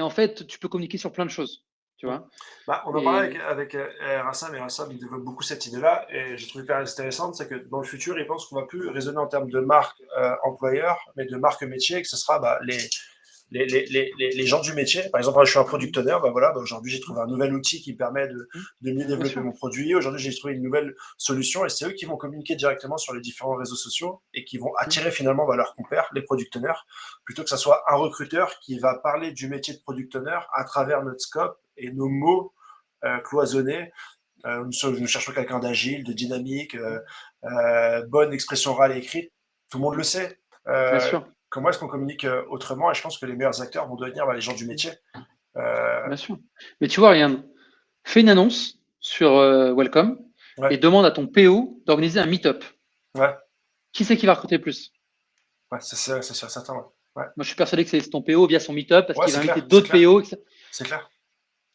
en fait, tu peux communiquer sur plein de choses. Tu vois. On en parlait avec Rassam, et Rassam il développe beaucoup cette idée-là, et je trouve hyper intéressante, c'est que dans le futur, il pense qu'on va plus raisonner en termes de marque employeur, mais de marque métier, que ce sera les gens du métier. Par exemple, je suis un product owner, aujourd'hui j'ai trouvé un nouvel outil qui me permet de mieux développer mon produit. Aujourd'hui, j'ai trouvé une nouvelle solution, et c'est eux qui vont communiquer directement sur les différents réseaux sociaux et qui vont attirer finalement leurs compères, les product owners, plutôt que ce soit un recruteur qui va parler du métier de product owner à travers notre scope et nos mots cloisonnés. Nous cherchons quelqu'un d'agile, de dynamique, bonne expression orale et écrite. Tout le monde le sait. Bien sûr. Comment est-ce qu'on communique autrement? Et je pense que les meilleurs acteurs vont devenir les gens du métier. Bien sûr. Mais tu vois, regarde, fais une annonce sur Welcome et demande à ton PO d'organiser un meet-up. Qui c'est qui va recruter plus? C'est certain. Moi, je suis persuadé que c'est ton PO via son meet-up parce qu'il va inviter d'autres PO. C'est clair.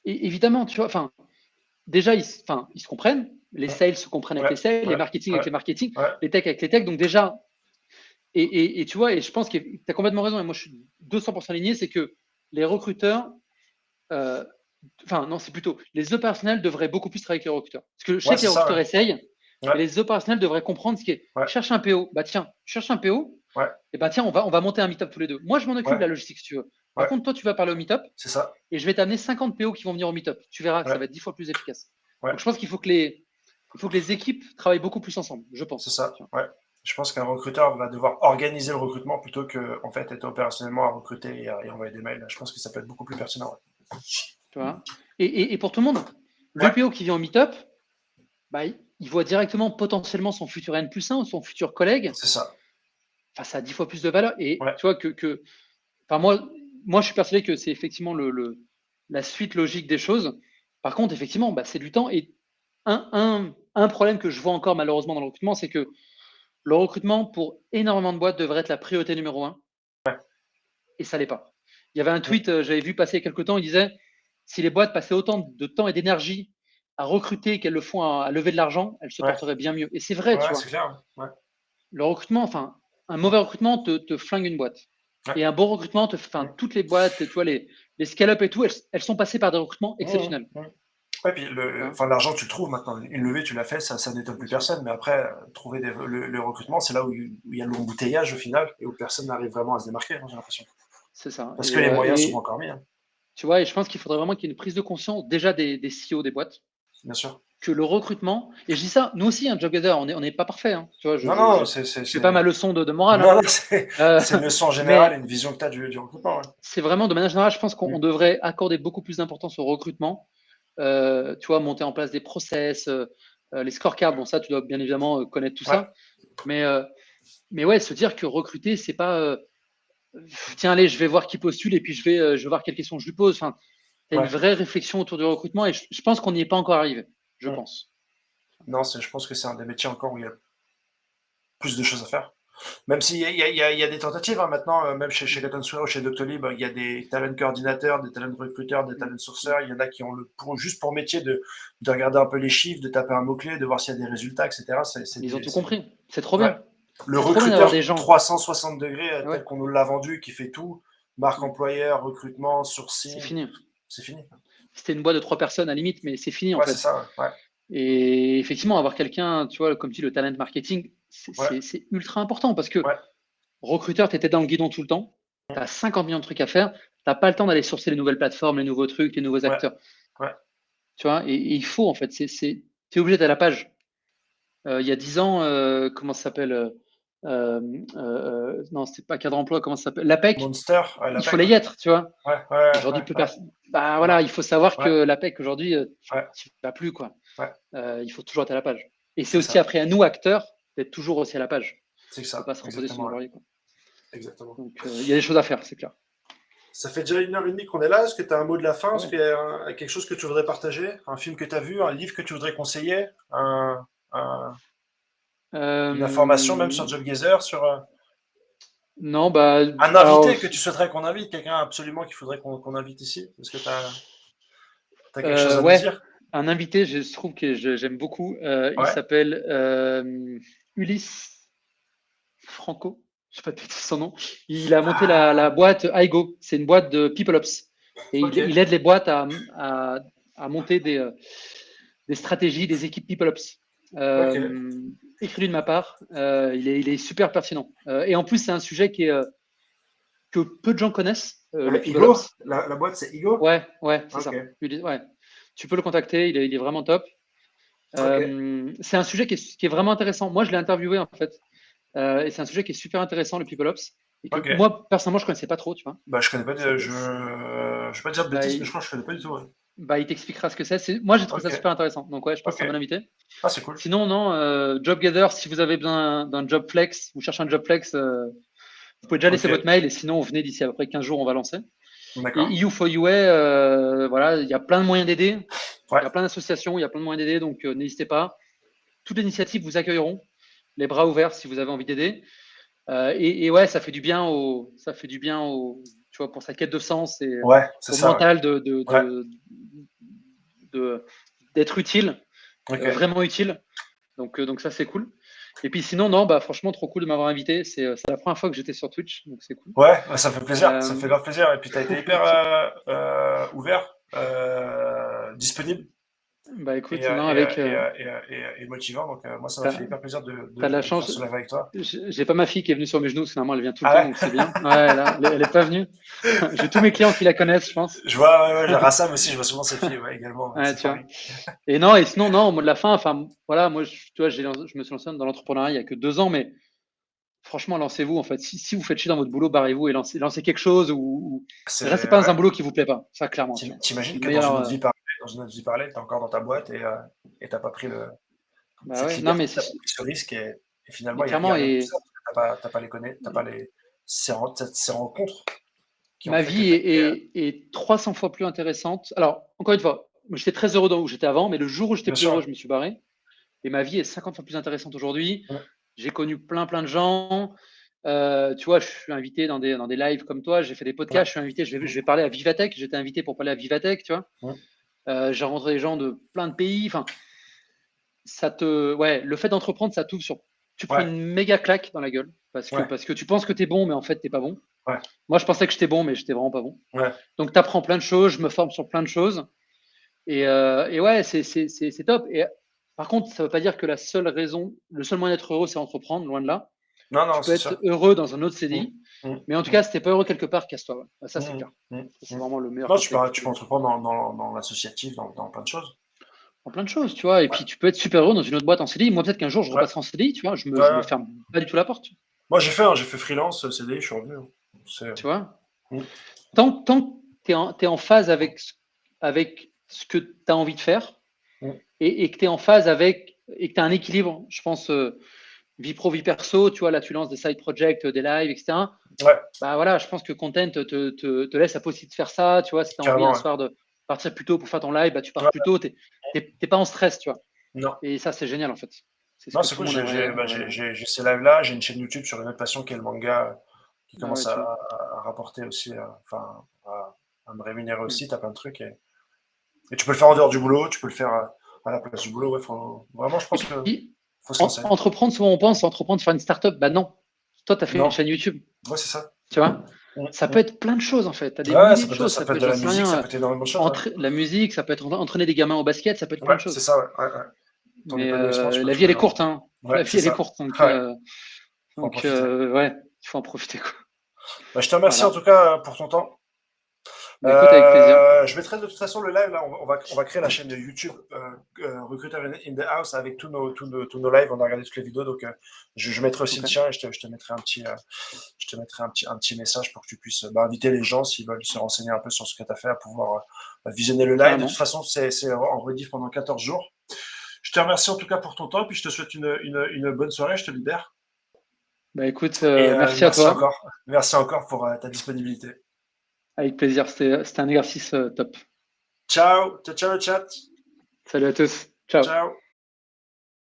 Et évidemment, tu vois, déjà, ils se comprennent. Les sales se comprennent avec les sales, les marketing avec les marketing, les tech avec les tech. Donc déjà, et tu vois, et je pense que tu as complètement raison, et moi je suis 200% aligné, c'est que les recruteurs, non, c'est plutôt, les opérationnels devraient beaucoup plus travailler avec les recruteurs. Parce que je sais que les recruteurs essayent, mais les opérationnels devraient comprendre ce qui est, cherche un PO, tiens, cherche un PO, Ouais. Et ben tiens, on va monter un meet-up tous les deux. Moi, je m'en occupe de la logistique si tu veux. Par contre, toi, tu vas parler au meet-up. C'est ça. Et je vais t'amener 50 PO qui vont venir au meet-up. Tu verras que ça va être 10 fois plus efficace. Donc, je pense qu'il faut que les équipes travaillent beaucoup plus ensemble, je pense. C'est ça, ouais. Je pense qu'un recruteur va devoir organiser le recrutement plutôt que en fait, être opérationnellement à recruter et envoyer des mails. Je pense que ça peut être beaucoup plus pertinent. Ouais. Tu vois, et pour tout le monde, le PO qui vient au meet-up, bah, il voit directement potentiellement son futur N+1 ou son futur collègue. C'est ça. Enfin, ça a 10 fois plus de valeur. Et tu vois enfin, moi, je suis persuadé que c'est effectivement la suite logique des choses. Par contre, effectivement, bah, c'est du temps. Et un problème que je vois encore malheureusement dans le recrutement, c'est que le recrutement pour énormément de boîtes devrait être la priorité numéro 1. Et ça ne l'est pas. Il y avait un tweet, j'avais vu passer il y a quelques temps, il disait si les boîtes passaient autant de temps et d'énergie à recruter qu'elles le font à lever de l'argent, elles se porteraient bien mieux. Et c'est vrai, tu vois. C'est clair. Le recrutement, enfin, un mauvais recrutement te flingue une boîte. Et un bon recrutement, toutes les boîtes, tu vois, les scale-up et tout, elles sont passées par des recrutements exceptionnels. Ouais, puis l'argent, tu le trouves maintenant. Une levée, tu l'as fait, ça n'étonne plus personne. Mais après, trouver le recrutement, c'est là où il y a l'embouteillage au final et où personne n'arrive vraiment à se démarquer, j'ai l'impression. C'est ça. Parce que les moyens sont encore mis. Tu vois, et je pense qu'il faudrait vraiment qu'il y ait une prise de conscience déjà des CEO des boîtes. Bien sûr. Que le recrutement, et je dis ça, nous aussi, un JobGather, on n'est pas parfait. Hein, tu vois, c'est pas ma leçon de morale. Non, c'est une leçon générale et une vision que tu as du recrutement. Ouais. C'est vraiment, de manière générale, je pense qu'on devrait accorder beaucoup plus d'importance au recrutement. Tu vois, monter en place des process, les scorecards, bon, ça, tu dois bien évidemment connaître tout ça. Mais ouais, se dire que recruter, c'est pas tiens, allez, je vais voir qui postule et puis je vais voir quelles questions je lui pose. Enfin, il y a une vraie réflexion autour du recrutement et je pense qu'on n'y est pas encore arrivé, je pense. Non, je pense que c'est un des métiers encore où il y a plus de choses à faire. Même s'il y a des tentatives hein, maintenant, même chez Gatonsware ou chez Doctolib, il y a des talent coordinateurs, des talent recruteurs, des talent sourceurs. Il y en a qui ont juste pour métier de regarder un peu les chiffres, de taper un mot-clé, de voir s'il y a des résultats, etc. Ils ont tout compris. C'est trop bien. Le recruteur 360 degrés, tel qu'on nous l'a vendu, qui fait tout, marque employeur, recrutement, sourcing. C'est fini. C'est fini. C'était une boîte de 3 personnes à limite, mais c'est fini en fait. C'est ça, ouais. Et effectivement, avoir quelqu'un, tu vois, comme tu dis, le talent marketing, c'est ultra important parce que recruteur, tu étais dans le guidon tout le temps, tu as 50 millions de trucs à faire, tu n'as pas le temps d'aller sourcer les nouvelles plateformes, les nouveaux trucs, les nouveaux acteurs. Tu vois, et il faut en fait, tu es obligé d'être à la page. Il y a 10 ans, comment ça s'appelle non, c'est pas cadre emploi, comment ça s'appelle l'APEC. Monster, il fallait y être, tu vois. Aujourd'hui, plus personne. Bah voilà, il faut savoir que l'APEC aujourd'hui, tu vas plus quoi. Il faut toujours être à la page. Et c'est aussi après à nous acteurs d'être toujours aussi à la page. C'est ça. Faut pas se reposer sur le laurier. Exactement. Donc il y a des choses à faire, c'est clair. Ça fait déjà 1h30 qu'on est là. Est-ce que tu as un mot de la fin? Est-ce qu'il y a quelque chose que tu voudrais partager? Un film que tu as vu? Un livre que tu voudrais conseiller? Une information même sur JobGather, sur non, bah, un invité que tu souhaiterais qu'on invite, quelqu'un absolument qu'il faudrait qu'on invite ici. Est-ce que tu as quelque chose à nous dire? Un invité, je trouve que j'aime beaucoup. Il s'appelle Ulysse Franco. Je ne sais pas peut-être son nom. Il a monté la boîte iGo. C'est une boîte de PeopleOps. Et il aide les boîtes à monter des stratégies, des équipes PeopleOps. Écrit de ma part. Il est super pertinent. Et en plus, c'est un sujet que peu de gens connaissent. Igo, la boîte, c'est Igo? Ouais, c'est ça. Ouais. Tu peux le contacter, il est vraiment top. C'est un sujet qui est vraiment intéressant. Moi, je l'ai interviewé en fait. Et c'est un sujet qui est super intéressant, le PeopleOps. Et que moi, personnellement, je ne connaissais pas trop, tu vois. Bah, je connais pas, je ne vais pas dire de bêtises, mais je crois que je ne connais pas du tout. Bah, il t'expliquera ce que c'est. Moi, j'ai trouvé ça super intéressant. Donc, ouais, je pense que c'est un bon invité. Ah, c'est cool. Sinon, non, JobGather, si vous avez besoin d'un job flex, vous cherchez un job flex, vous pouvez déjà laisser votre mail et sinon, venez d'ici à peu près 15 jours, on va lancer. Et EU4UA, voilà, il y a plein de moyens d'aider. Il y a plein d'associations, il y a plein de moyens d'aider, donc n'hésitez pas. Toutes les initiatives vous accueilleront, les bras ouverts si vous avez envie d'aider. Et ouais, ça fait du bien tu vois, pour sa quête de sens et au mental d'être utile, vraiment utile. Donc ça, c'est cool. Et puis sinon, non, bah franchement, trop cool de m'avoir invité. C'est la première fois que j'étais sur Twitch, donc c'est cool. Ouais, ça fait plaisir, ça fait grave plaisir. Et puis tu as été hyper ouvert, disponible. Bah écoute, et, non, et, avec. et motivant. Donc, moi, ça m'a fait T'as, hyper plaisir t'as de la de faire chance. ce live avec toi. J'ai pas ma fille qui est venue sur mes genoux, parce que normalement elle vient tout le temps, Ah donc c'est bien. Ouais, là, elle est pas venue. J'ai tous mes clients qui la connaissent, je pense. ouais, je vois, ouais, la Rassam aussi, je vois souvent ses filles, ouais, également, avec Ouais, ses tu vois. familles. Et non, et sinon, non, au mot de la fin, enfin, voilà, moi, tu vois, je me suis lancé dans l'entrepreneuriat il y a que 2 ans, mais franchement, lancez-vous, en fait. Si vous faites chier dans votre boulot, barrez-vous et lancez quelque chose ou restez C'est, pas dans un ouais. boulot qui vous plaît pas. Ça, clairement, tu vois. T'imagines C'est le que dans une meilleur. autre vie parallèle, t'es encore dans ta boîte et t'as pas pris Bah cette ouais, non, liberté, mais t'as pas pris ce risque et mais finalement, il y clairement, a rien de tout ça. et T'as pas les connaître, t'as pas ces rencontres qui ont ma fait que vie t'as été, est 300 fois plus intéressante. Alors, encore une fois, j'étais très heureux dans où j'étais avant, mais le jour où j'étais bien plus heureux, sûr. je me suis barré. Et ma vie est 50 fois plus intéressante aujourd'hui. Ouais, J'ai connu plein de gens. Tu vois, je suis invité dans des lives comme toi. J'ai fait des ouais, podcasts. Je suis invité. Je vais parler à Vivatech. J'étais invité pour parler à Vivatech. Tu vois, ouais, j'ai rencontré des gens de plein de pays. Enfin, ouais, le fait d'entreprendre, ça t'ouvre sur. Tu prends ouais, une méga claque dans la gueule ouais, parce que tu penses que tu es bon, mais en fait, t'es pas bon. ouais, Moi, je pensais que j'étais bon, mais j'étais vraiment pas bon. ouais. Donc, tu apprends plein de choses. Je me forme sur plein de choses. Et ouais, c'est top. Et par contre, ça ne veut pas dire que le seul moyen d'être heureux, c'est entreprendre, loin de là. Non, Tu non, peux c'est être sûr. heureux dans un autre Mm, CDI, mm, mais en tout mm, cas, si tu n'es pas heureux quelque part, casse-toi. Ouais. Ça, c'est mm, clair. mm, Ça, c'est mm. vraiment le meilleur Non, conseil que je tu peux peux donner. entreprendre dans l'associatif, dans plein de choses. En plein de choses, tu vois. Et Ouais, puis, tu peux être super heureux dans une autre boîte en CDI. Moi, peut-être qu'un jour, je ouais, repasserai en CDI, tu vois. ouais, Je me ouais. ferme pas du tout la porte, Moi, j'ai fait freelance, CDI, je suis revenu, hein. C'est, tu vois. mm, Tant que tu es en phase avec ce que tu as envie de faire mm. et que tu es en phase et que tu as un équilibre, je pense, vie pro, vie perso, tu vois, là, tu lances des side projects, des lives, etc. Ouais, Bah voilà, je pense que Content te laisse la possibilité de faire ça, tu vois, si tu as envie carrément, un ouais. soir de partir plus tôt pour faire ton live, bah tu pars Ouais, plus tôt, t'es pas en stress, tu vois. non. Et ça, c'est génial, en fait. C'est ce Non, que c'est tout cool. le monde aimerait. J'ai ces lives-là. J'ai une chaîne YouTube sur une autre passion qui est le manga, qui Ah ouais, commence tu vois. à rapporter aussi, enfin, à me rémunérer Mm. aussi. T'as plein de trucs. Et tu peux le faire en dehors du boulot. Tu peux le faire à la place du boulot. Ouais, vraiment, je Et pense que puis, faut se lancer. entreprendre, souvent on pense entreprendre, faire une startup. Bah non. Toi, tu as fait une Non, chaîne YouTube, ouais, c'est ça. tu vois. Mm, Ça peut mm. être plein de choses, en fait. Tu as des Ouais, milliers de choses. ça Ça peut peut être être, de j'en la sais musique, ça rien, peut être énormément de choses. Ouais, la musique, ça peut être entraîner des gamins au basket, ça peut être plein ouais, de c'est choses. ça. Ouais, ouais, ouais. Ton Mais épanouissement, tu peux le la vie, elle trouver est là. courte, hein. Ouais, La vie, c'est elle est ça. courte. Donc, Ouais, faut en profiter. ouais, il faut en profiter, quoi. Bah, je te remercie en Voilà. tout cas pour ton temps. Bah écoute, avec plaisir. Je mettrai de toute façon le live là. On va créer la chaîne de YouTube Recruiter in the House avec tous nos lives. On a regardé toutes les vidéos, donc je mettrai aussi le Ok. tien et je te mettrai je te mettrai un petit message pour que tu puisses inviter les gens s'ils veulent se renseigner un peu sur ce que tu as fait à pouvoir visionner le live. De toute Carrément. façon, c'est en rediff pendant 14 jours. Je te remercie en tout cas pour ton temps, puis je te souhaite une bonne soirée. Je te libère Bah écoute, et merci à toi. merci encore pour ta disponibilité. Avec plaisir. C'était un exercice top. Ciao, ciao, ciao, chat. Salut à tous. Ciao. Ciao.